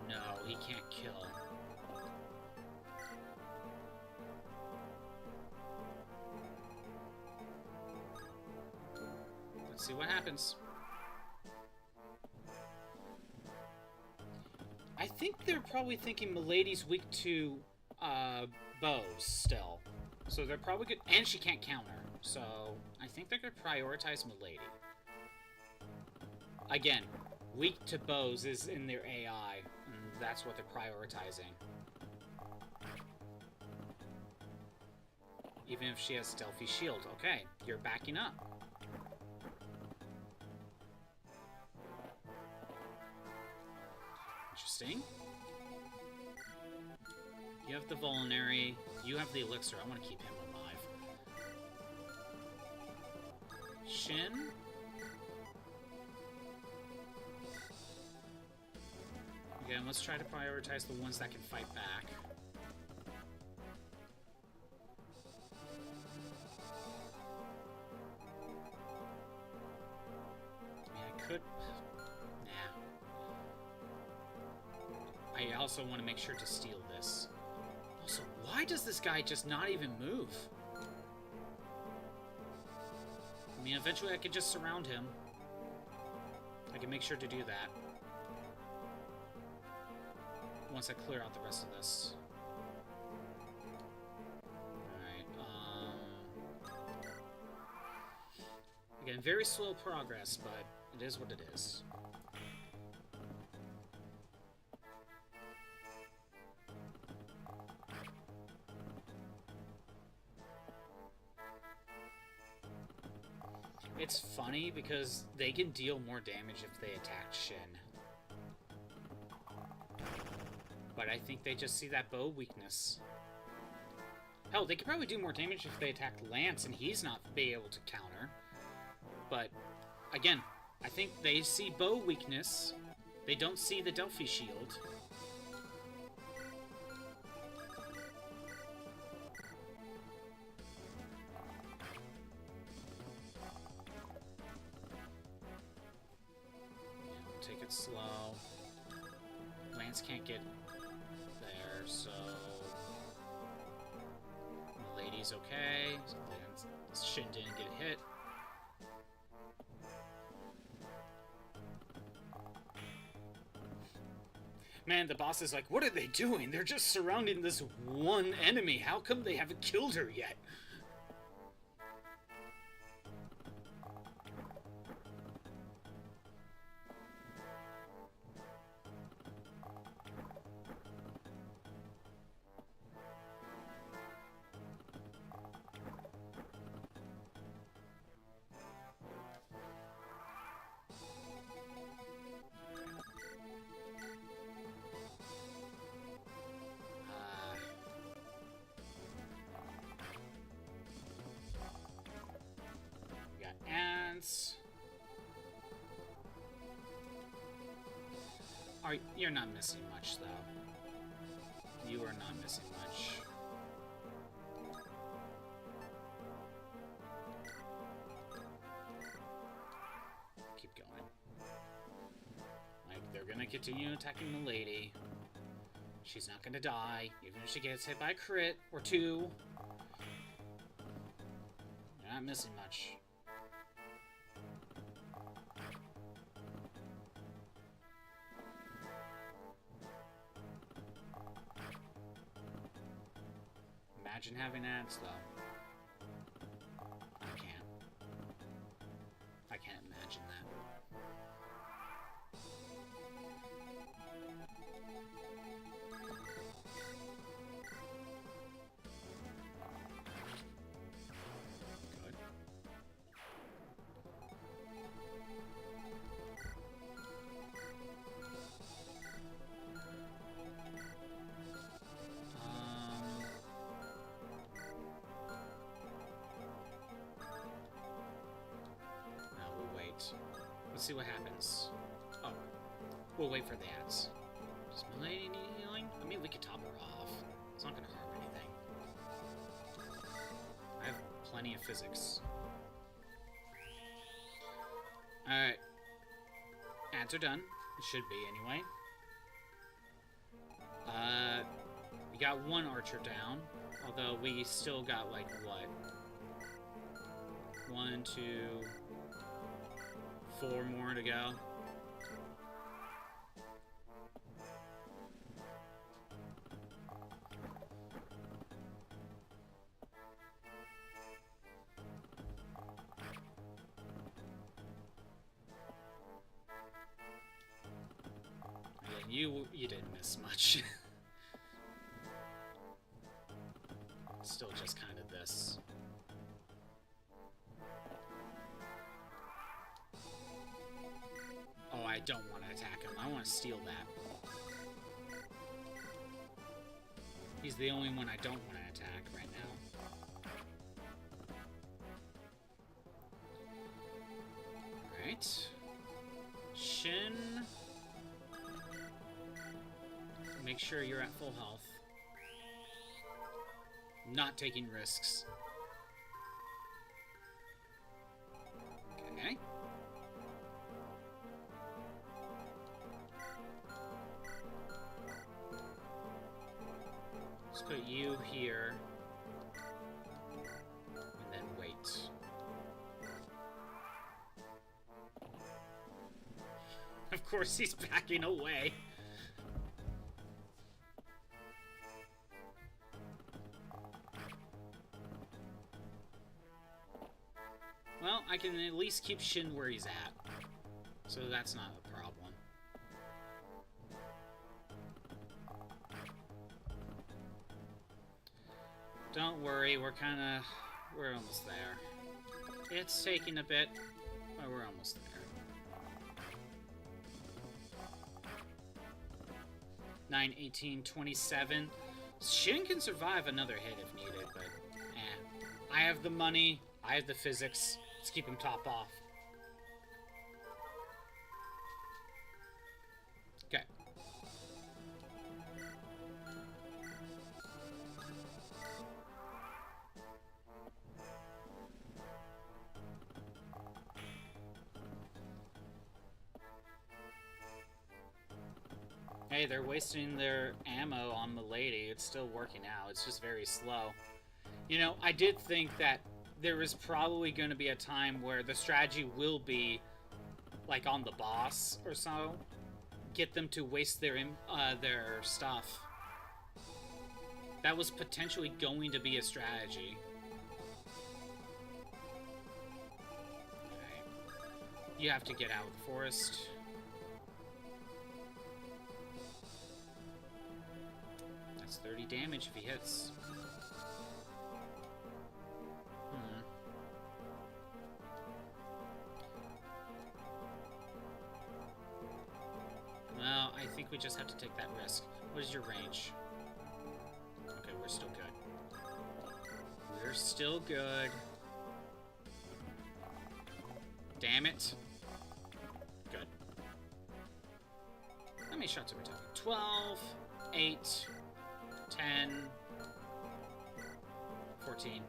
No, he can't kill. Let's see what happens. I think they're probably thinking Milady's weak to bows still. So they're probably good, and she can't counter. So I think they're going to prioritize Milady. Again, weak to bows is in their AI, and that's what they're prioritizing. Even if she has Stealthy Shield. Okay, you're backing up. Interesting. You have the Vulnerary, you have the Elixir. I want to keep him alive. Shin? Again, let's try to prioritize the ones that can fight back. I mean, I could I also want to make sure to steal this. Also, why does this guy just not even move? I mean, eventually I could just surround him. I can make sure to do that. Once I clear out the rest of this. Again, very slow progress, but it is what it is. It's funny because they can deal more damage if they attack Shin. But I think they just see that bow weakness. Hell, they could probably do more damage if they attacked Lance and he's not be able to counter. But, again, I think they see bow weakness. They don't see the Delphi shield. Take it slow. Lance can't get there, so... Milady's okay. Lance, Shin didn't get hit. Man, the boss is like, what are they doing? They're just surrounding this one enemy. How come they haven't killed her yet? You're not missing much, though. You are not missing much. Keep going. Like, they're gonna continue attacking the lady. She's not gonna die, even if she gets hit by a crit or two. You're not missing much. Imagine having ads, though. I can't. I can't imagine that. Good. Let's see what happens. Oh, we'll wait for the ads. Does Milady need healing? I mean, we could top her off. It's not gonna harm anything. I have plenty of physics. Alright. Ads are done. It should be, anyway. We got one archer down. Although we still got, like, what? 1, 2... 4 more to go. Yeah, you didn't miss much. Still just kind of this. Oh, I don't want to attack him. I want to steal that. He's the only one I don't want to attack right now. Alright. Shin. Make sure you're at full health. Not taking risks. Okay. put you here. And then wait. Of course he's backing away. Well, I can at least keep Shin where he's at. So that's not a problem. Don't worry, we're almost there. It's taking a bit, but we're almost there. 9, 18, 27. Shin can survive another hit if needed, but I have the money, I have the physics. Let's keep him top off. Okay. Hey, they're wasting their ammo on Milady. It's still working out. It's just very slow. You know, I did think that there is probably going to be a time where the strategy will be, like, on the boss or so. Get them to waste their stuff. That was potentially going to be a strategy. Okay. You have to get out of the forest. That's 30 damage if he hits. Well, I think we just have to take that risk. What is your range? Okay, we're still good. We're still good. Damn it. Good. How many shots are we taking? 12, 8, 10, 14.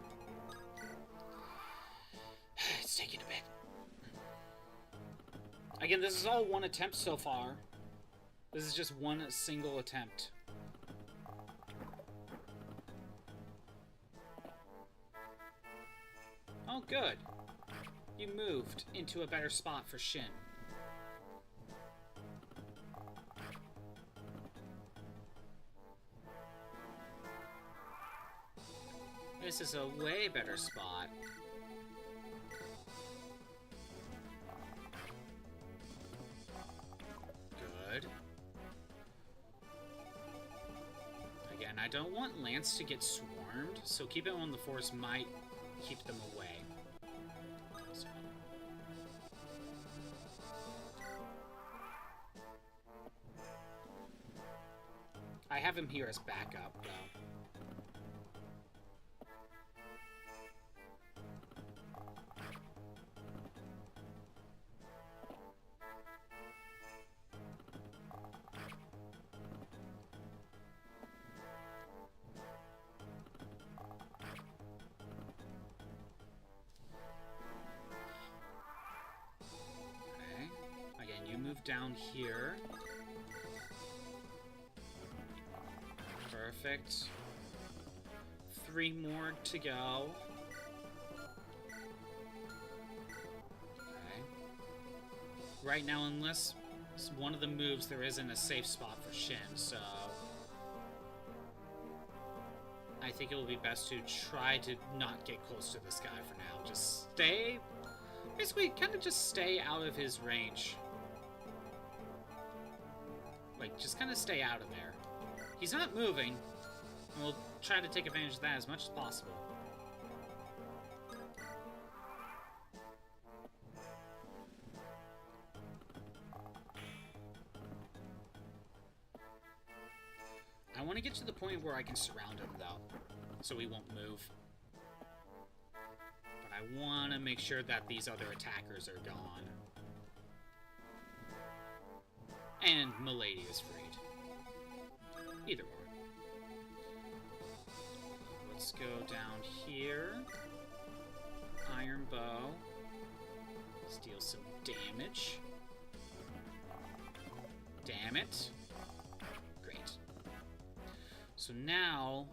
It's taking a bit. Again, this is all one attempt so far. This is just one single attempt. Oh, good. You moved into a better spot for Shin. This is a way better spot. Good. Again, I don't want Lance to get swarmed, so keeping him on the force might keep them away. So. I have him here as backup, though. Down here. Perfect. 3 more to go. Okay. Right now, unless it's one of the moves, there isn't a safe spot for Shin, so I think it will be best to try to not get close to this guy for now. Just stay, basically, kind of just stay out of his range. Like, just kind of stay out of there. He's not moving, and we'll try to take advantage of that as much as possible. I want to get to the point where I can surround him, though, so he won't move. But I want to make sure that these other attackers are gone. And Milady is freed. Either or. Let's go down here. Iron Bow. Steal some damage. Damn it. Great. So now,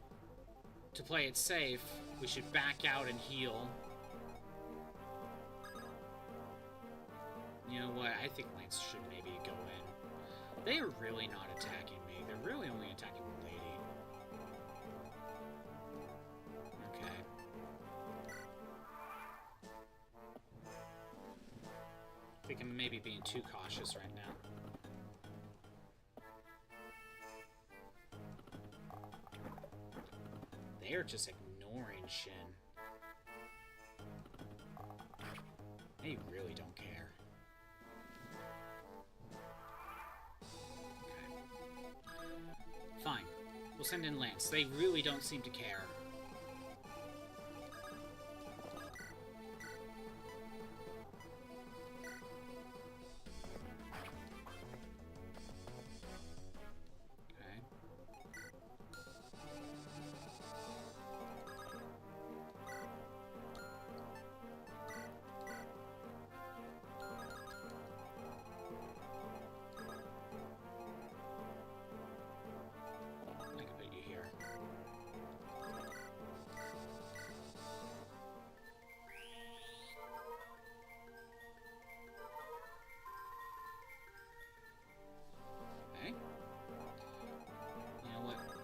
to play it safe, we should back out and heal. You know what? I think Lance should maybe go in. They are really not attacking me. They're really only attacking the lady. Okay. I think I'm maybe being too cautious right now. They're just ignoring Shin. They really don't care. Okay. Fine. We'll send in Lance. They really don't seem to care.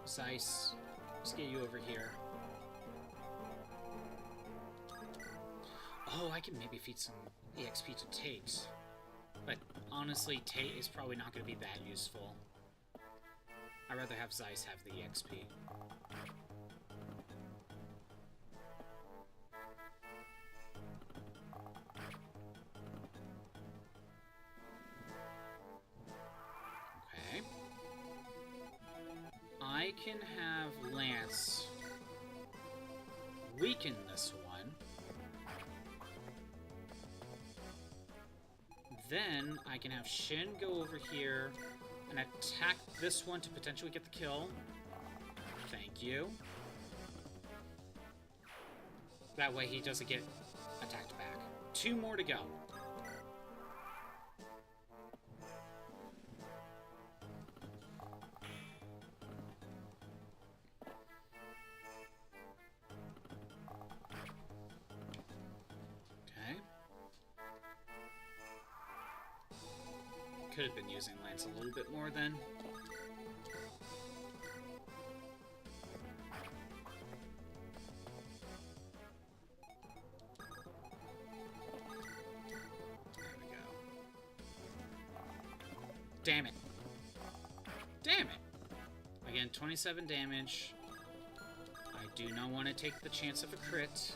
Zeiss, let's get you over here. Oh, I can maybe feed some EXP to Tate. But honestly, Tate is probably not going to be that useful. I'd rather have Zeiss have the EXP. I can have Lance weaken this one. Then I can have Shin go over here and attack this one to potentially get the kill. Thank you. That way he doesn't get attacked back. 2 more to go. Could have been using Lance a little bit more then. There we go. Damn it. Damn it! Again, 27 damage. I do not want to take the chance of a crit.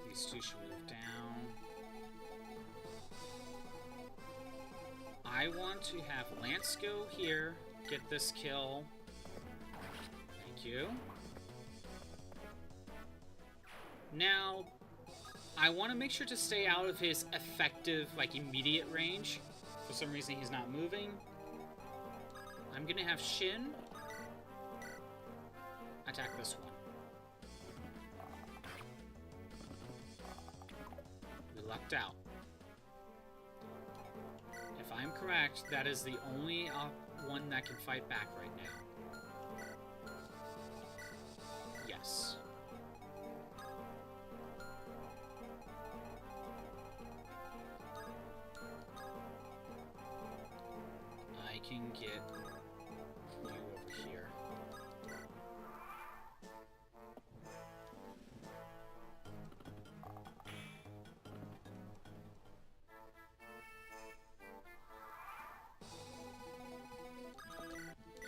These two should move down. I want to have Lance go here, get this kill. Thank you. Now, I want to make sure to stay out of his effective, like, immediate range. For some reason, he's not moving. I'm going to have Shin attack this one. We lucked out. If I'm correct, that is the only one that can fight back right now. Yes. I can get you over here.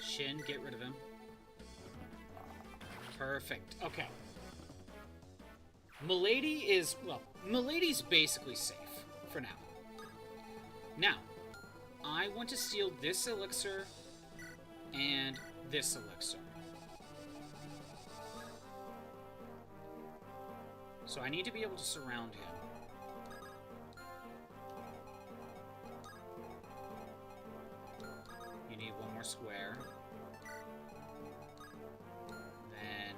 Shin, get rid of him. Perfect. Okay. Milady is, well, Milady's basically safe for now. Now, I want to steal this elixir and this elixir. So I need to be able to surround him. You need one more square. Then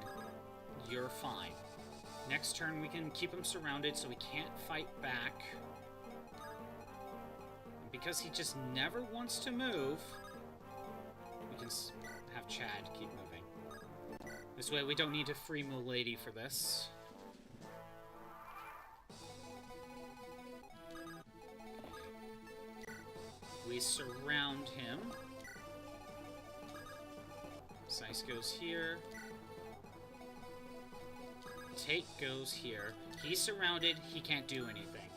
you're fine. Next turn we can keep him surrounded so he can't fight back. And because he just never wants to move, we can have Chad keep moving. This way we don't need to free Milady for this. We surround him. Sice goes here. Take goes here. He's surrounded. He can't do anything.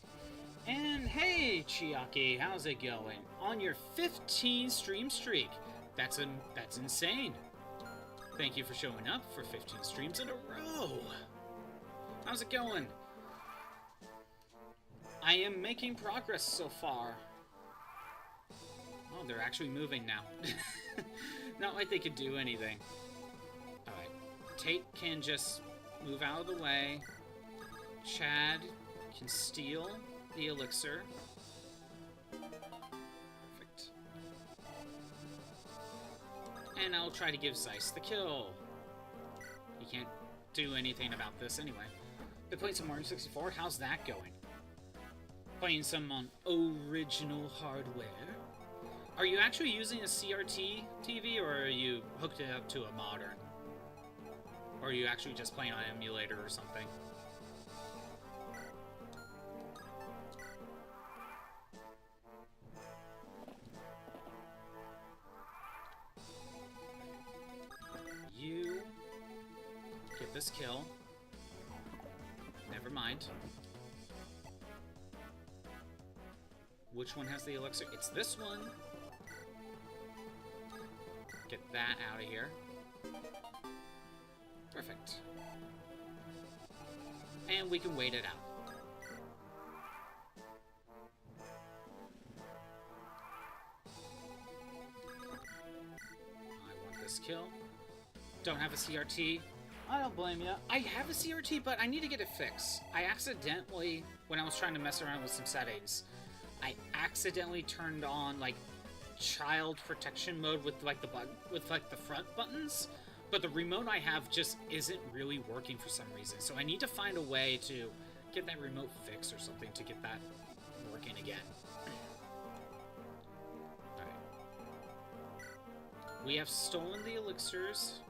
And hey, Chiaki, how's it going? On your 15 stream streak. That's insane. Thank you for showing up for 15 streams in a row. How's it going? I am making progress so far. Oh, they're actually moving now. Not like they could do anything. Alright. Tate can just move out of the way. Chad can steal the elixir. Perfect. And I'll try to give Zeiss the kill. He can't do anything about this anyway. Been playing some Mario 64. How's that going? Playing some on original hardware. Are you actually using a CRT TV, or are you hooked it up to a modern? Or are you actually just playing on an emulator or something? You get this kill. Never mind. Which one has the elixir? It's this one. Get that out of here. Perfect. And we can wait it out. I want this kill. Don't have a CRT. I don't blame you. I have a CRT, but I need to get it fixed. I accidentally, when I was trying to mess around with some settings, I accidentally turned on like child protection mode with like the front buttons, but the remote I have just isn't really working for some reason. So I need to find a way to get that remote fixed or something to get that working again. All right. We have stolen the elixirs.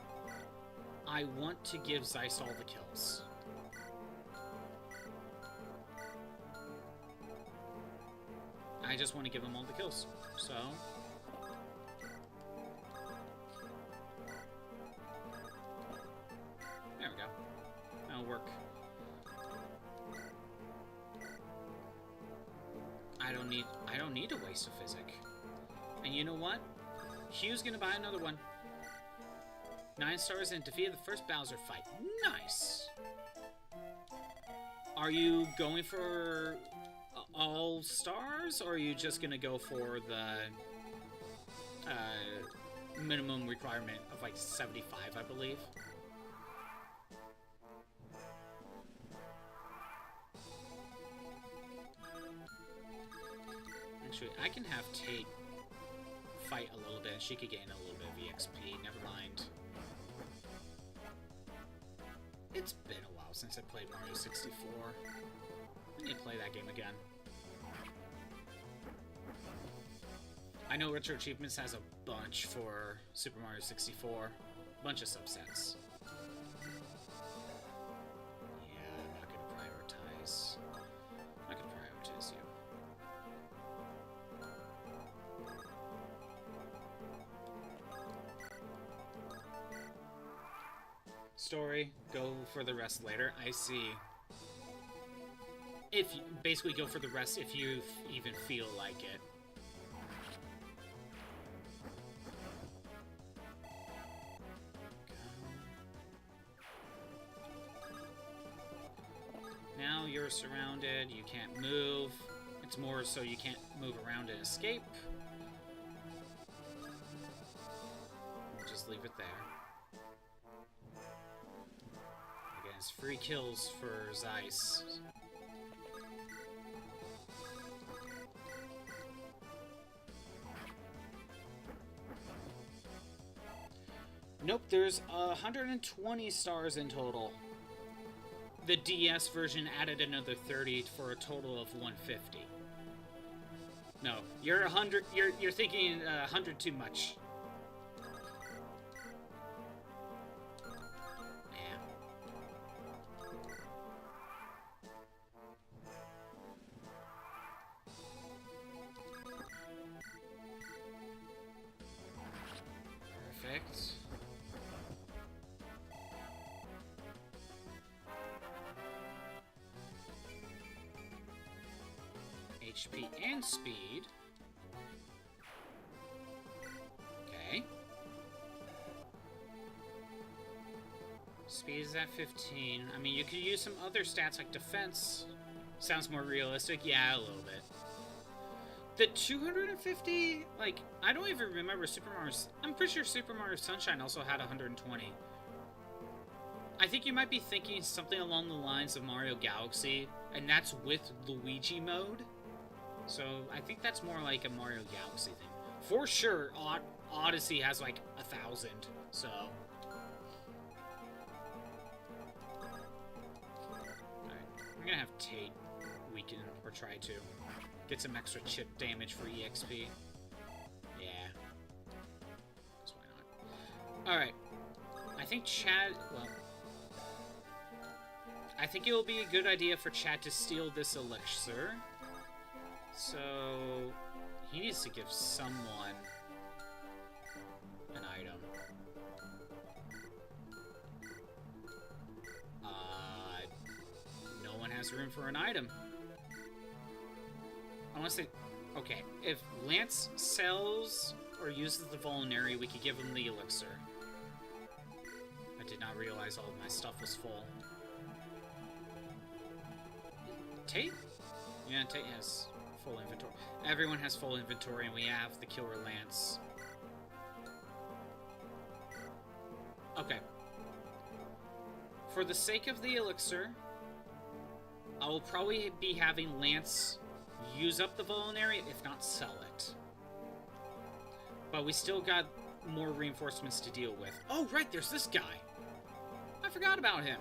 I want to give Zeiss all the kills. I just want to give him all the kills. So there we go. That'll work. I don't need to waste a physic. And you know what? Hugh's gonna buy another one. 9 stars and defeated the first Bowser fight. Nice. Are you going for all stars, or are you just gonna go for the minimum requirement of like 75, I believe? Actually, I can have Tate fight a little bit. She could gain a little bit of EXP. Never mind. It's been a while since I played Mario 64. I need to play that game again. I know Retro Achievements has a bunch for Super Mario 64. Bunch of subsets. Yeah, I'm not gonna prioritize. I'm not gonna prioritize you. Story, go for the rest later. I see. If you basically go for the rest if you even feel like it. Now you're surrounded, you can't move. It's more so you can't move around and escape. We'll just leave it there. Again, it's 3 kills for Zeiss. Nope, there's 120 stars in total. The DS version added another 30 for a total of 150. No, you're 100. You're thinking 100 too much. Yeah. Perfect. HP and speed. Okay. Speed is at 15. I mean, you could use some other stats like defense. Sounds more realistic. Yeah, a little bit. The 250, like, I don't even remember Super Mario's... I'm pretty sure Super Mario Sunshine also had 120. I think you might be thinking something along the lines of Mario Galaxy, and that's with Luigi mode. So I think that's more like a Mario Galaxy thing. For sure, Odyssey has like 1,000, so... Alright, I'm gonna have Tate weaken, or try to. Get some extra chip damage for EXP. Yeah. So why not? Alright. I think Chad... Well... I think it will be a good idea for Chad to steal this elixir. So... he needs to give someone an item. No one has room for an item. Unless they... Okay, if Lance sells or uses the Vulnerary, we could give him the elixir. I did not realize all of my stuff was full. Tate? Yeah, Tate has full inventory. Everyone has full inventory, and we have the Killer Lance. Okay. For the sake of the elixir, I will probably be having Lance use up the Vulnerary, if not sell it. But we still got more reinforcements to deal with. Oh, right, there's this guy. I forgot about him.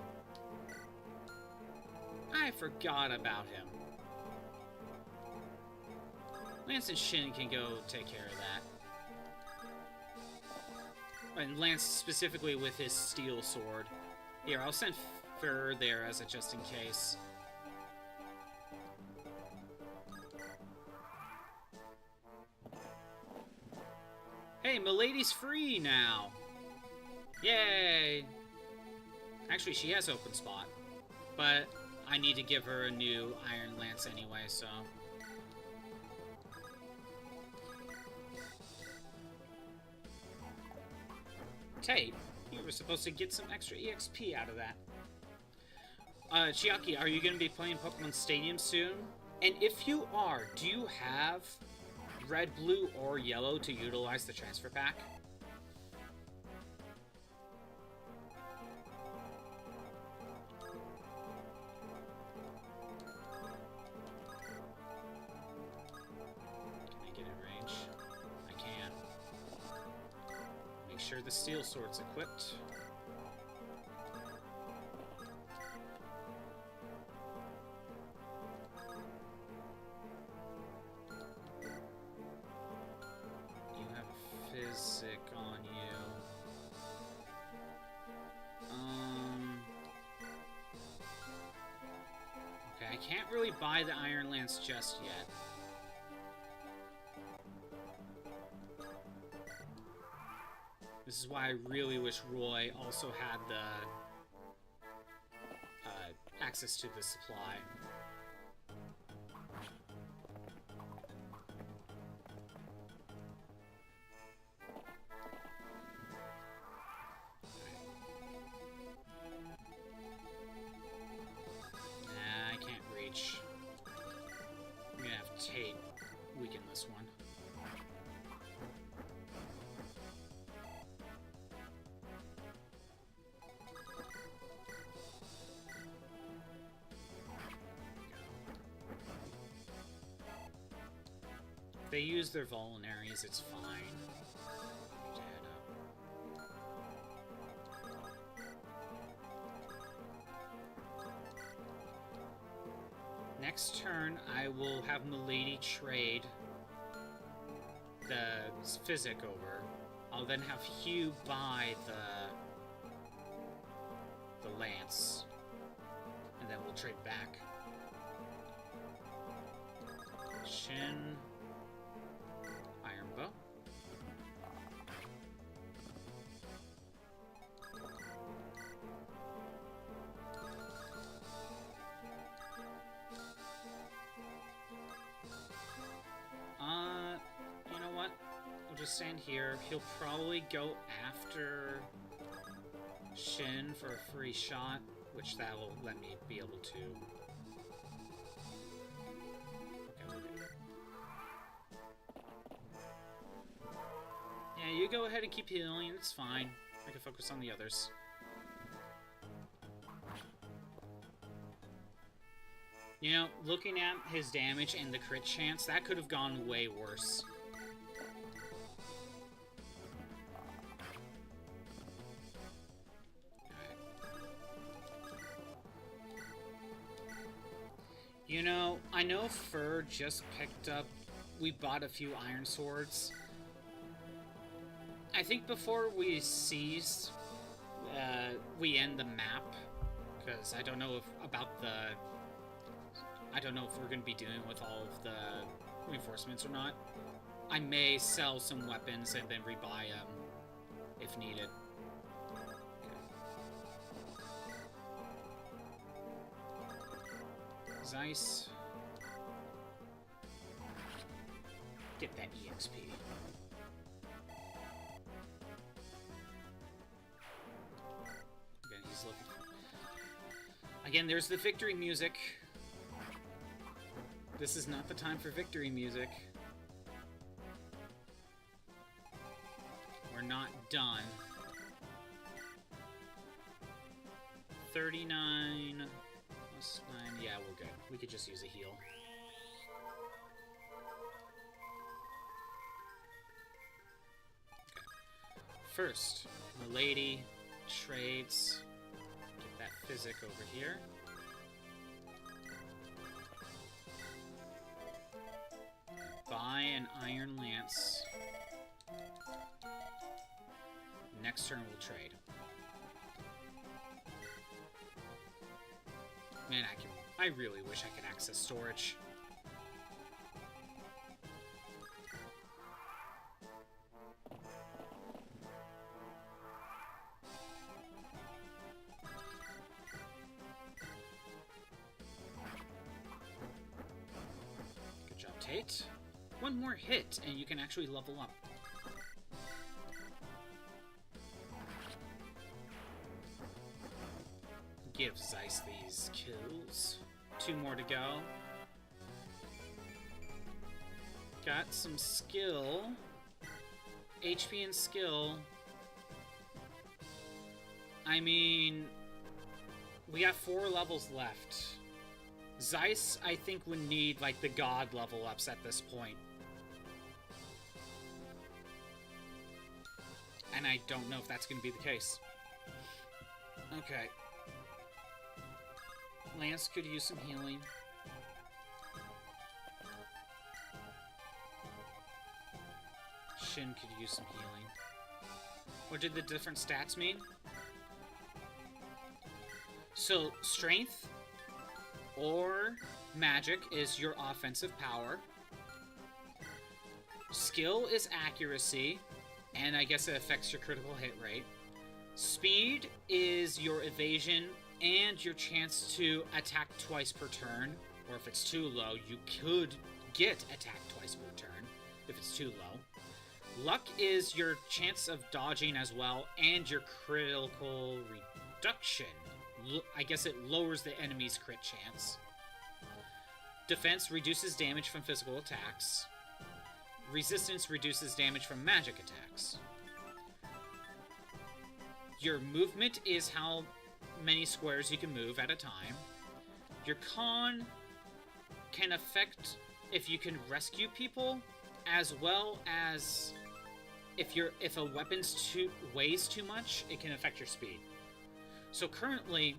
I forgot about him. Lance and Shin can go take care of that. And Lance specifically with his steel sword. Here, I'll send Fur there as a just in case. Hey, Milady's free now! Yay! Actually, she has open spot. But I need to give her a new Iron Lance anyway, so... Tate, you were supposed to get some extra EXP out of that. Chiaki, are you going to be playing Pokemon Stadium soon? And if you are, do you have red, blue, or yellow to utilize the transfer pack? Can I get in range? I can. Make sure the steel sword's equipped. Physic on you. Okay, I can't really buy the Iron Lance just yet. This is why I really wish Roy also had the access to the supply. I'm gonna have Tate weaken this one. They use their vulneraries, it's fine. Next turn, I will have Milady trade the physic over. I'll then have Hugh buy the lance, and then we'll trade back. Shin, Iron Bow. You know what? We'll just stand here. He'll probably go after Shin for a free shot, which that will let me be able to. Okay. Yeah, you go ahead and keep healing. It's fine. I can focus on the others. You know, looking at his damage and the crit chance, that could have gone way worse. You know, I know Fur just picked up... We bought a few iron swords. I think before we cease, we end the map. Because I don't know about the... I don't know if we're going to be dealing with all of the reinforcements or not. I may sell some weapons and then rebuy them if needed. Okay. Zeiss. Get that EXP. Okay, he's looking. Again, there's the victory music. This is not the time for victory music. We're not done. 39 plus 9. Yeah, we're good. We could just use a heal. Okay. First, Milady trades. Get that physic over here. Buy an iron lance. Next turn we'll trade. Man, I really wish I could access storage. Good job, Tate. One more hit, and you can actually level up. Give Zeiss these kills. 2 more to go. Got some skill. HP and skill. I mean, we have 4 levels left. Zeiss, I think, would need, like, the god level ups at this point. And I don't know if that's going to be the case. Okay. Lance could use some healing. Shin could use some healing. What did the different stats mean? So, strength or magic is your offensive power. Skill is accuracy, and I guess it affects your critical hit rate. Speed is your evasion and your chance to attack twice per turn, or if it's too low, you could get attacked twice per turn if it's too low. Luck is your chance of dodging as well, and your critical reduction. I guess it lowers the enemy's crit chance. Defense reduces damage from physical attacks. Resistance reduces damage from magic attacks. Your movement is how many squares you can move at a time. Your con can affect if you can rescue people, as well as if a weapon's weighs too much, it can affect your speed. So currently,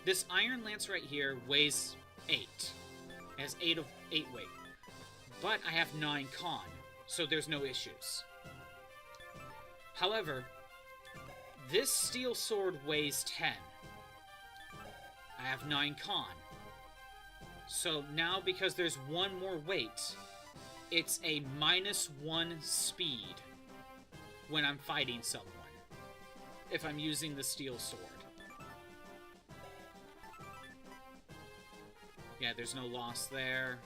this Iron Lance right here weighs 8. It has 8 weight. But I have 9 con, so there's no issues. However, this steel sword weighs 10. I have 9 con. So now, because there's 1 more weight, it's a -1 speed when I'm fighting someone, if I'm using the steel sword. Yeah, there's no loss there.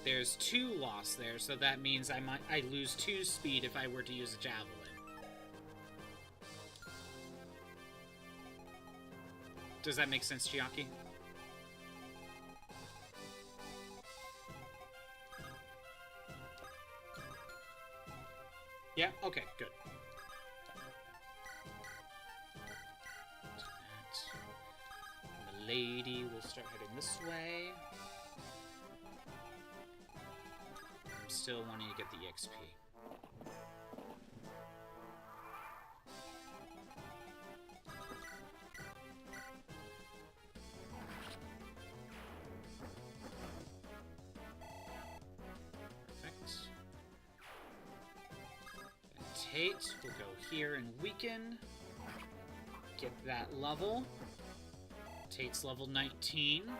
There's 2 loss there, so that means I lose 2 speed if I were to use a javelin. Does that make sense, Chiaki? Yeah? Okay, good. The lady will start heading this way. I'm still wanting to get the XP. Tate will go here and weaken. Get that level. Tate's level 19.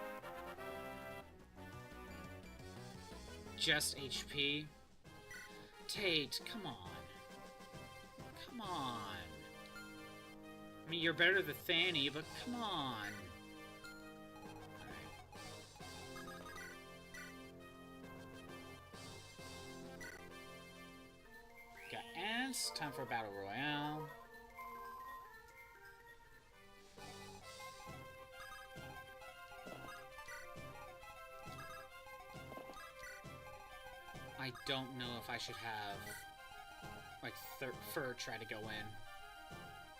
Just HP. Tate, come on. Come on. I mean, you're better than Fanny, but come on. Time for a battle royale. I don't know if I should have, like, Fur try to go in.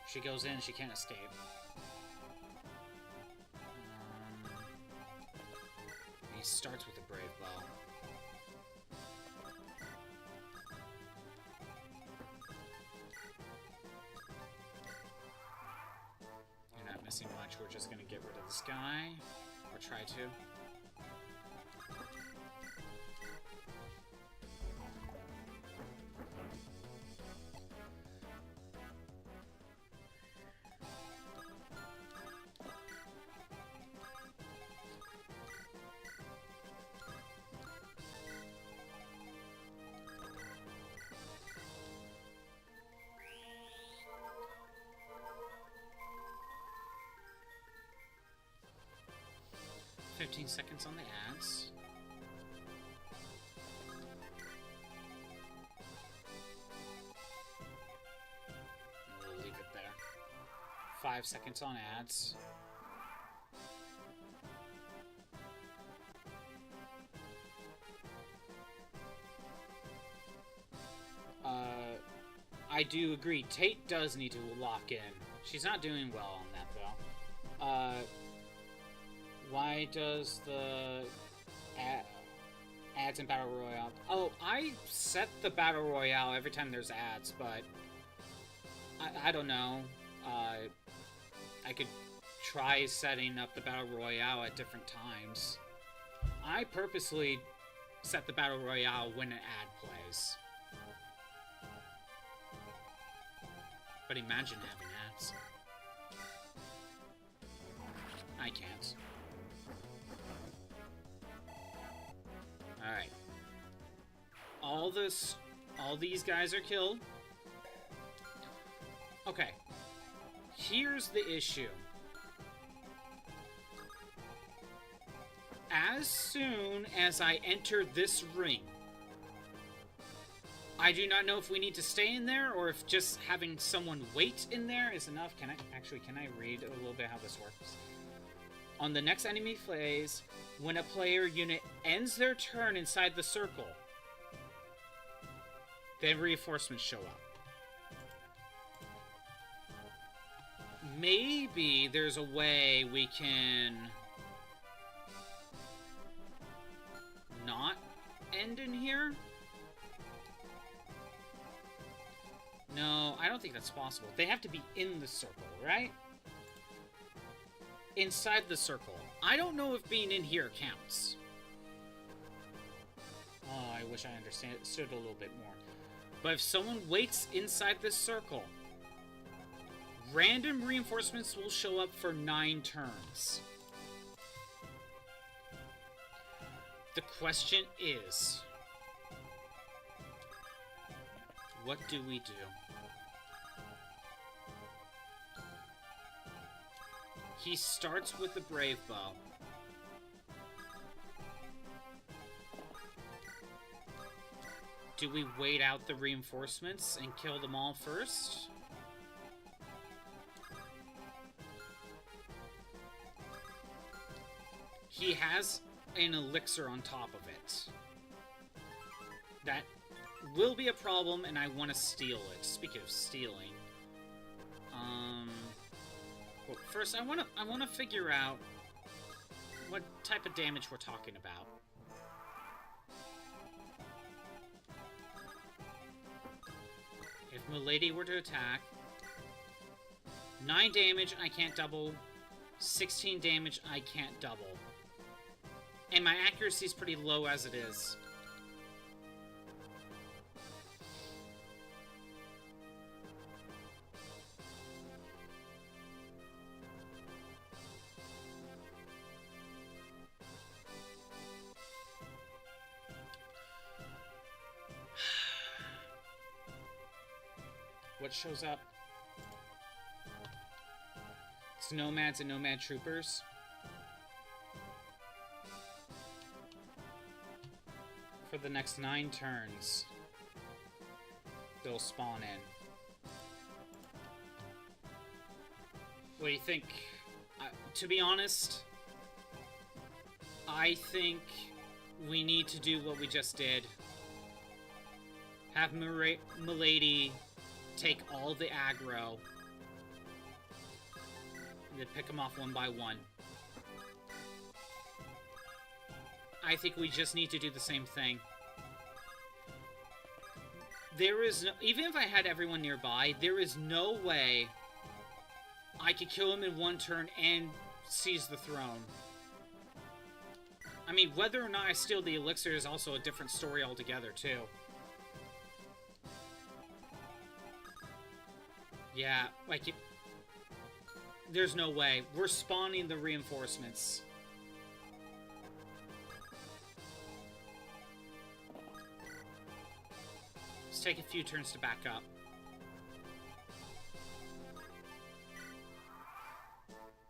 If she goes in, she can't escape. He starts with a brave bow. Missing much, we're just gonna get rid of this guy, or try to. Seconds on the ads. We'll leave it there. 5 seconds on ads. I do agree. Tate does need to lock in. She's not doing well on that, though. Why does the ads in Battle Royale... Oh, I set the Battle Royale every time there's ads, but... I don't know. I could try setting up the Battle Royale at different times. I purposely set the Battle Royale when an ad plays. But imagine having ads. I can't. Alright. All these guys are killed. Okay. Here's the issue. As soon as I enter this ring, I do not know if we need to stay in there or if just having someone wait in there is enough. Can I read a little bit how this works? On the next enemy phase, when a player unit ends their turn inside the circle, then reinforcements show up. Maybe there's a way we can not end in here? No, I don't think that's possible. They have to be in the circle, right? Inside the circle. I don't know if being in here counts. Oh, I wish I understood a little bit more. But if someone waits inside this circle, random reinforcements will show up for 9 turns. The question is, what do we do? He starts with the Brave Bow. Do we wait out the reinforcements and kill them all first? He has an elixir on top of it. That will be a problem, and I want to steal it. Speaking of stealing, well, first I want to figure out what type of damage we're talking about. If Milady were to attack, 9 damage I can't double, 16 damage I can't double. And my accuracy is pretty low as it is. What shows up? It's nomads and nomad troopers. For the next 9 turns, they'll spawn in. What do you think? To be honest, I think we need to do what we just did. Have Milady take all the aggro, and then pick them off one by one. I think we just need to do the same thing. There is no, even if I had everyone nearby, there is no way I could kill him in 1 turn and seize the throne. I mean, whether or not I steal the elixir is also a different story altogether, too. Yeah, like, there's no way. We're spawning the reinforcements. Let's take a few turns to back up.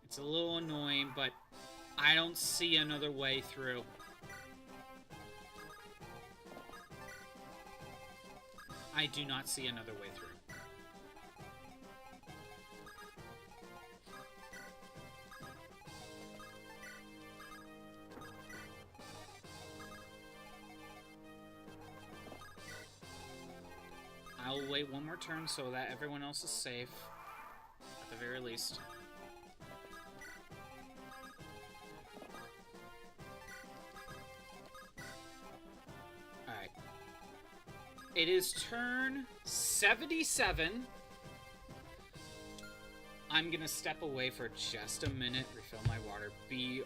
It's a little annoying, but I don't see another way through. I do not see another way through. I'll wait 1 more turn so that everyone else is safe, at the very least. Alright. It is turn 77. I'm gonna step away for just a minute, refill my water. BRB.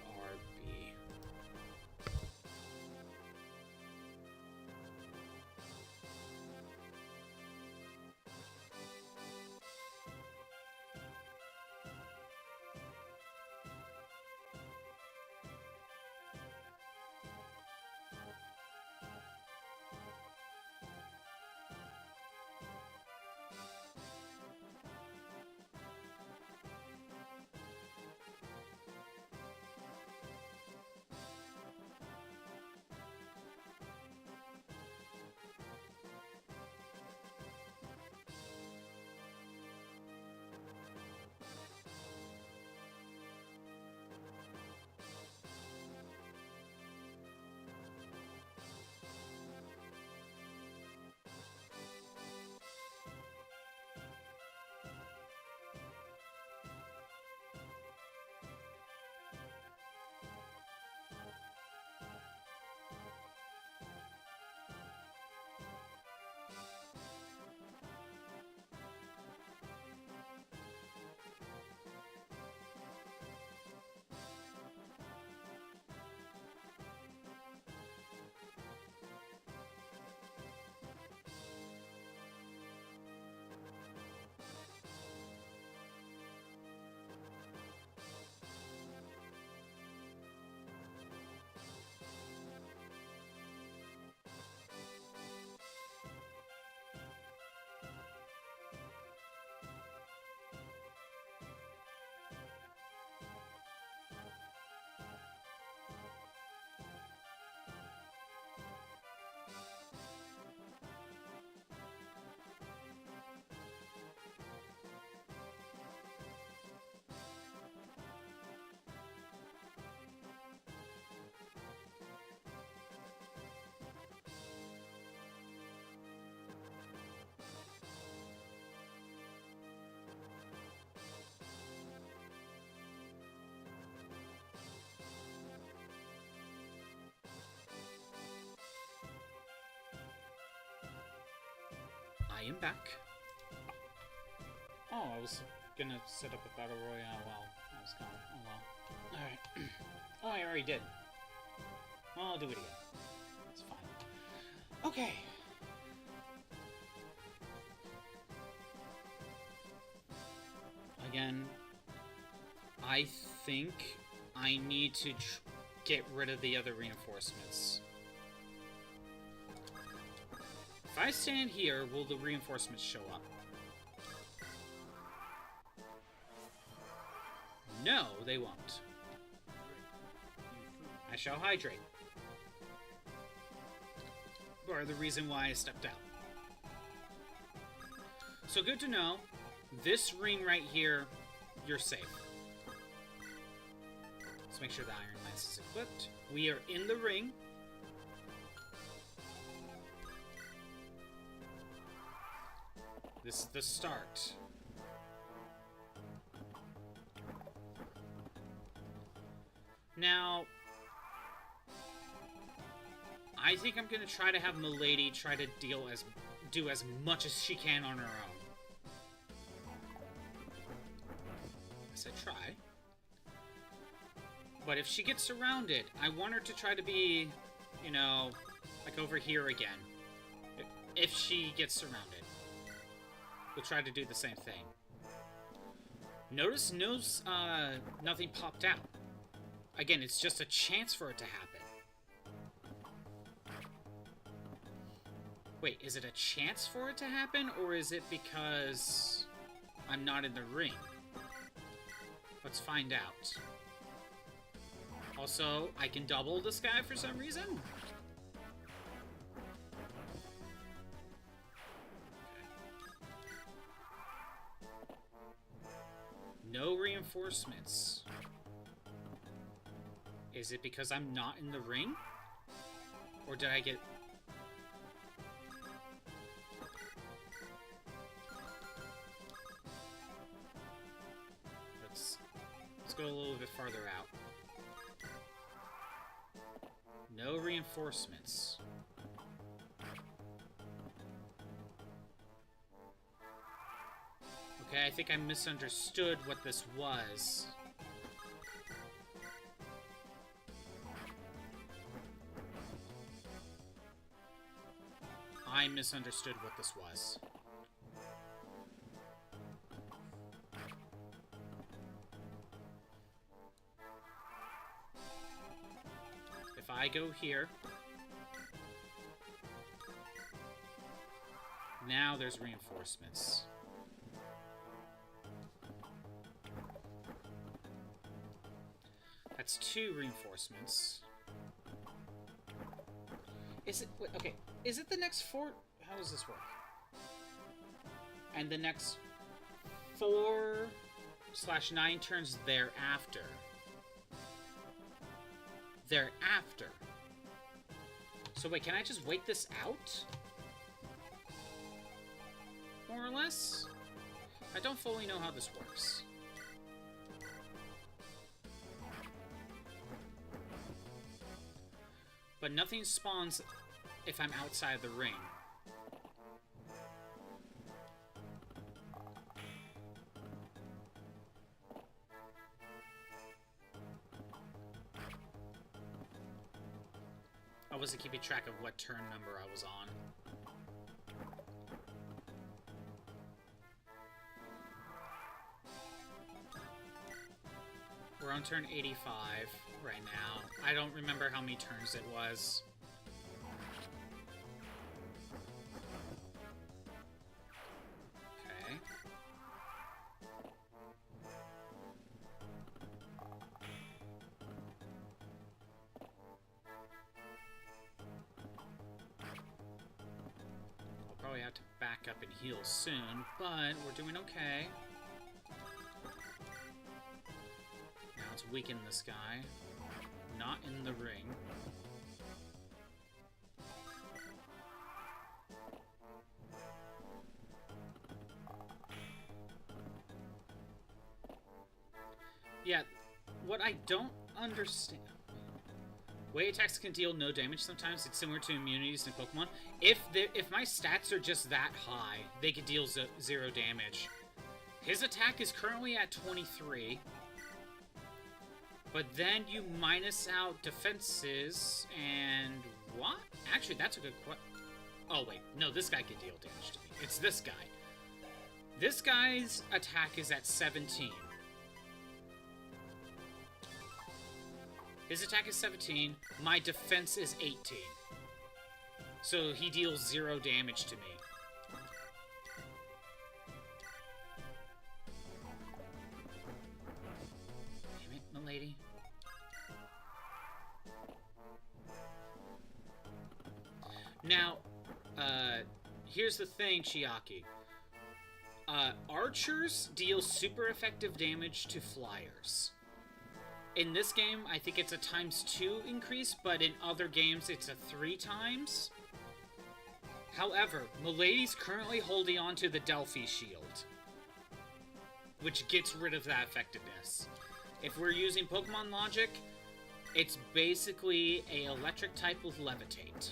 I am back. Oh, I was gonna set up a battle royale while I was gone. Oh well. Alright. Oh, I already did. Well, I'll do it again. That's fine. Okay. Again, I think I need to get rid of the other reinforcements. If I stand here, will the reinforcements show up? No, they won't. I shall hydrate. Or the reason why I stepped out. So good to know. This ring right here, you're safe. Let's make sure the Iron Lance is equipped. We are in the ring. This is the start. Now, I think I'm gonna try to have Milady try to do as much as she can on her own. I said try. But if she gets surrounded, I want her to try to be, you know, like over here again. If she gets surrounded, we'll try to do the same thing. Notice nothing popped out. Again, it's just a chance for it to happen. Wait, is it a chance for it to happen, or is it because I'm not in the ring? Let's find out. Also, I can double this guy for some reason. Okay. No reinforcements. Is it because I'm not in the ring? Or did I get... Let's go a little bit farther out. No reinforcements. Okay, I think I misunderstood what this was. I misunderstood what this was. If I go here, now there's reinforcements. That's 2 reinforcements. Is it... Wait, okay. Is it the next 4... How does this work? And the next 4/9 turns thereafter. Thereafter. So wait, can I just wait this out? More or less? I don't fully know how this works. But nothing spawns if I'm outside the ring. I wasn't keeping track of what turn number I was on. We're on turn 85 right now. I don't remember how many turns it was. Okay. I'll probably have to back up and heal soon, but we're doing okay. Let's weaken this guy. Not in the ring. Yeah, what I don't understand... Way attacks can deal no damage sometimes. It's similar to immunities in Pokemon. If my stats are just that high, they can deal 0 damage. His attack is currently at 23. But then you minus out defenses and what? Actually, that's a good question. Oh, wait. No, this guy can deal damage to me. It's this guy. This guy's attack is at 17. His attack is 17. My defense is 18. So he deals 0 damage to me. Damn it, milady. Now, here's the thing, Chiaki. Archers deal super effective damage to flyers. In this game, I think it's a ×2 increase, but in other games, it's a 3 times. However, Milady's currently holding on to the Delphi Shield, which gets rid of that effectiveness. If we're using Pokemon logic, it's basically a electric type with Levitate.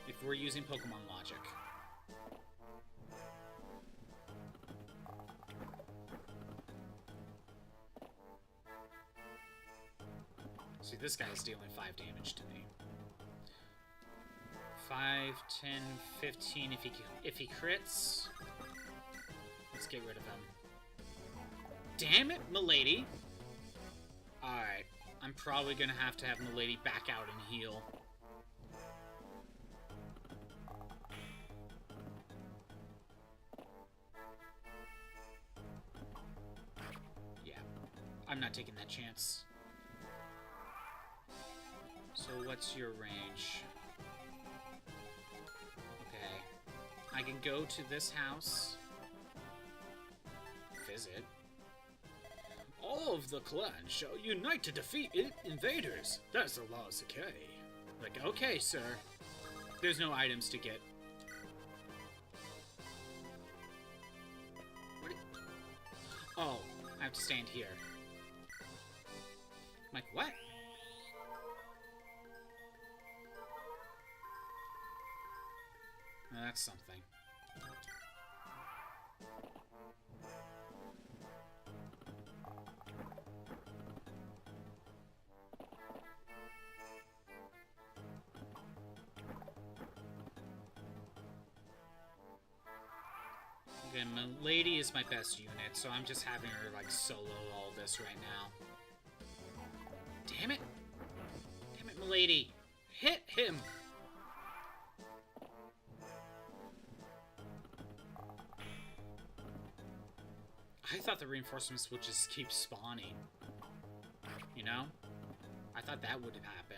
If we're using Pokemon logic. See, this guy's dealing 5 damage to me. 5, 10, 15 if he crits. Let's get rid of him. Damn it, Milady! Alright, I'm probably gonna have to have Milady back out and heal. Yeah, I'm not taking that chance. So what's your range? Okay. I can go to this house. Visit. All of the clan shall unite to defeat invaders. That's the law of Sakai. Like, okay, sir. There's no items to get. Oh, I have to stand here. I'm like, what? That's something. Okay, Milady is my best unit, so I'm just having her, like, solo all this right now. Damn it! Damn it, Milady! Hit him! I thought the reinforcements would just keep spawning. You know? I thought that would happen.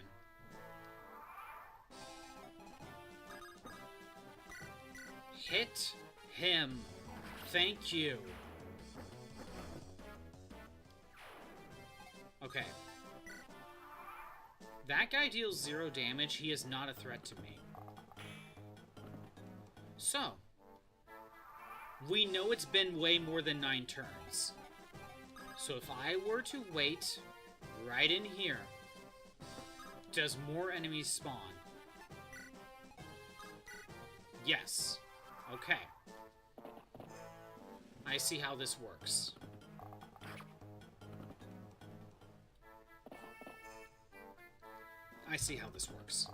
Hit him. Thank you. Okay. That guy deals 0 damage. He is not a threat to me. So, we know it's been way more than 9 turns. So if I were to wait right in here, does more enemies spawn? Yes. Okay. I see how this works. I see how this works.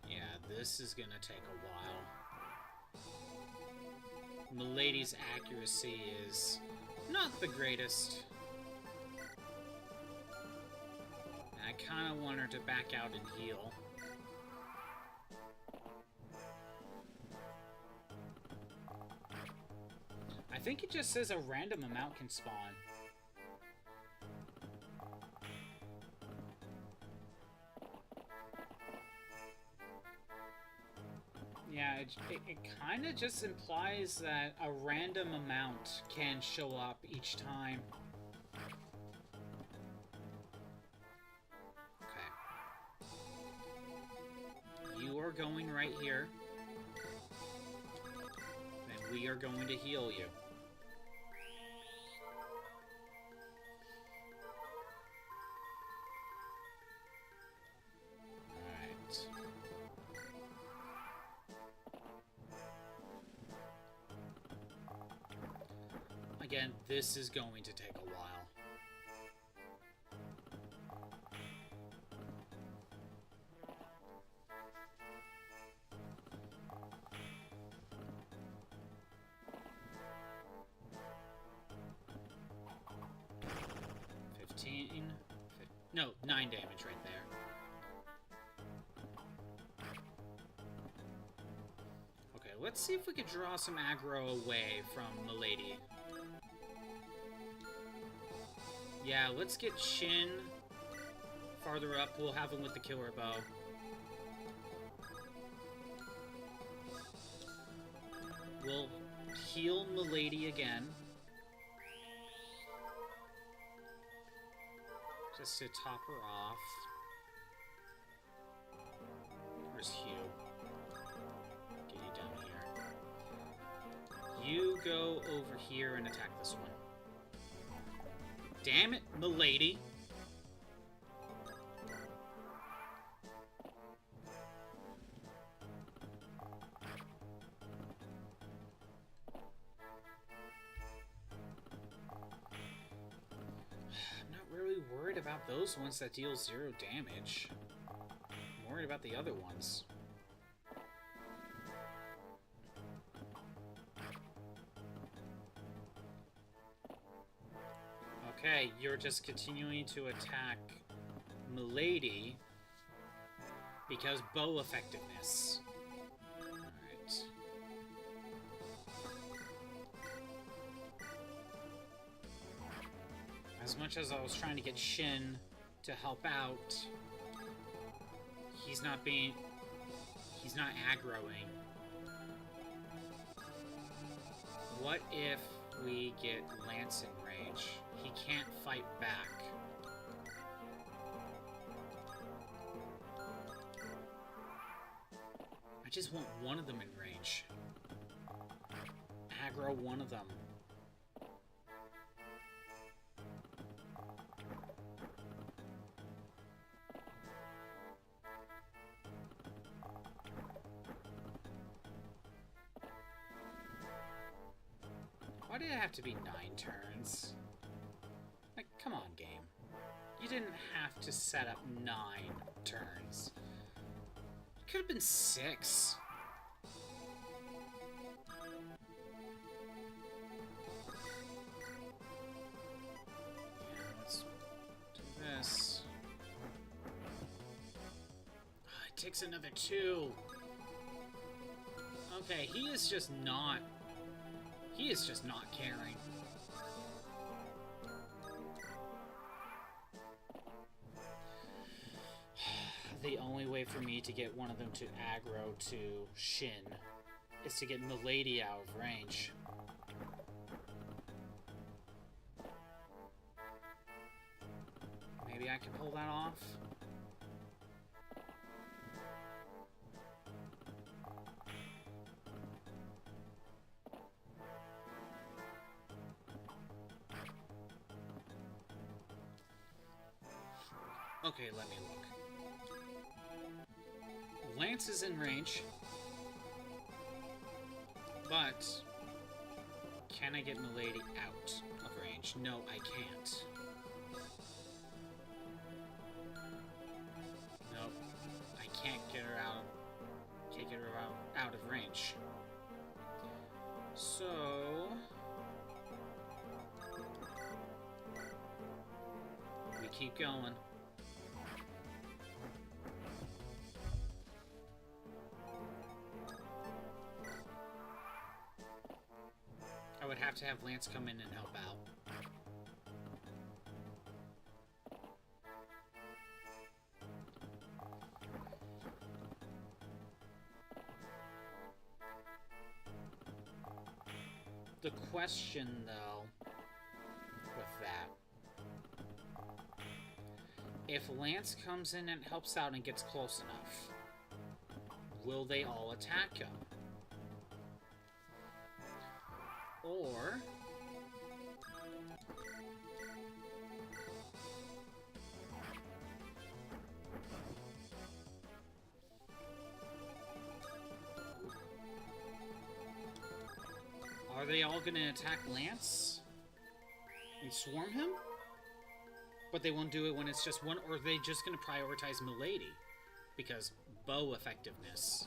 Yeah, this is gonna take a while. Milady's accuracy is not the greatest. I kind of want her to back out and heal. I think it just says a random amount can spawn. Yeah, it kind of just implies that a random amount can show up each time. going right here, then we are going to heal you. Alright. Again, this is going to take a while. No, 9 damage right there. Okay, let's see if we can draw some aggro away from Milady. Yeah, let's get Shin farther up. We'll have him with the killer bow. We'll heal Milady again. Just to top her off. Where's Hugh? Get you down here. You go over here and attack this one. Damn it, Milady! Worried about those ones that deal 0 damage. I'm worried about the other ones. Okay, you're just continuing to attack Milady because bow effectiveness. Alright. As much as I was trying to get Shin to help out, he's not aggroing. What if we get Lance in range? He can't fight back. I just want one of them in range. Aggro one of them. Why did it have to be 9 turns? Like, come on, game. You didn't have to set up 9 turns. It could have been 6. Yeah, let's do this. Oh, it takes another 2. Okay, he is just not caring. The only way for me to get one of them to aggro to Shin is to get Milady out of range. Maybe I can pull that off? Okay, let me look. Lance is in range, but can I get Milady out of range? No, I can't. Nope, I can't get her out. Can't get her out of range. So we keep going. I would have to have Lance come in and help out. The question, though, with that, if Lance comes in and helps out and gets close enough, will they all attack him? Or... are they all gonna attack Lance? And swarm him? But they won't do it when it's just one, or are they just gonna prioritize Milady? Because bow effectiveness.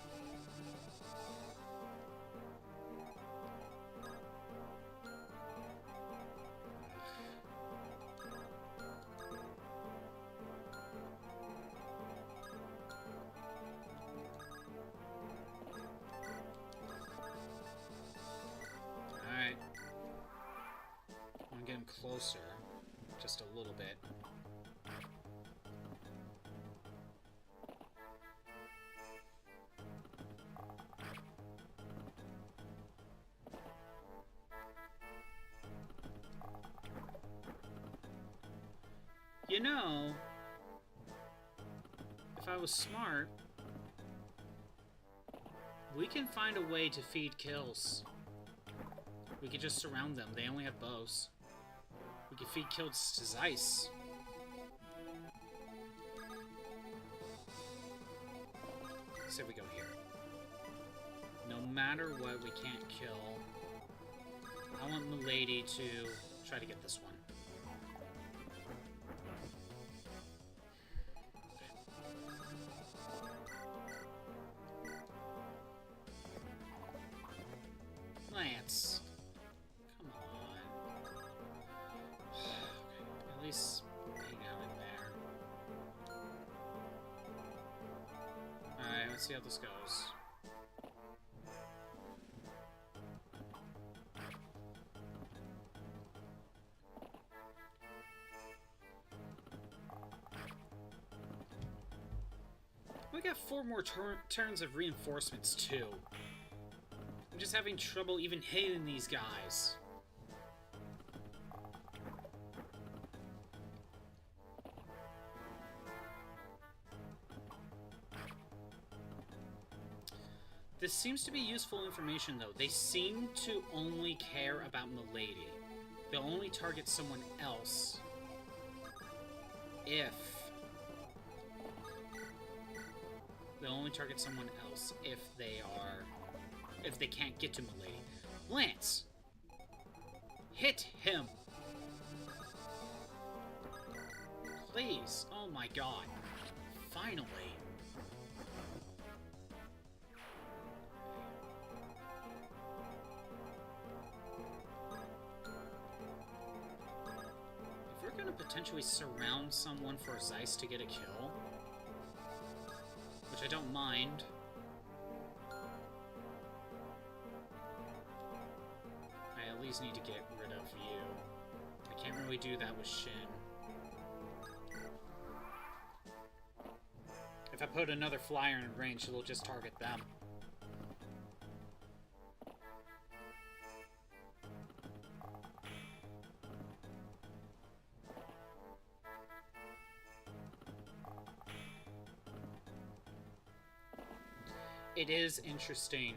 Alright. I'm gonna get him closer. Just a little bit. You know, if I was smart, we can find a way to feed kills. We could just surround them. They only have bows. We could feed kills to Zeiss. Say we go here. No matter what, we can't kill. I want Milady to try to get this one. Lance. Come on. At least hang out in there. Alright, let's see how this goes. We got 4 more turns of reinforcements, too. I'm just having trouble even hitting these guys. This seems to be useful information, though. They seem to only care about Milady. They'll only target someone else if... they'll only target someone else if they are... if they can't get to Milady. Lance! Hit him! Please! Oh my god. Finally! If we're gonna potentially surround someone for Zeiss to get a kill, which I don't mind, I at least need to get rid of you. I can't really do that with Shin. If I put another flyer in range, it'll just target them. It is interesting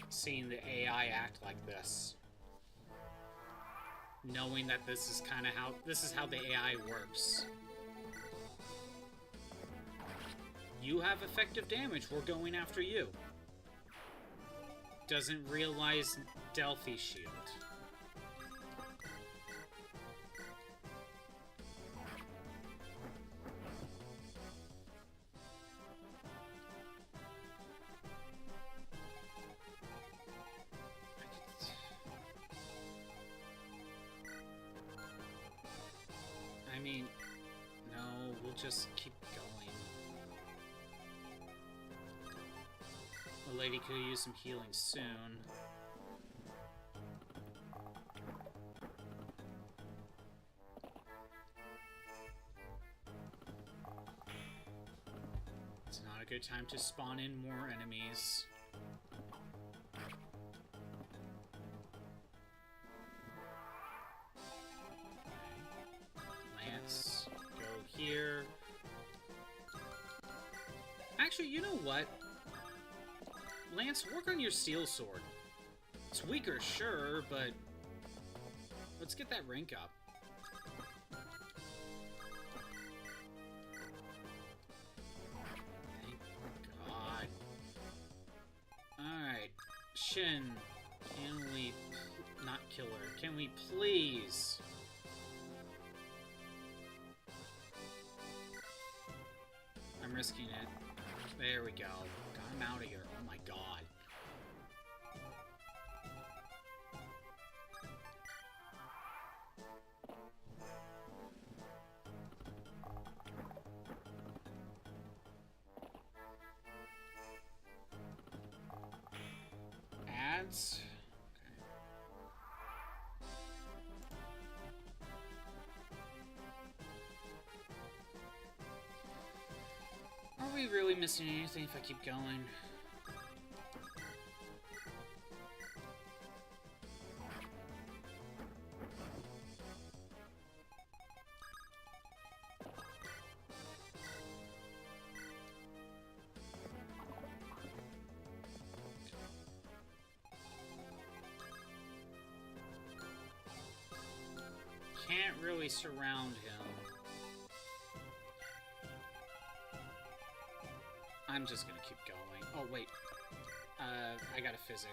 seeing the AI act like this. Knowing that this is kind of how the AI works. You have effective damage, we're going after you. Doesn't realize Delphi Shield. I mean, no, we'll just keep going. The lady could use some healing soon. It's not a good time to spawn in more enemies. Lance, go here. Actually, you know what? Lance, work on your steel sword. It's weaker, sure, but let's get that rank up. Thank God. Alright. Shin, can we... not kill her. Can we please... I'm risking it. There we go. Got him out of here. Oh my God. Ads. Are we really missing anything if I keep going? Can't really surround him. I'm just gonna keep going. Oh, wait. I got a physic.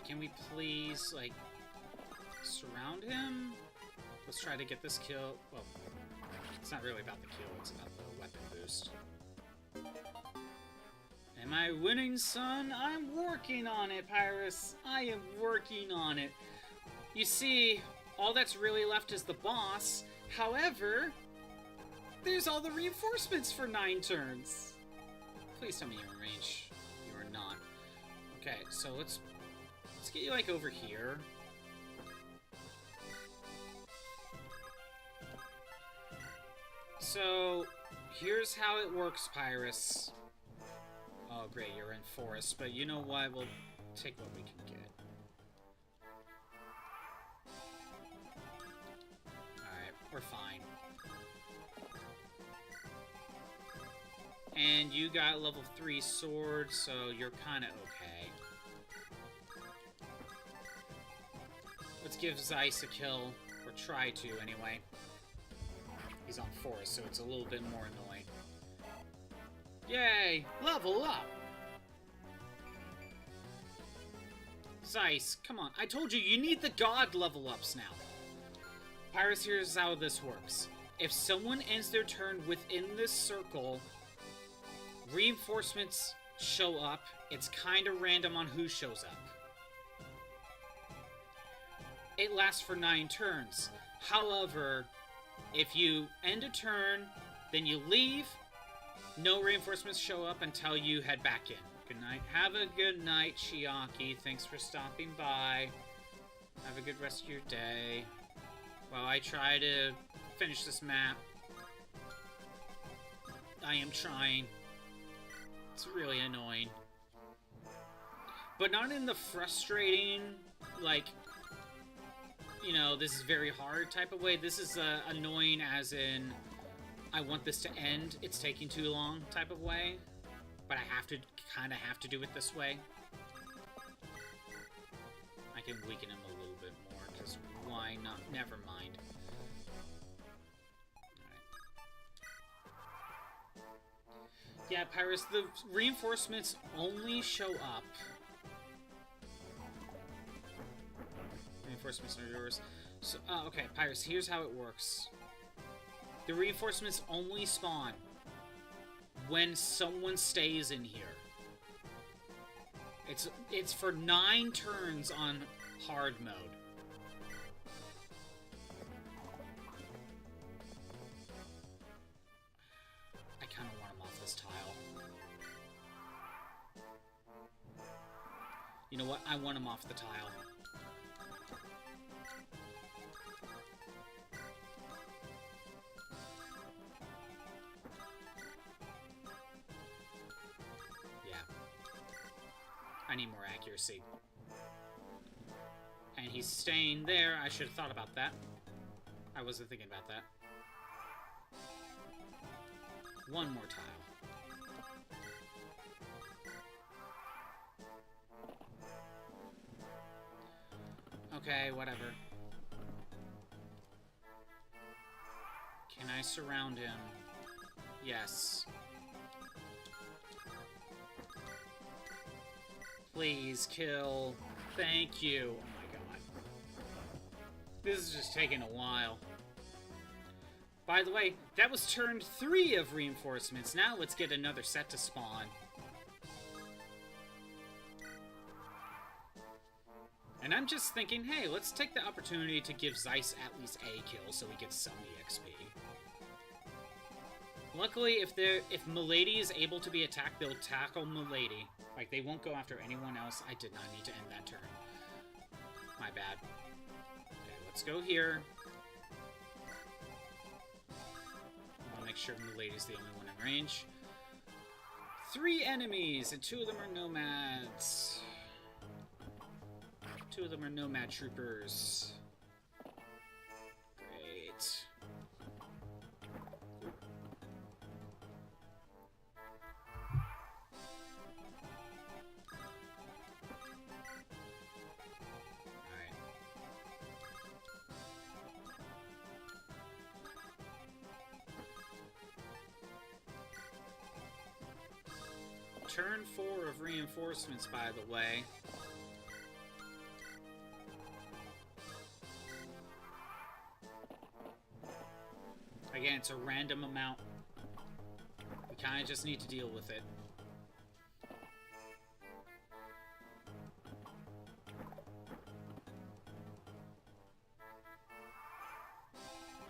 Can we please, like, surround him? Let's try to get this kill. Well, it's not really about the kill, it's about the weapon boost. Am I winning, son? I'm working on it, Pyrus. I am working on it. You see, all that's really left is the boss. However, there's all the reinforcements for 9 turns. Please tell me you're in range. You are not. Okay, so let's get you, like, over here. So, here's how it works, Pyrus. Oh, great, you're in forest, but you know what? We'll take what we can get. Alright, we're fine. And you got level 3 sword, so you're kind of okay. Let's give Zeiss a kill, or try to, anyway. He's on forest, so it's a little bit more annoying. Yay! Level up! Zeiss, come on. I told you, you need the god level ups now. Pyrus, here's how this works. If someone ends their turn within this circle, reinforcements show up. It's kind of random on who shows up. It lasts for 9 turns. However, if you end a turn, then you leave, no reinforcements show up until you head back in. Good night. Have a good night, Chiaki. Thanks for stopping by. Have a good rest of your day. While I try to finish this map. I am trying. It's really annoying. But not in the frustrating, like, you know, this is very hard type of way. This is annoying as in, I want this to end, it's taking too long type of way. But I kind of have to do it this way. I can weaken him a little bit more, because why not? Never mind. Alright. Yeah, Pyrus, the reinforcements only show up. Reinforcements are yours. So, okay, Pyrus, here's how it works. The reinforcements only spawn when someone stays in here. It's for 9 turns on hard mode. I kind of want him off this tile. know what? I want him off the tile. Yeah. I need more accuracy. And he's staying there. I should have thought about that. I wasn't thinking about that. One more tile. Okay, whatever. Can I surround him? Yes. Please kill. Thank you. Oh my god. This is just taking a while. By the way, that was turn 3 of reinforcements. Now let's get another set to spawn. And I'm just thinking, hey, let's take the opportunity to give Zeiss at least a kill so he gets some EXP. Luckily, if Milady is able to be attacked, they'll tackle Milady. Like, they won't go after anyone else. I did not need to end that turn. My bad. Okay, let's go here. I want to make sure Milady's the only one in range. 3 enemies, and 2 of them are nomads. 2 of them are nomad troopers. Great. Alright. Turn 4 of reinforcements, by the way. Again, it's a random amount. We kind of just need to deal with it.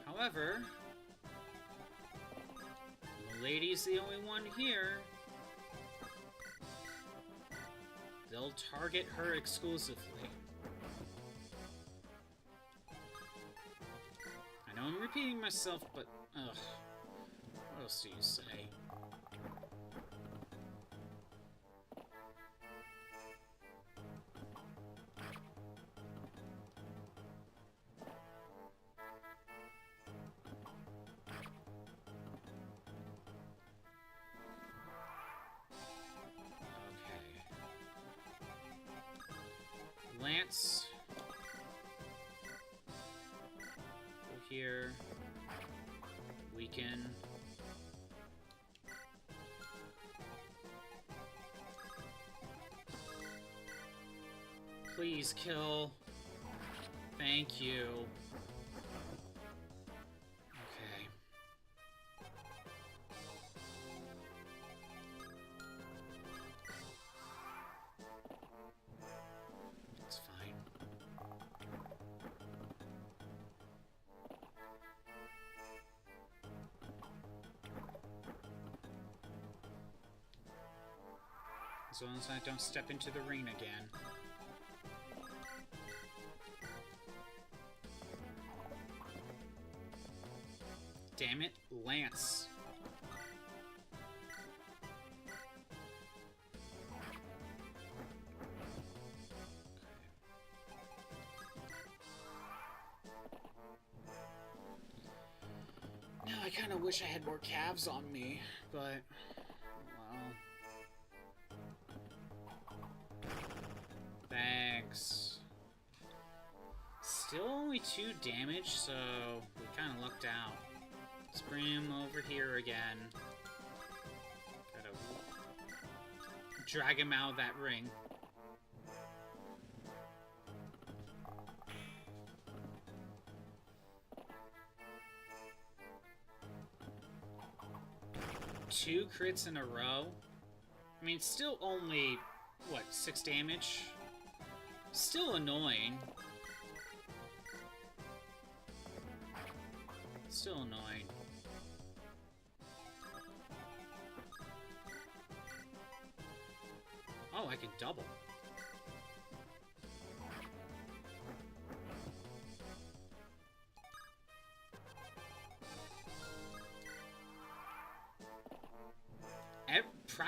However, Milady's the only one here. They'll target her exclusively. I know I'm repeating myself, but ugh. What else do you say? Lance. Go here. Weaken. Please kill. Thank you. Okay. It's fine. As long as I don't step into the ring again. Damn it, Lance. Now I kind of wish I had more calves on me, but well. Thanks. Still only 2 damage, so we kind of lucked out. Let's bring him over here again. Gotta drag him out of that ring. Two crits in a row? I mean, it's still only, what, 6 damage? Still annoying. Still annoying. Oh, I can double.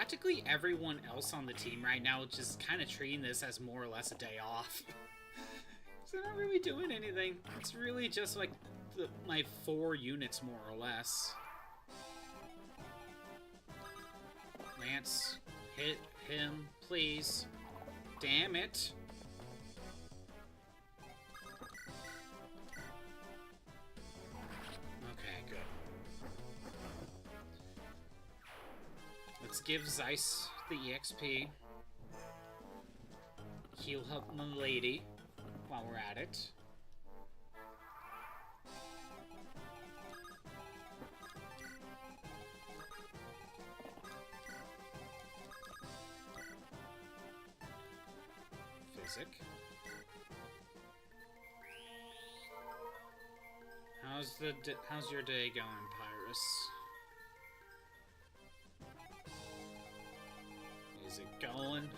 practically everyone else on the team right now just kind of treating this as more or less a day off. So they're not really doing anything. It's really just like my 4 units, more or less. Lance, hit him, please. Damn it. Okay, good. Let's give Zeiss the EXP. He'll help my lady while we're at it. Physic. How's your day going, Pyrus? Is it going?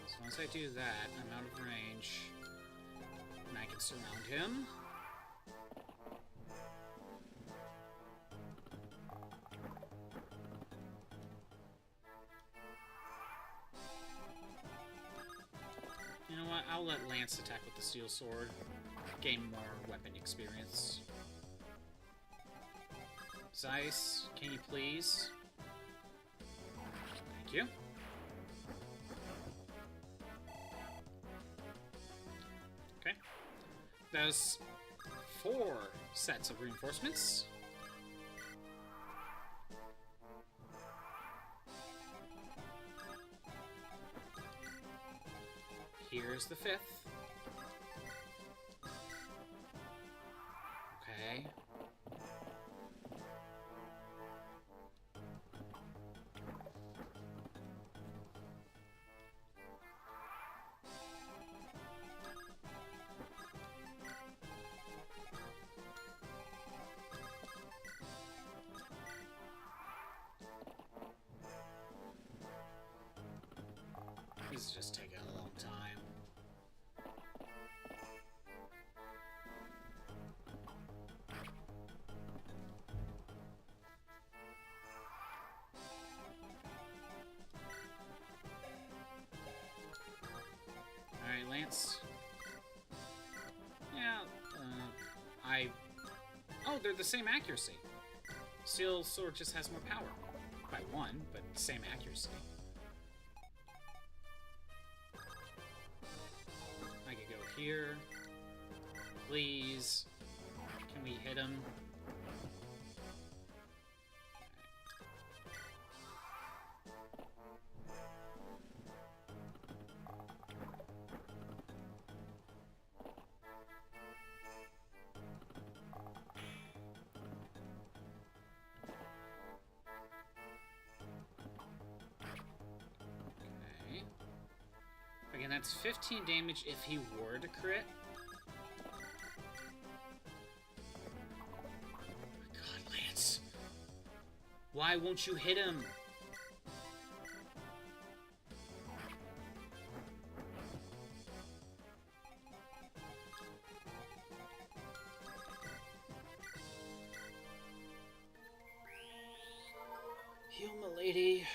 So once I do that, I'm out of range. And I can surround him. You know what? I'll let Lance attack with the steel sword. Gain more weapon experience. Zeiss, can you please? Thank you. Okay. There's 4 sets of reinforcements. Here's the 5th. Okay. This is just taking a long time. Alright, Lance. Yeah, Oh, they're the same accuracy. Steel sword just has more power. By 1, but same accuracy. I could go here. Please. Can we hit him? Again, that's 15 damage if he were to crit. Oh my god, Lance. Why won't you hit him? Heal, my lady.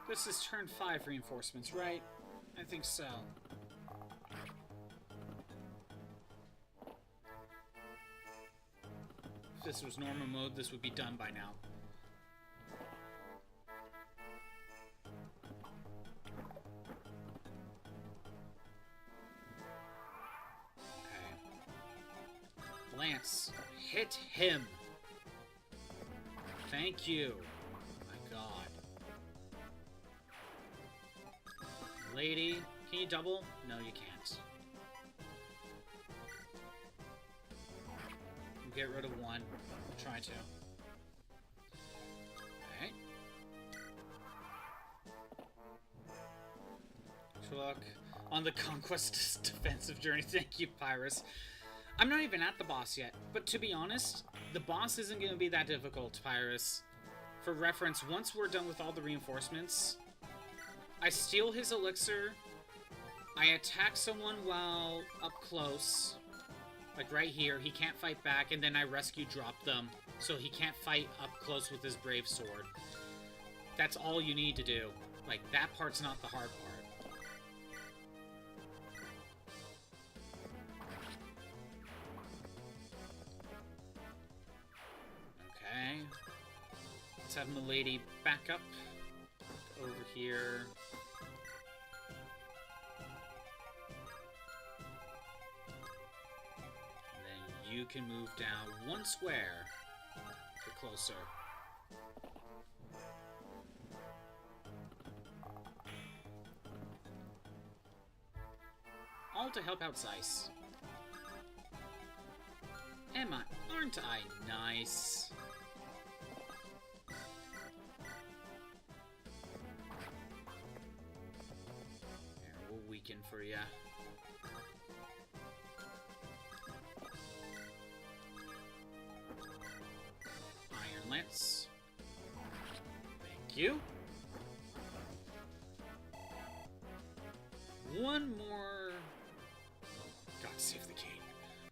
This is turn 5 reinforcements, right? I think so. If this was normal mode, this would be done by now. Okay. Lance, hit him. Thank you. My god. Lady, can you double? No, you can't. Get rid of 1. Try to. Alright. Truck on the Conquest defensive journey. Thank you, Pyrus. I'm not even at the boss yet, but to be honest, the boss isn't going to be that difficult, Pyrus. For reference, once we're done with all the reinforcements, I steal his elixir, I attack someone while up close, like right here. He can't fight back, and then I rescue drop them, so he can't fight up close with his brave sword. That's all you need to do. Like, that part's not the hard part. Okay. Let's have Milady back up over here. And then you can move down one square. Get closer. All to help out Zeiss. Emma, aren't I nice? Here, we'll weaken for ya. Iron Lance. Thank you. One more. God save the king.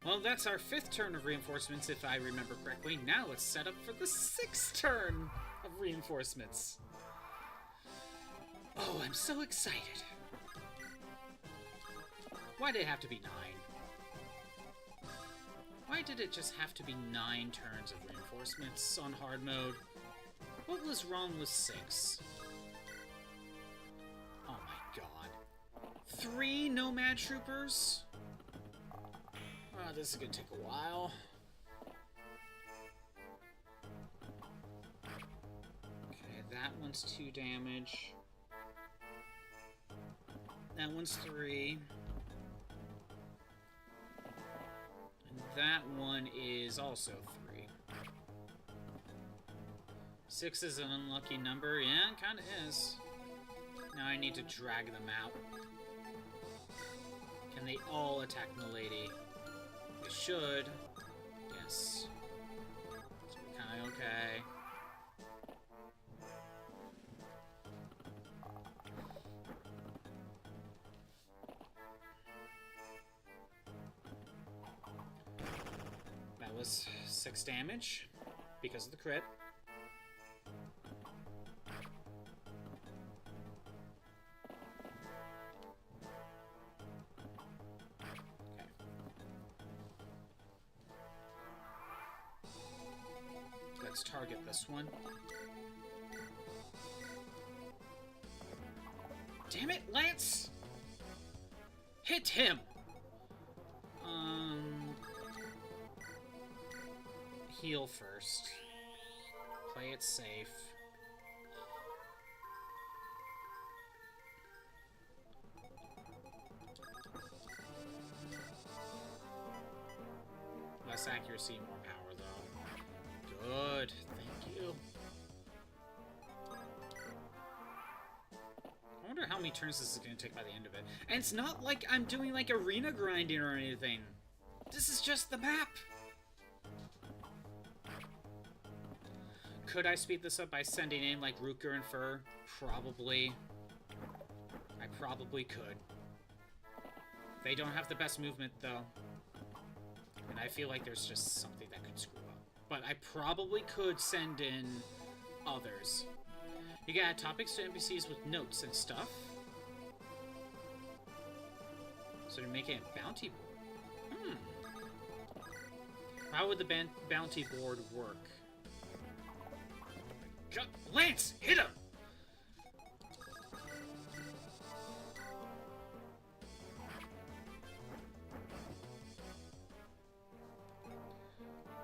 Well, that's our 5th turn of reinforcements, if I remember correctly. Now let's set up for the 6th turn of reinforcements. Oh, I'm so excited. Why did it have to be 9? Why did it just have to be 9 turns of reinforcements on hard mode? What was wrong with 6? Oh my god. 3 Nomad Troopers? Oh, this is gonna take a while. Okay, that one's 2 damage. That one's 3. And that one is also 3. 6 is an unlucky number. Yeah, it kinda is. Now I need to drag them out. Can they all attack Milady? They should. Yes. So we're kinda okay. That was 6 damage because of the crit. Let's target this one. Damn it, Lance! Hit him! Heal first. Play it safe. Less accuracy, more power, though. Good. Thank you. I wonder how many turns this is going to take by the end of it. And it's not like I'm doing, like, arena grinding or anything. This is just the map. Could I speed this up by sending in, like, Rutger and Fur? Probably. I probably could. They don't have the best movement, though. And I feel like there's just something that could screw up. But I probably could send in others. You can add topics to NPCs with notes and stuff. So you're making a bounty board. How would the bounty board work? Lance, hit him!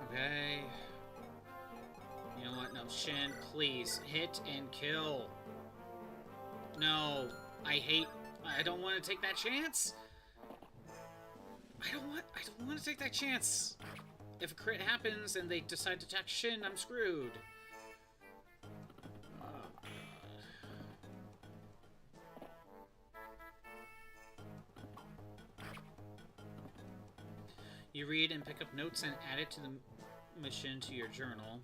Okay. You know what? No, Shin, please hit and kill. No, I don't want to take that chance. I don't want to take that chance. If a crit happens and they decide to attack Shin, I'm screwed. You read and pick up notes and add it to the mission to your journal.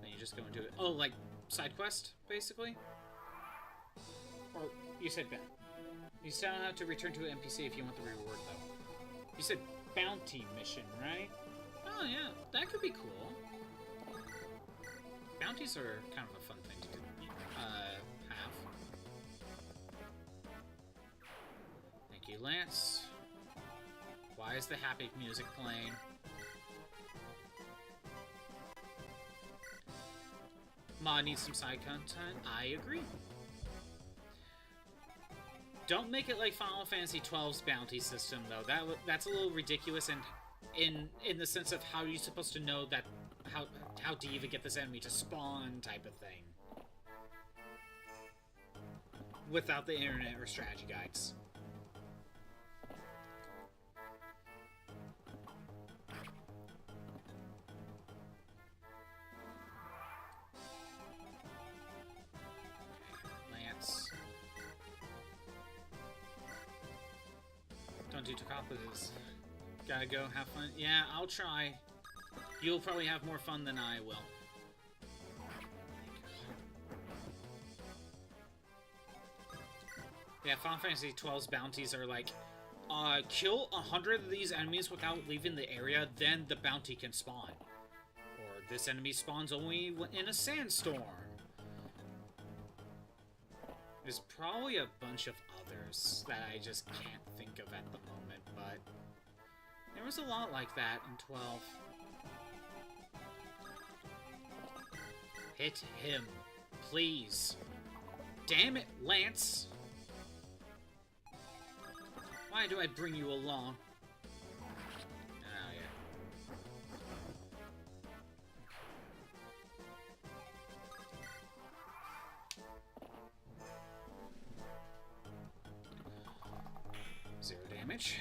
Then you just go and do it. Oh, like side quest, basically? Or you said that. You still have to return to an NPC if you want the reward, though. You said bounty mission, right? Oh, yeah. That could be cool. Bounties are kind of a fun thing to do, have. Thank you, Lance. Why is the happy music playing? Mod needs some side content. I agree. Don't make it like Final Fantasy XII's bounty system, though. That's a little ridiculous, and in the sense of how you're supposed to know that how do you even get this enemy to spawn type of thing without the internet or strategy guides. Lance. Don't do Tacopolis. Gotta go have fun. Yeah, I'll try. You'll probably have more fun than I will. Yeah, Final Fantasy XII's bounties are like, kill 100 of these enemies without leaving the area, then the bounty can spawn. Or this enemy spawns only in a sandstorm. There's probably a bunch of others that I just can't think of at the moment, but there was a lot like that in 12. Hit him, please. Damn it, Lance. Why do I bring you along? Oh, yeah. Zero damage.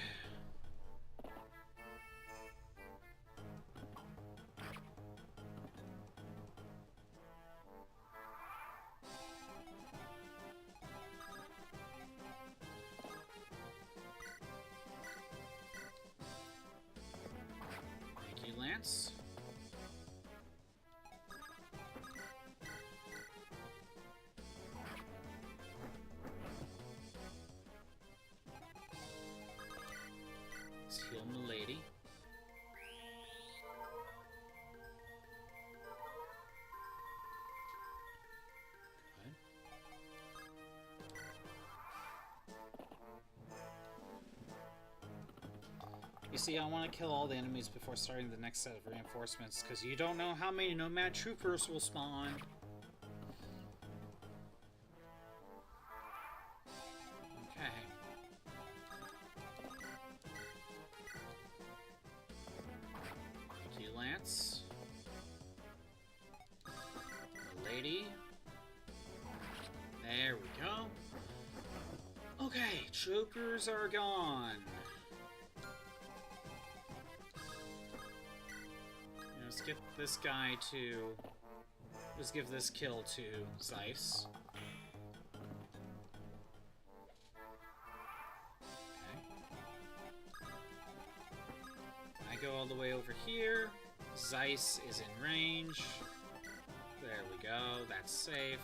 Lance. Let's heal Milady. You see, I want to kill all the enemies before starting the next set of reinforcements, because you don't know how many Nomad Troopers will spawn. Okay. Thank you, Lance. Lady. There we go. Okay, Troopers are gone. Let's get this guy to... Let's give this kill to Zeiss. Okay. I go all the way over here. Zeiss is in range. There we go. That's safe.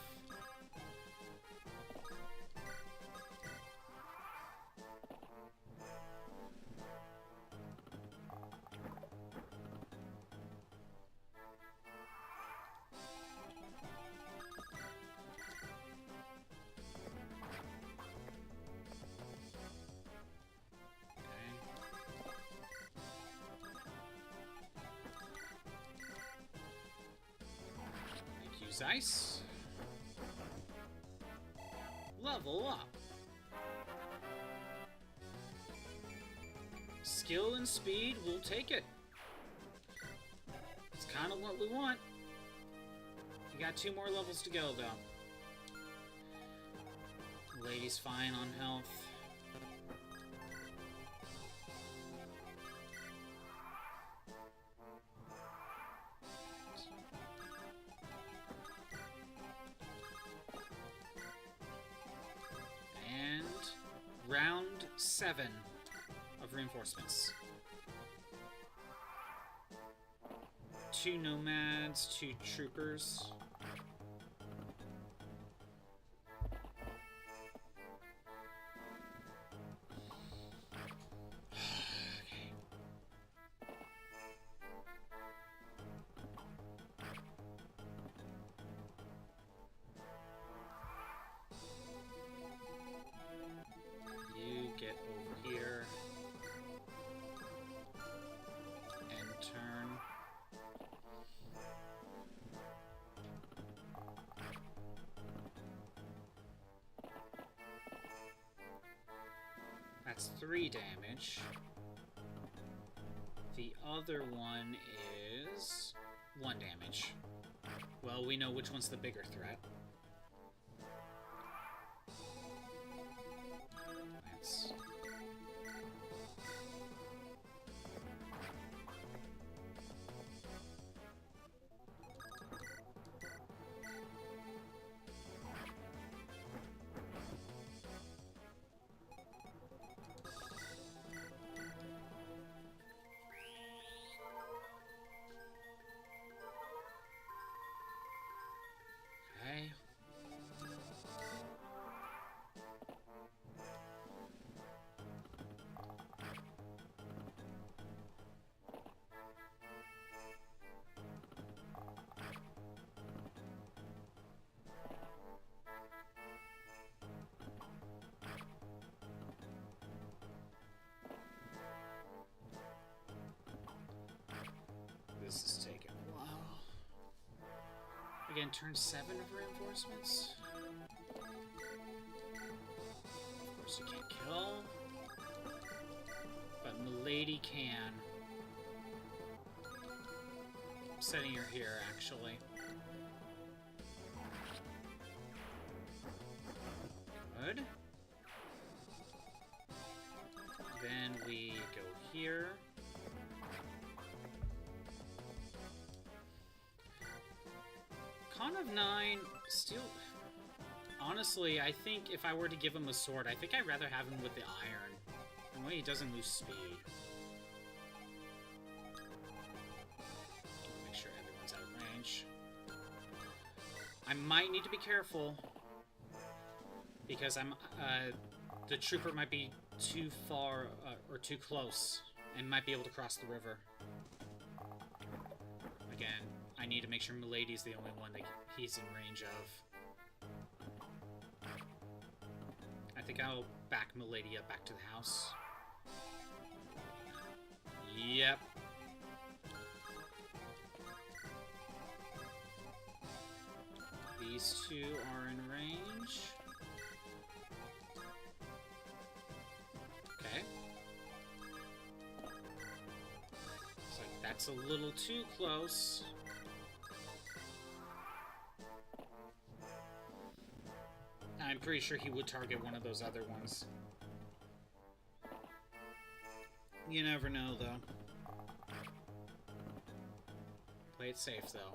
Zeiss. Level up. Skill and speed, we'll take it. It's kind of what we want. We got 2 more levels to go, though. Lady's fine on health. Round 7 of reinforcements. 2 nomads, 2 troopers. That's 3 damage. The other one is 1 damage. Well, we know which one's the bigger threat. Lance. Okay. This is taking a while. Again, turn 7 of reinforcements. Of course, you can't kill. But Milady can. I'm setting her here, actually. Good. Then we go here. Con of 9, still... Honestly, I think if I were to give him a sword, I think I'd rather have him with the iron. That way he doesn't lose speed. Make sure everyone's out of range. I might need to be careful. Because the trooper might be too far, or too close, and might be able to cross the river. Again, I need to make sure Milady's the only one that he's in range of. I think I'll back Milady up back to the house. Yep. These two are in range. Okay. Looks like that's a little too close. I'm pretty sure he would target one of those other ones. You never know, though. Play it safe, though.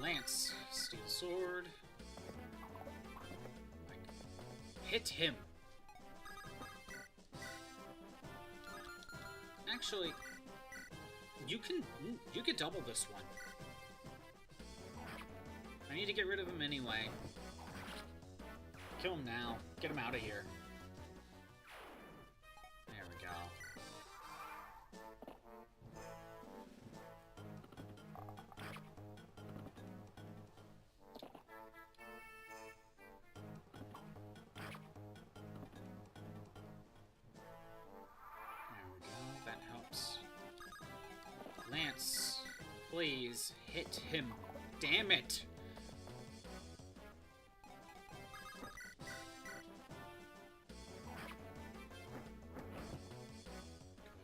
Lance, steel sword. Hit him. Actually, you can double this one. I need to get rid of him anyway. Kill him now. Get him out of here. There we go. That helps. Lance, please hit him. Damn it!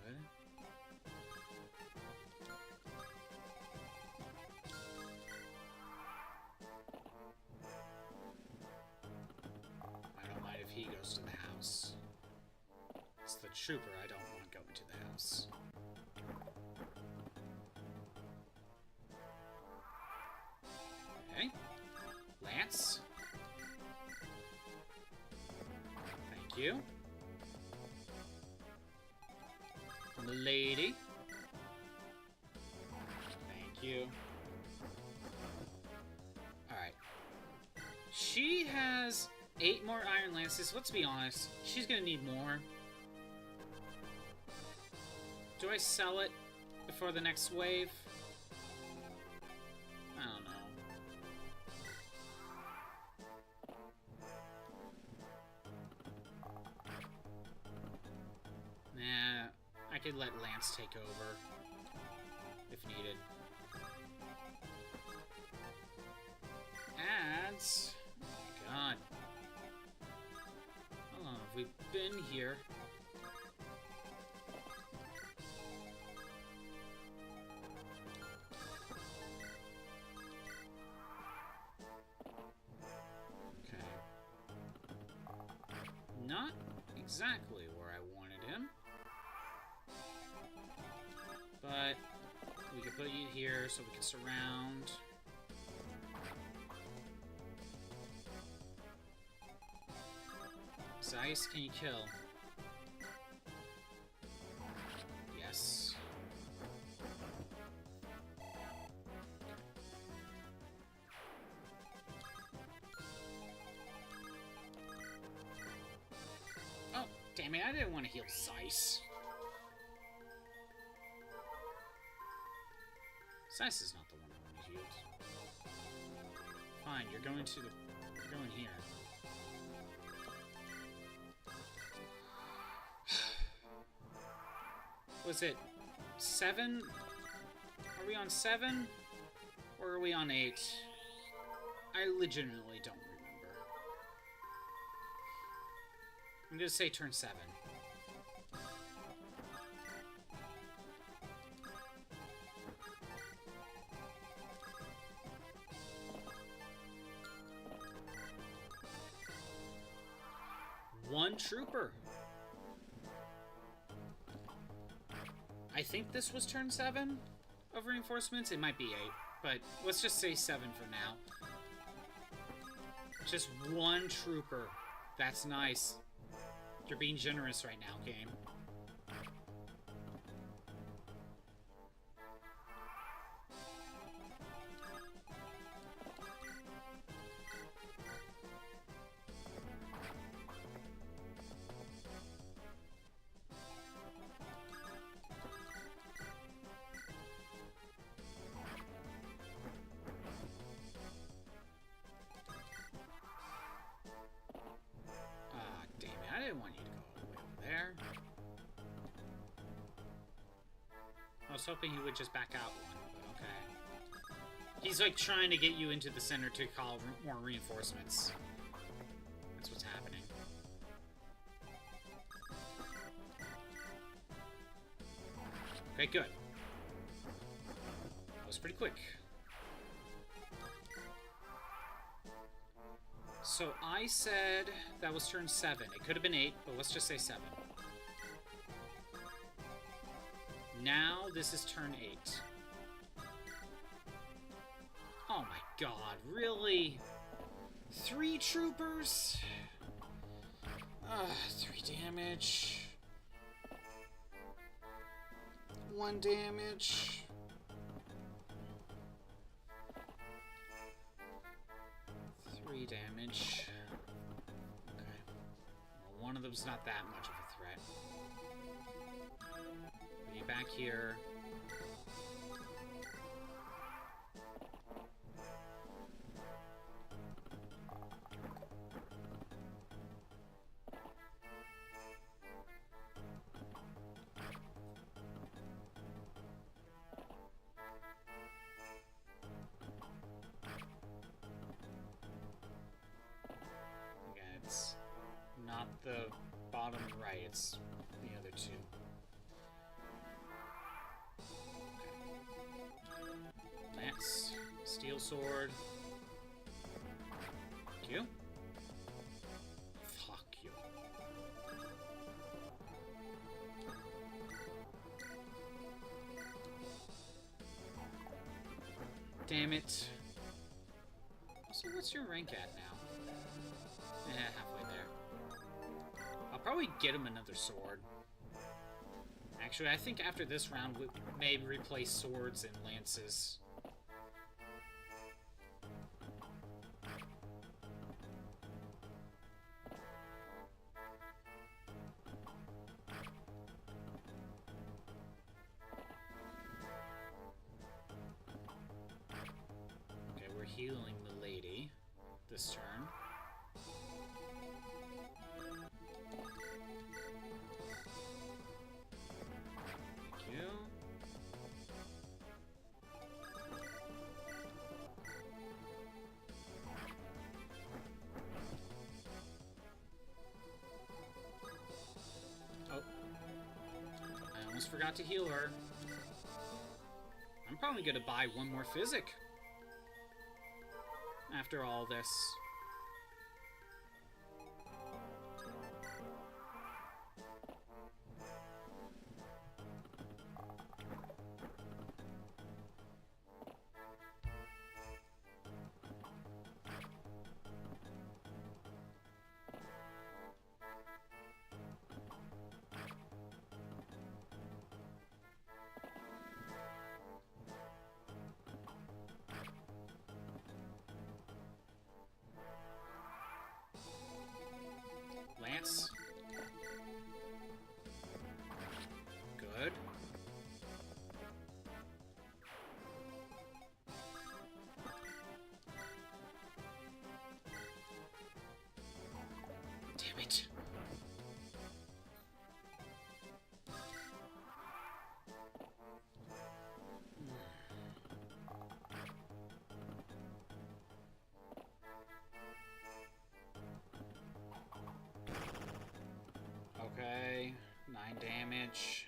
Good. I don't mind if he goes to the house. It's the trooper I don't want going to the house. Okay. Lance. Thank you. Milady. Thank you. Alright. She has 8 more Iron Lances. Let's be honest. She's gonna need more. Do I sell it before the next wave? I don't know. Nah, I could let Lance take over if needed. lads. Oh my god. How long have we been here? Okay. Not exactly where I wanted him. But we can put you here so we can surround. Zeiss, can you kill? Yes. Oh, damn it, I didn't want to heal Zeiss. Zeiss is not the one I want to heal. Fine, you're going here. Was it 7? Are we on 7? Or are we on 8? I legitimately don't remember. I'm gonna say turn 7. One trooper. I think this was turn 7 of reinforcements. It might be 8, but let's just say 7 for now. Just one trooper. That's nice. You're being generous right now, game. I didn't want you to go all the way over there. I was hoping he would just back out one, but okay. He's like trying to get you into the center to call more reinforcements. That's what's happening. Okay, good. That was pretty quick. So I said that was turn 7. It could have been 8, but let's just say 7. Now this is turn 8. Oh my god, really? 3 troopers? 3 damage. 1 damage. Damage. Okay. Well, one of them's not that much of a threat. Put you back here. Not the bottom right, it's the other 2. Okay. Lance, steel sword. Fuck you. Fuck you. Damn it. So what's your rank at now? Halfway there. I'll probably get him another sword. Actually, I think after this round, we may replace swords and lances. Okay, we're healing the lady this turn. forgot to heal her. I'm probably gonna buy one more physic after all this. Lance. Good. Damn it. Okay, 9 damage.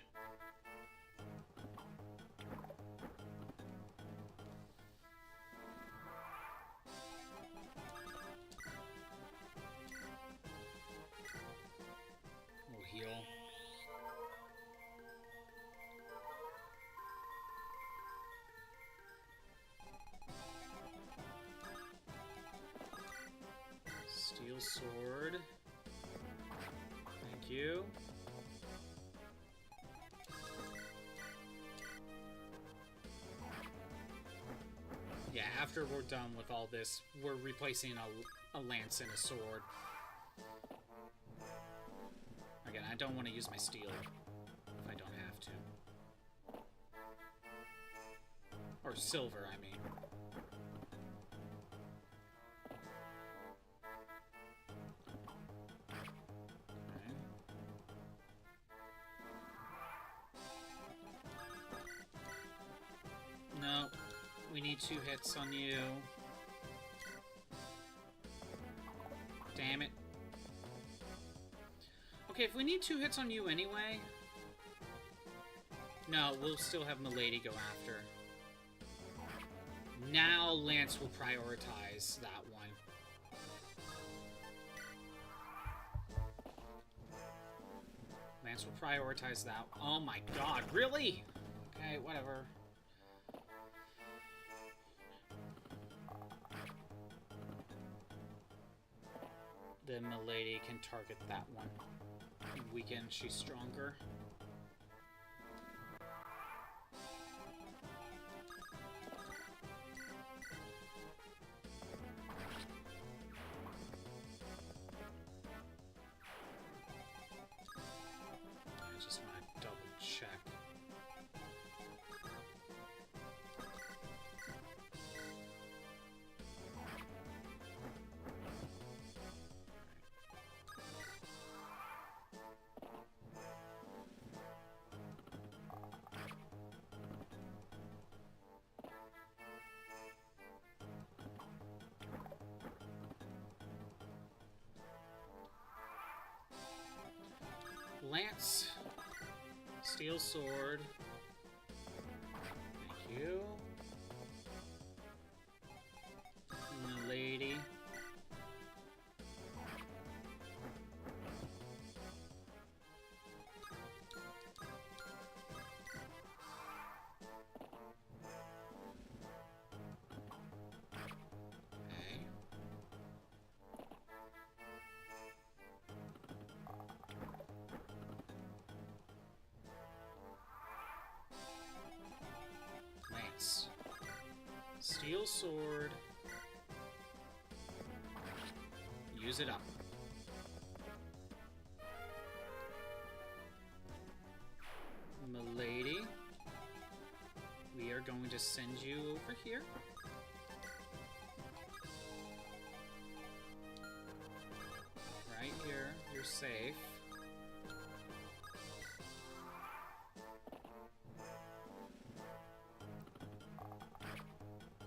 We'll heal. Steel sword. Thank you. Yeah, after we're done with all this, we're replacing a lance and a sword. Again, I don't want to use my steel if I don't have to. Or silver, I mean. Okay. No, we need 2 hits on you. Damn it. Okay, if we need 2 hits on you anyway... No, we'll still have Milady go after. Now Lance will prioritize that one. Lance will prioritize that. Oh my god, really? Okay, whatever. Then Milady can target that one. Weaken, she's stronger. I just want to double check. Lance, steel sword. Thank you. Milady. Okay. Lance. Steel sword. Use it up. Milady. We are going to send you over here. Right here. You're safe.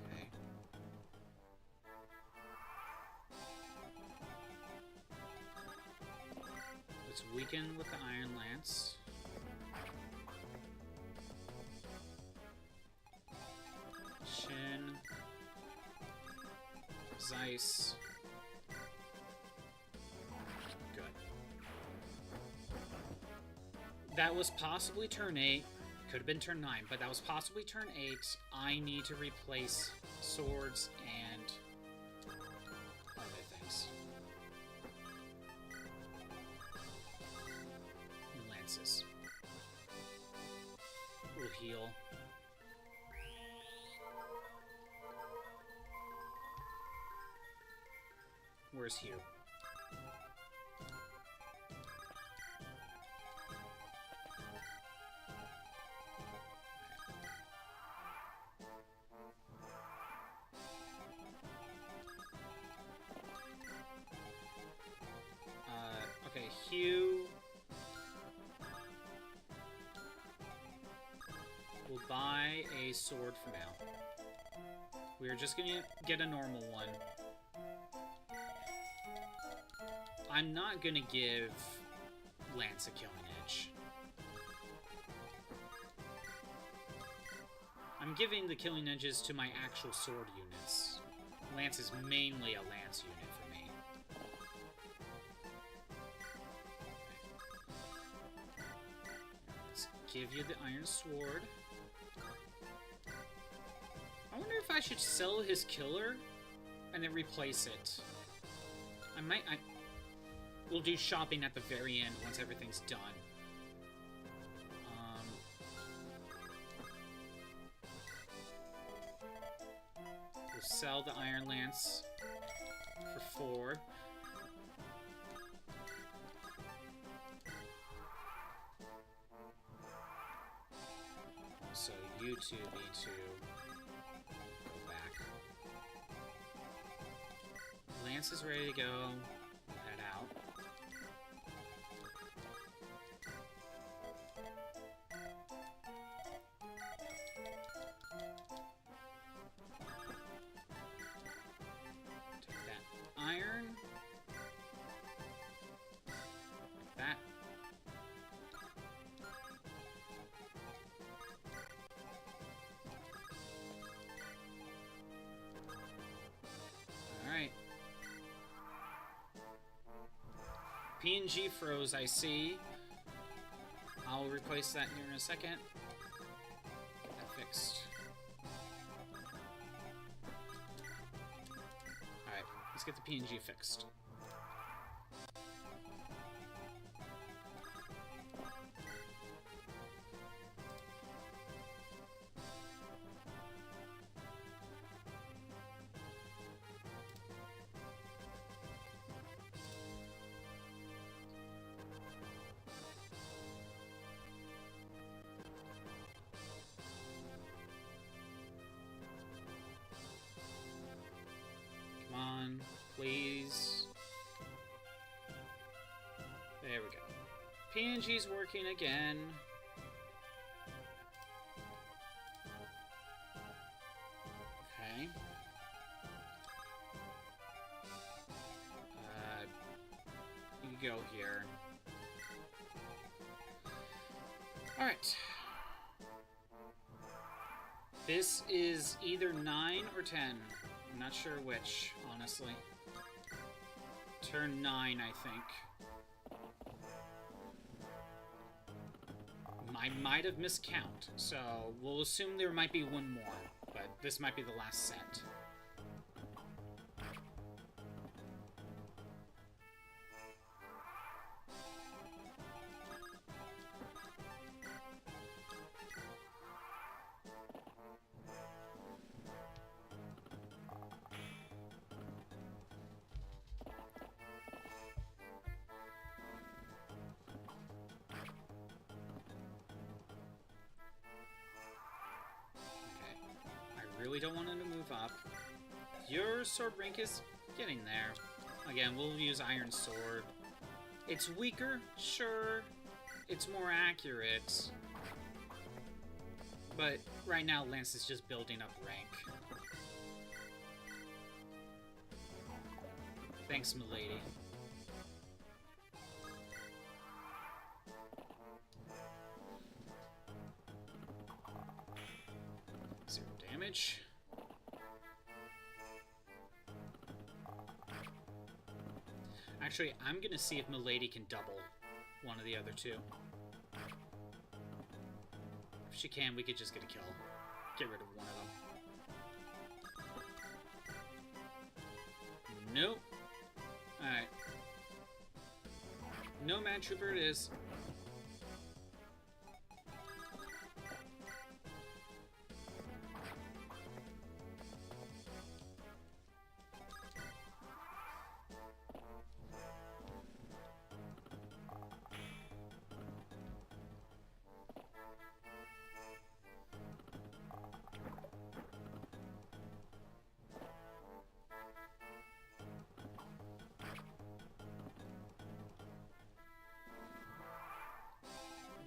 Okay. Let's weaken with the Iron Lance. Zeiss. Good. That was possibly turn 8. Could have been turn 9, but that was possibly turn 8. I need to replace swords and other things. And lances. We'll heal. Where's Hugh? Okay, Hugh will buy a sword for now. We're just gonna get a normal one. I'm not gonna give Lance a killing edge. I'm giving the killing edges to my actual sword units. Lance is mainly a lance unit for me. Let's give you the iron sword. I wonder if I should sell his killer and then replace it. We'll do shopping at the very end once everything's done. We'll sell the Iron Lance for 4. So you two need to go back. Lance is ready to go. Head out. Take that iron. Like that. Alright. PNG froze, I see. I'll replace that here in a second. Get that fixed. Alright, let's get the PNG fixed. Come on, please. There we go. PNG's working again. Okay. You go here. Alright. This is either 9 or 10. I'm not sure which, honestly. Turn 9, I think. I might have missed count, so we'll assume there might be one more, but this might be the last set. Really don't want him to move up. Your sword rank is getting there. Again, we'll use Iron Sword. It's weaker, sure. It's more accurate. But right now, Lance is just building up rank. Thanks, milady. 0 damage. Actually, I'm gonna see if Milady can double one of the other two. If she can, we could just get a kill. Get rid of one of them. Nope. Alright. No Mad Trooper it is.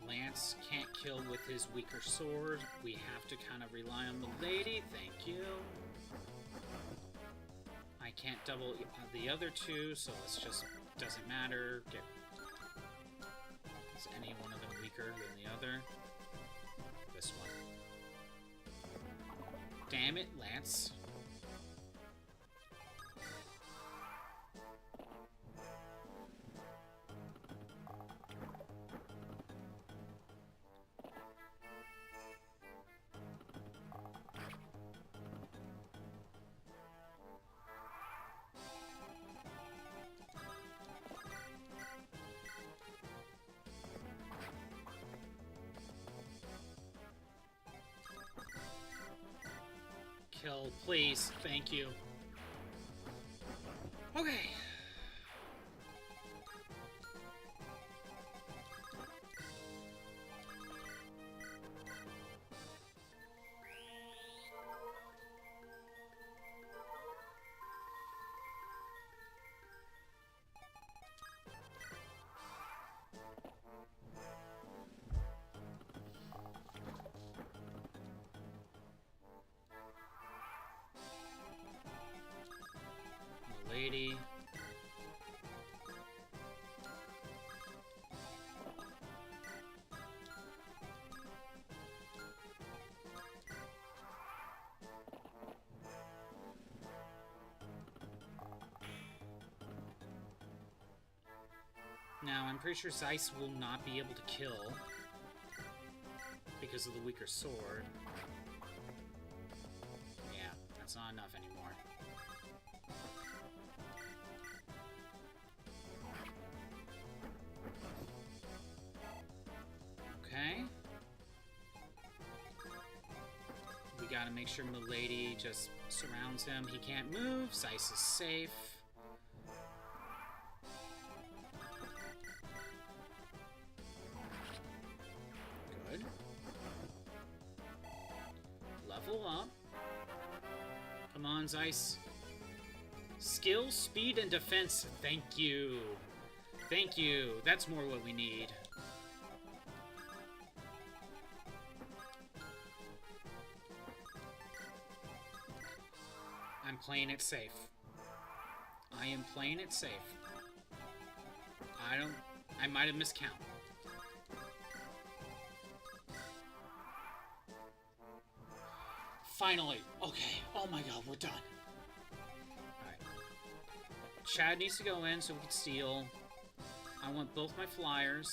Lance can't kill with his weaker sword. We have to kind of rely on the lady. Thank you. I can't double the other two, so it's just doesn't matter. Is any one of them weaker than the other? This one. Damn it, Lance. Kill, please. Thank you. Okay. Lady. Now, I'm pretty sure Zeiss will not be able to kill because of the weaker sword. Yeah, that's not enough anymore. Okay. We gotta make sure Milady just surrounds him. He can't move. Zeiss is safe. Good. Level up. Come on, Zeiss. Skill, speed, and defense. Thank you. Thank you. That's more what we need. I'm playing it safe. I am playing it safe. I might have miscount. Finally. Okay. Oh my god, we're done. Alright. Chad needs to go in so we can steal. I want both my flyers.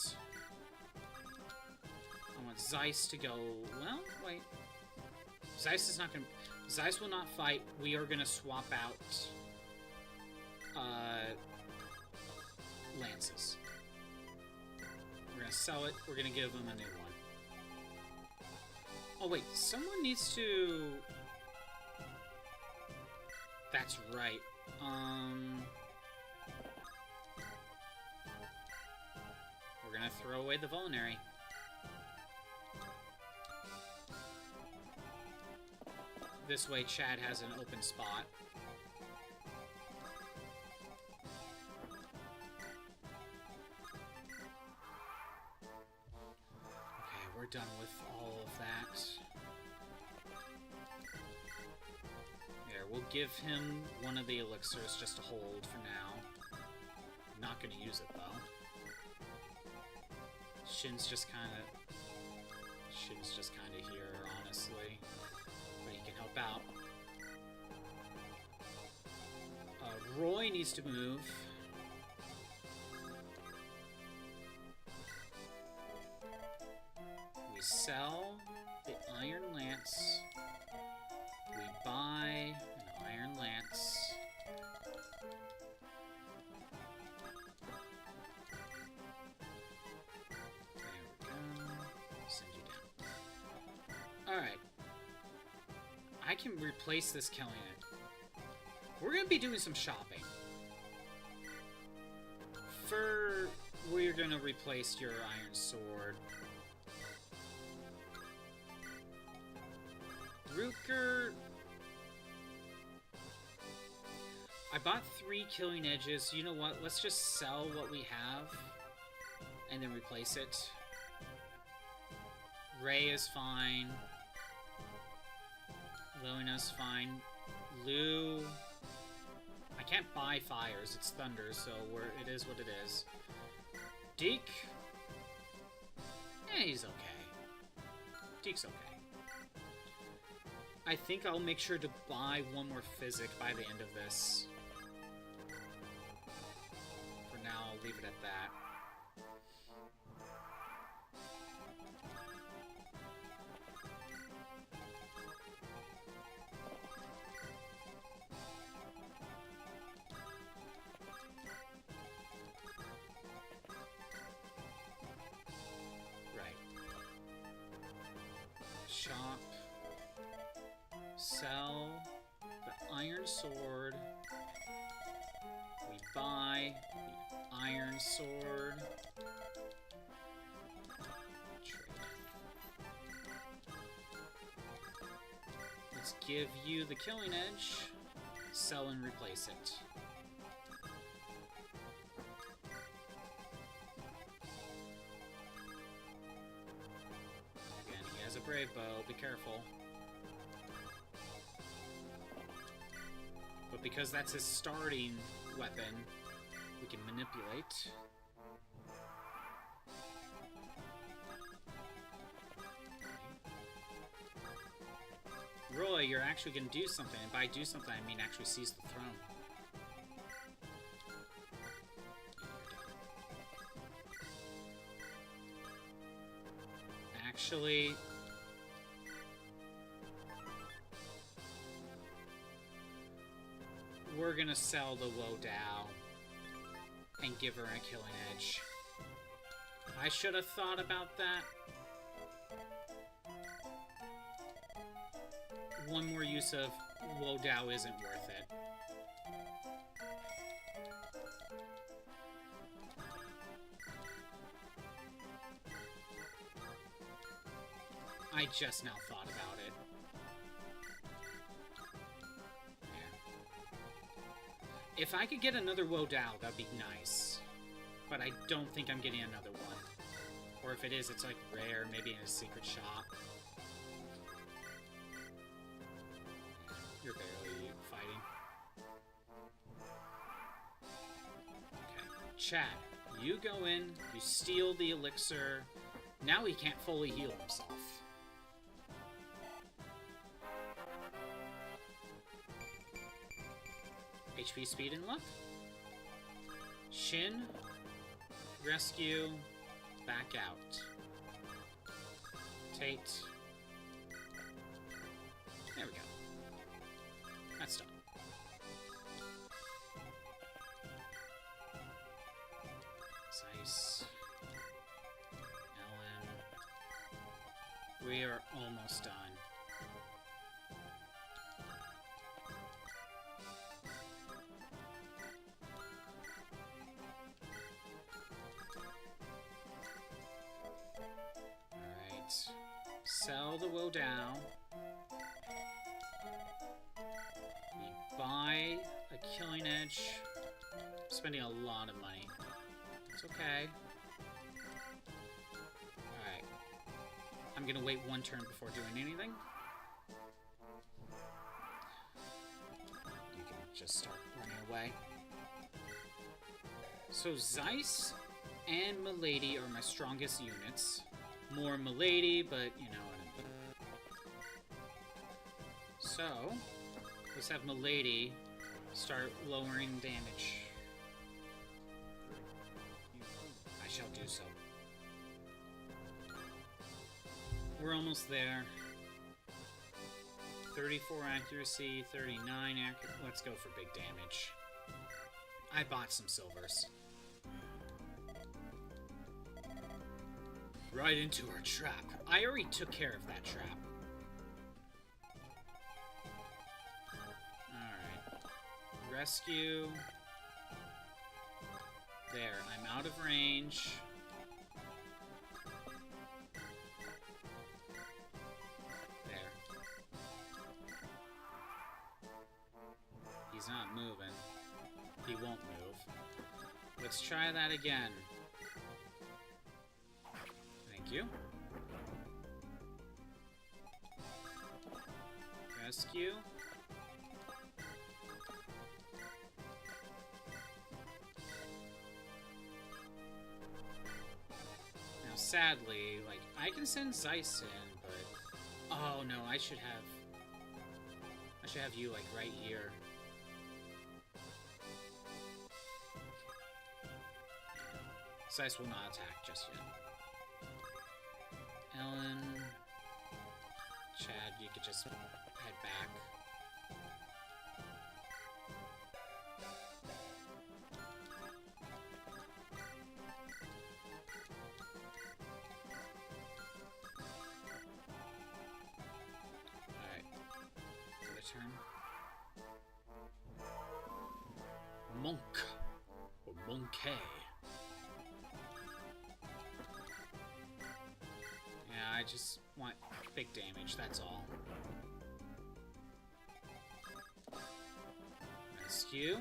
I want Zeiss to go... Well, wait. Zeiss is not gonna... Zeiss will not fight. We are gonna swap out... lances. We're gonna sell it. We're gonna give him a new one. Oh wait, someone needs to... That's right. We're gonna throw away the Vulnerary. This way Chad has an open spot. Okay, we're done with all of that. There, we'll give him one of the elixirs just to hold for now. I'm not gonna use it though. Shin's just kinda here, honestly. But he can help out. Roy needs to move. I can replace this killing it. We're gonna be doing some shopping. We're gonna replace your iron sword. Ruker. I bought 3 killing edges. You know what? Let's just sell what we have and then replace it. Ray is fine. Luna's fine. Lou. I can't buy fires. It's thunder, so it is what it is. Deke. Yeah, he's okay. Deke's okay. I think I'll make sure to buy one more physic by the end of this. For now, I'll leave it at that. Shop. Sell the iron sword. We buy the iron sword. Trade. Let's give you the killing edge. Sell and replace it. A brave bow, be careful. But because that's his starting weapon, we can manipulate. Roy, you're actually gonna do something, and by do something I mean actually seize the throne. Actually, we're gonna sell the Wodao and give her a killing edge. I should have thought about that. One more use of Wodao isn't worth it. I just now thought about it. If I could get another Wodao, that'd be nice. But I don't think I'm getting another one. Or if it is, it's like rare, maybe in a secret shop. You're barely fighting. Okay. Chat, you go in, you steal the elixir. Now he can't fully heal himself. HP, speed, and luck. Shin, rescue, back out. Tate. There we go. That's done. Zeiss. Ellen. We are almost done. Sell the Wodao. We buy a killing edge. I'm spending a lot of money. It's okay. Alright. I'm gonna wait one turn before doing anything. You can just start running away. So Zeiss and Milady are my strongest units. More Milady, but you know. So, let's have Milady start lowering damage. I shall do so. We're almost there. 34 accuracy, 39 accuracy. Let's go for big damage. I bought some silvers. Right into our trap. I already took care of that trap. Rescue. There, I'm out of range. There. He's not moving. He won't move. Let's try that again. Thank you. Rescue. Now, sadly, like, I can send Zeiss in, but... Oh, no, I should have you, like, right here. Zeiss will not attack just yet. Ellen... Chad, you could just head back. Alright. For the turn. Monk. Or Monkey. Yeah, I just want big damage, that's all. Rescue.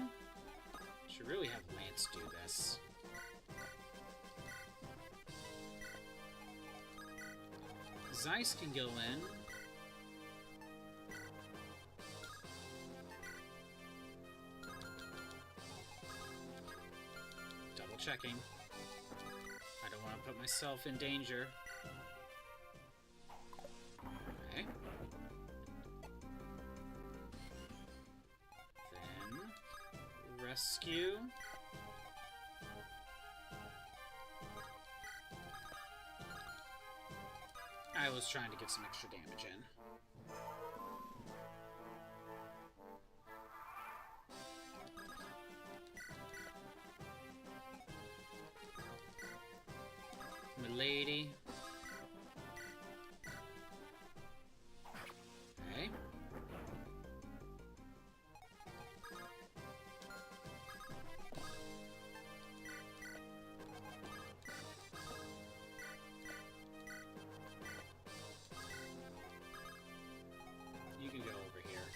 Should really have Lance do this. Zeiss can go in. Double checking. I don't want to put myself in danger. Okay. Then rescue. I was trying to get some extra damage in. Milady. Okay. You can go over here.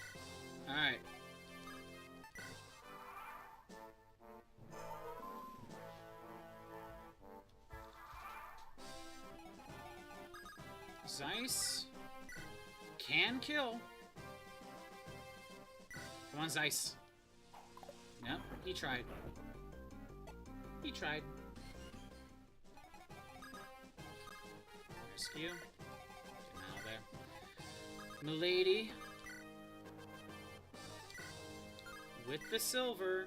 Alright. Zeiss can kill. Come on, Zeiss. Nope, he tried. He tried. Rescue. Get him out of there. Milady. With the silver.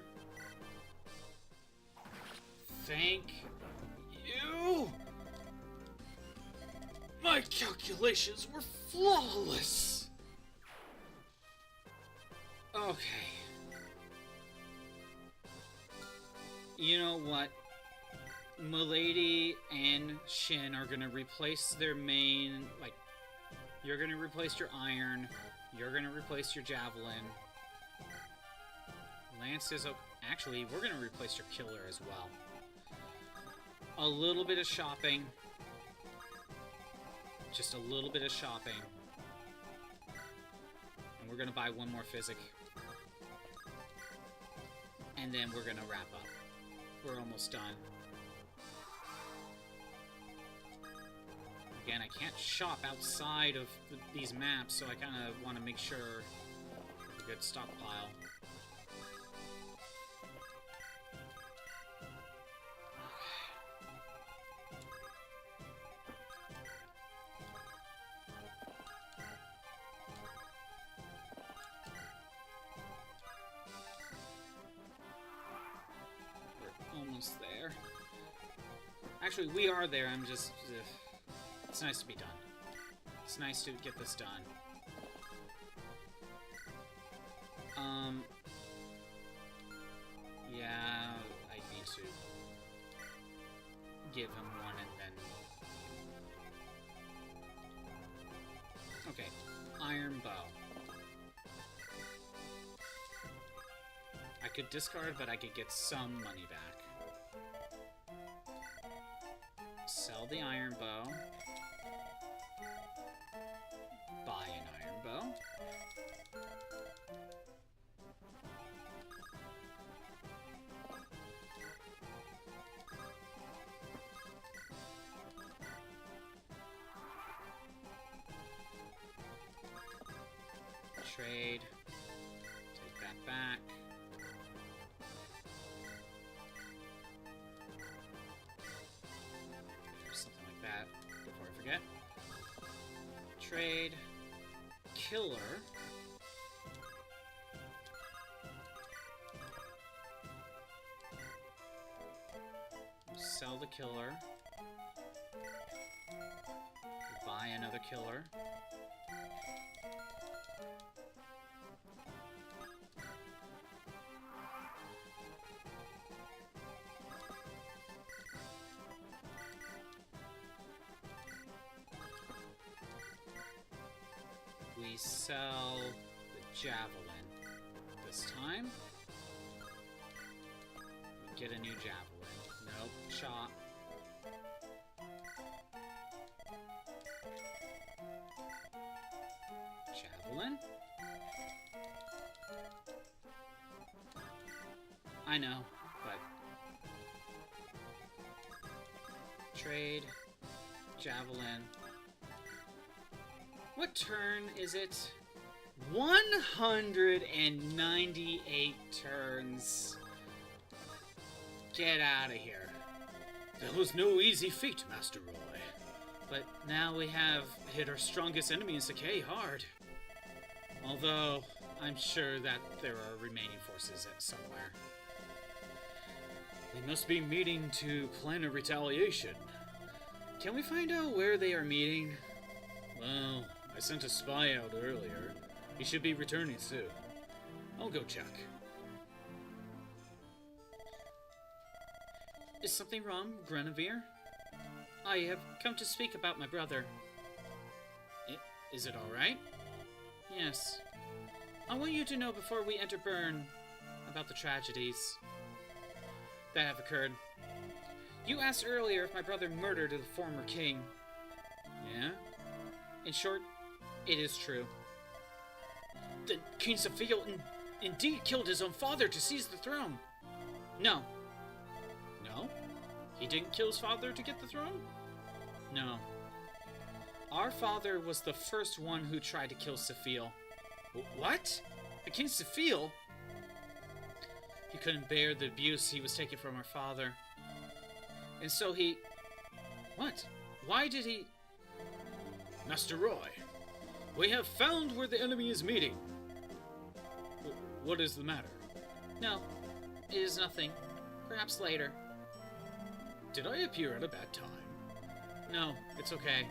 Thank you. My calculations were flawless. Okay. You know what? Milady and Shin are gonna replace their main, like, you're gonna replace your iron, you're gonna replace your javelin. Lance is actually, we're gonna replace your killer as well. A little bit of shopping. Just a little bit of shopping. And we're gonna buy one more physic. And then we're gonna wrap up. We're almost done. Again, I can't shop outside of these maps, so I kind of want to make sure a good stockpile. Almost there. Actually, we are there. I'm just... it's nice to be done. It's nice to get this done. Yeah, I need to give him one and then... Okay, Iron Bow. I could discard, but I could get some money back. Sell the iron bow. Buy an iron bow. Trade. Take that back. Something like that before I forget. Trade. Killer. Sell the killer. Buy another killer. We sell the javelin this time. We get a new javelin. Nope, shot. Javelin? I know, but... Trade. Javelin. What turn is it? 198 turns. Get out of here. That was no easy feat, Master Roy. But now we have hit our strongest enemy in Sakai hard. Although, I'm sure that there are remaining forces somewhere. They must be meeting to plan a retaliation. Can we find out where they are meeting? Well, I sent a spy out earlier. He should be returning soon. I'll go check. Is something wrong, Guinevere? I have come to speak about my brother. Is it alright? Yes. I want you to know before we enter Bern about the tragedies that have occurred. You asked earlier if my brother murdered the former king. Yeah? In short, it is true. Then King Safio indeed killed his own father to seize the throne. No. No? He didn't kill his father to get the throne? No. Our father was the first one who tried to kill Safio. What? King Safio? He couldn't bear the abuse he was taking from our father. And so he... What? Why did he... Master Roy, we have found where the enemy is meeting. What is the matter? No, it is nothing. Perhaps later. Did I appear at a bad time? No, it's okay.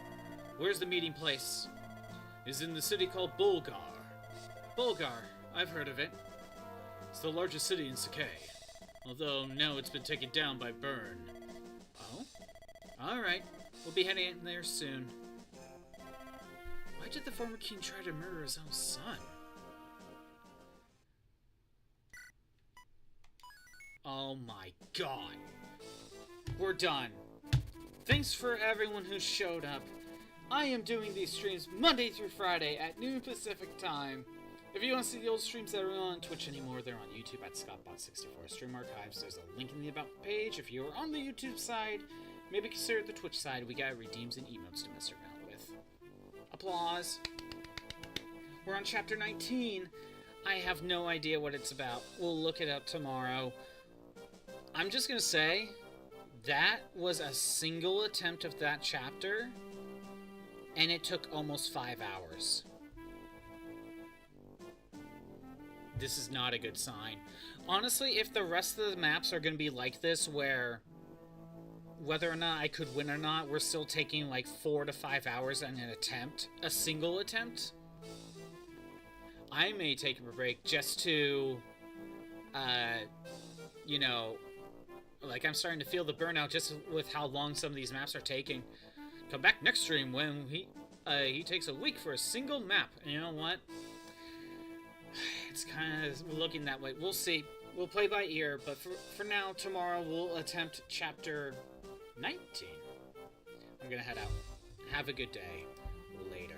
Where's the meeting place? It's in the city called Bulgar. Bulgar, I've heard of it. It's the largest city in Sakai, although now it's been taken down by Bern. Oh? Alright, we'll be heading in there soon. Why did the former king try to murder his own son? Oh my god. We're done. Thanks for everyone who showed up. I am doing these streams Monday through Friday at noon Pacific time. If you want to see the old streams that are on Twitch anymore, they're on YouTube at ScottBot64 Stream Archives. There's a link in the About page. If you're on the YouTube side, maybe consider the Twitch side. We got redeems and emotes to mess around with. Applause. We're on Chapter 19. I have no idea what it's about. We'll look it up tomorrow. I'm just going to say, that was a single attempt of that chapter, and it took almost 5 hours. This is not a good sign. Honestly, if the rest of the maps are going to be like this, where whether or not I could win or not, we're still taking like 4 to 5 hours in an attempt, a single attempt, I may take a break just to, you know, like I'm starting to feel the burnout just with how long some of these maps are taking. Come back next stream when he takes a week for a single map. And you know what? It's kind of looking that way. We'll see. we'll play by ear, but for now, tomorrow we'll attempt chapter 19. I'm gonna head out. Have a good day. Later.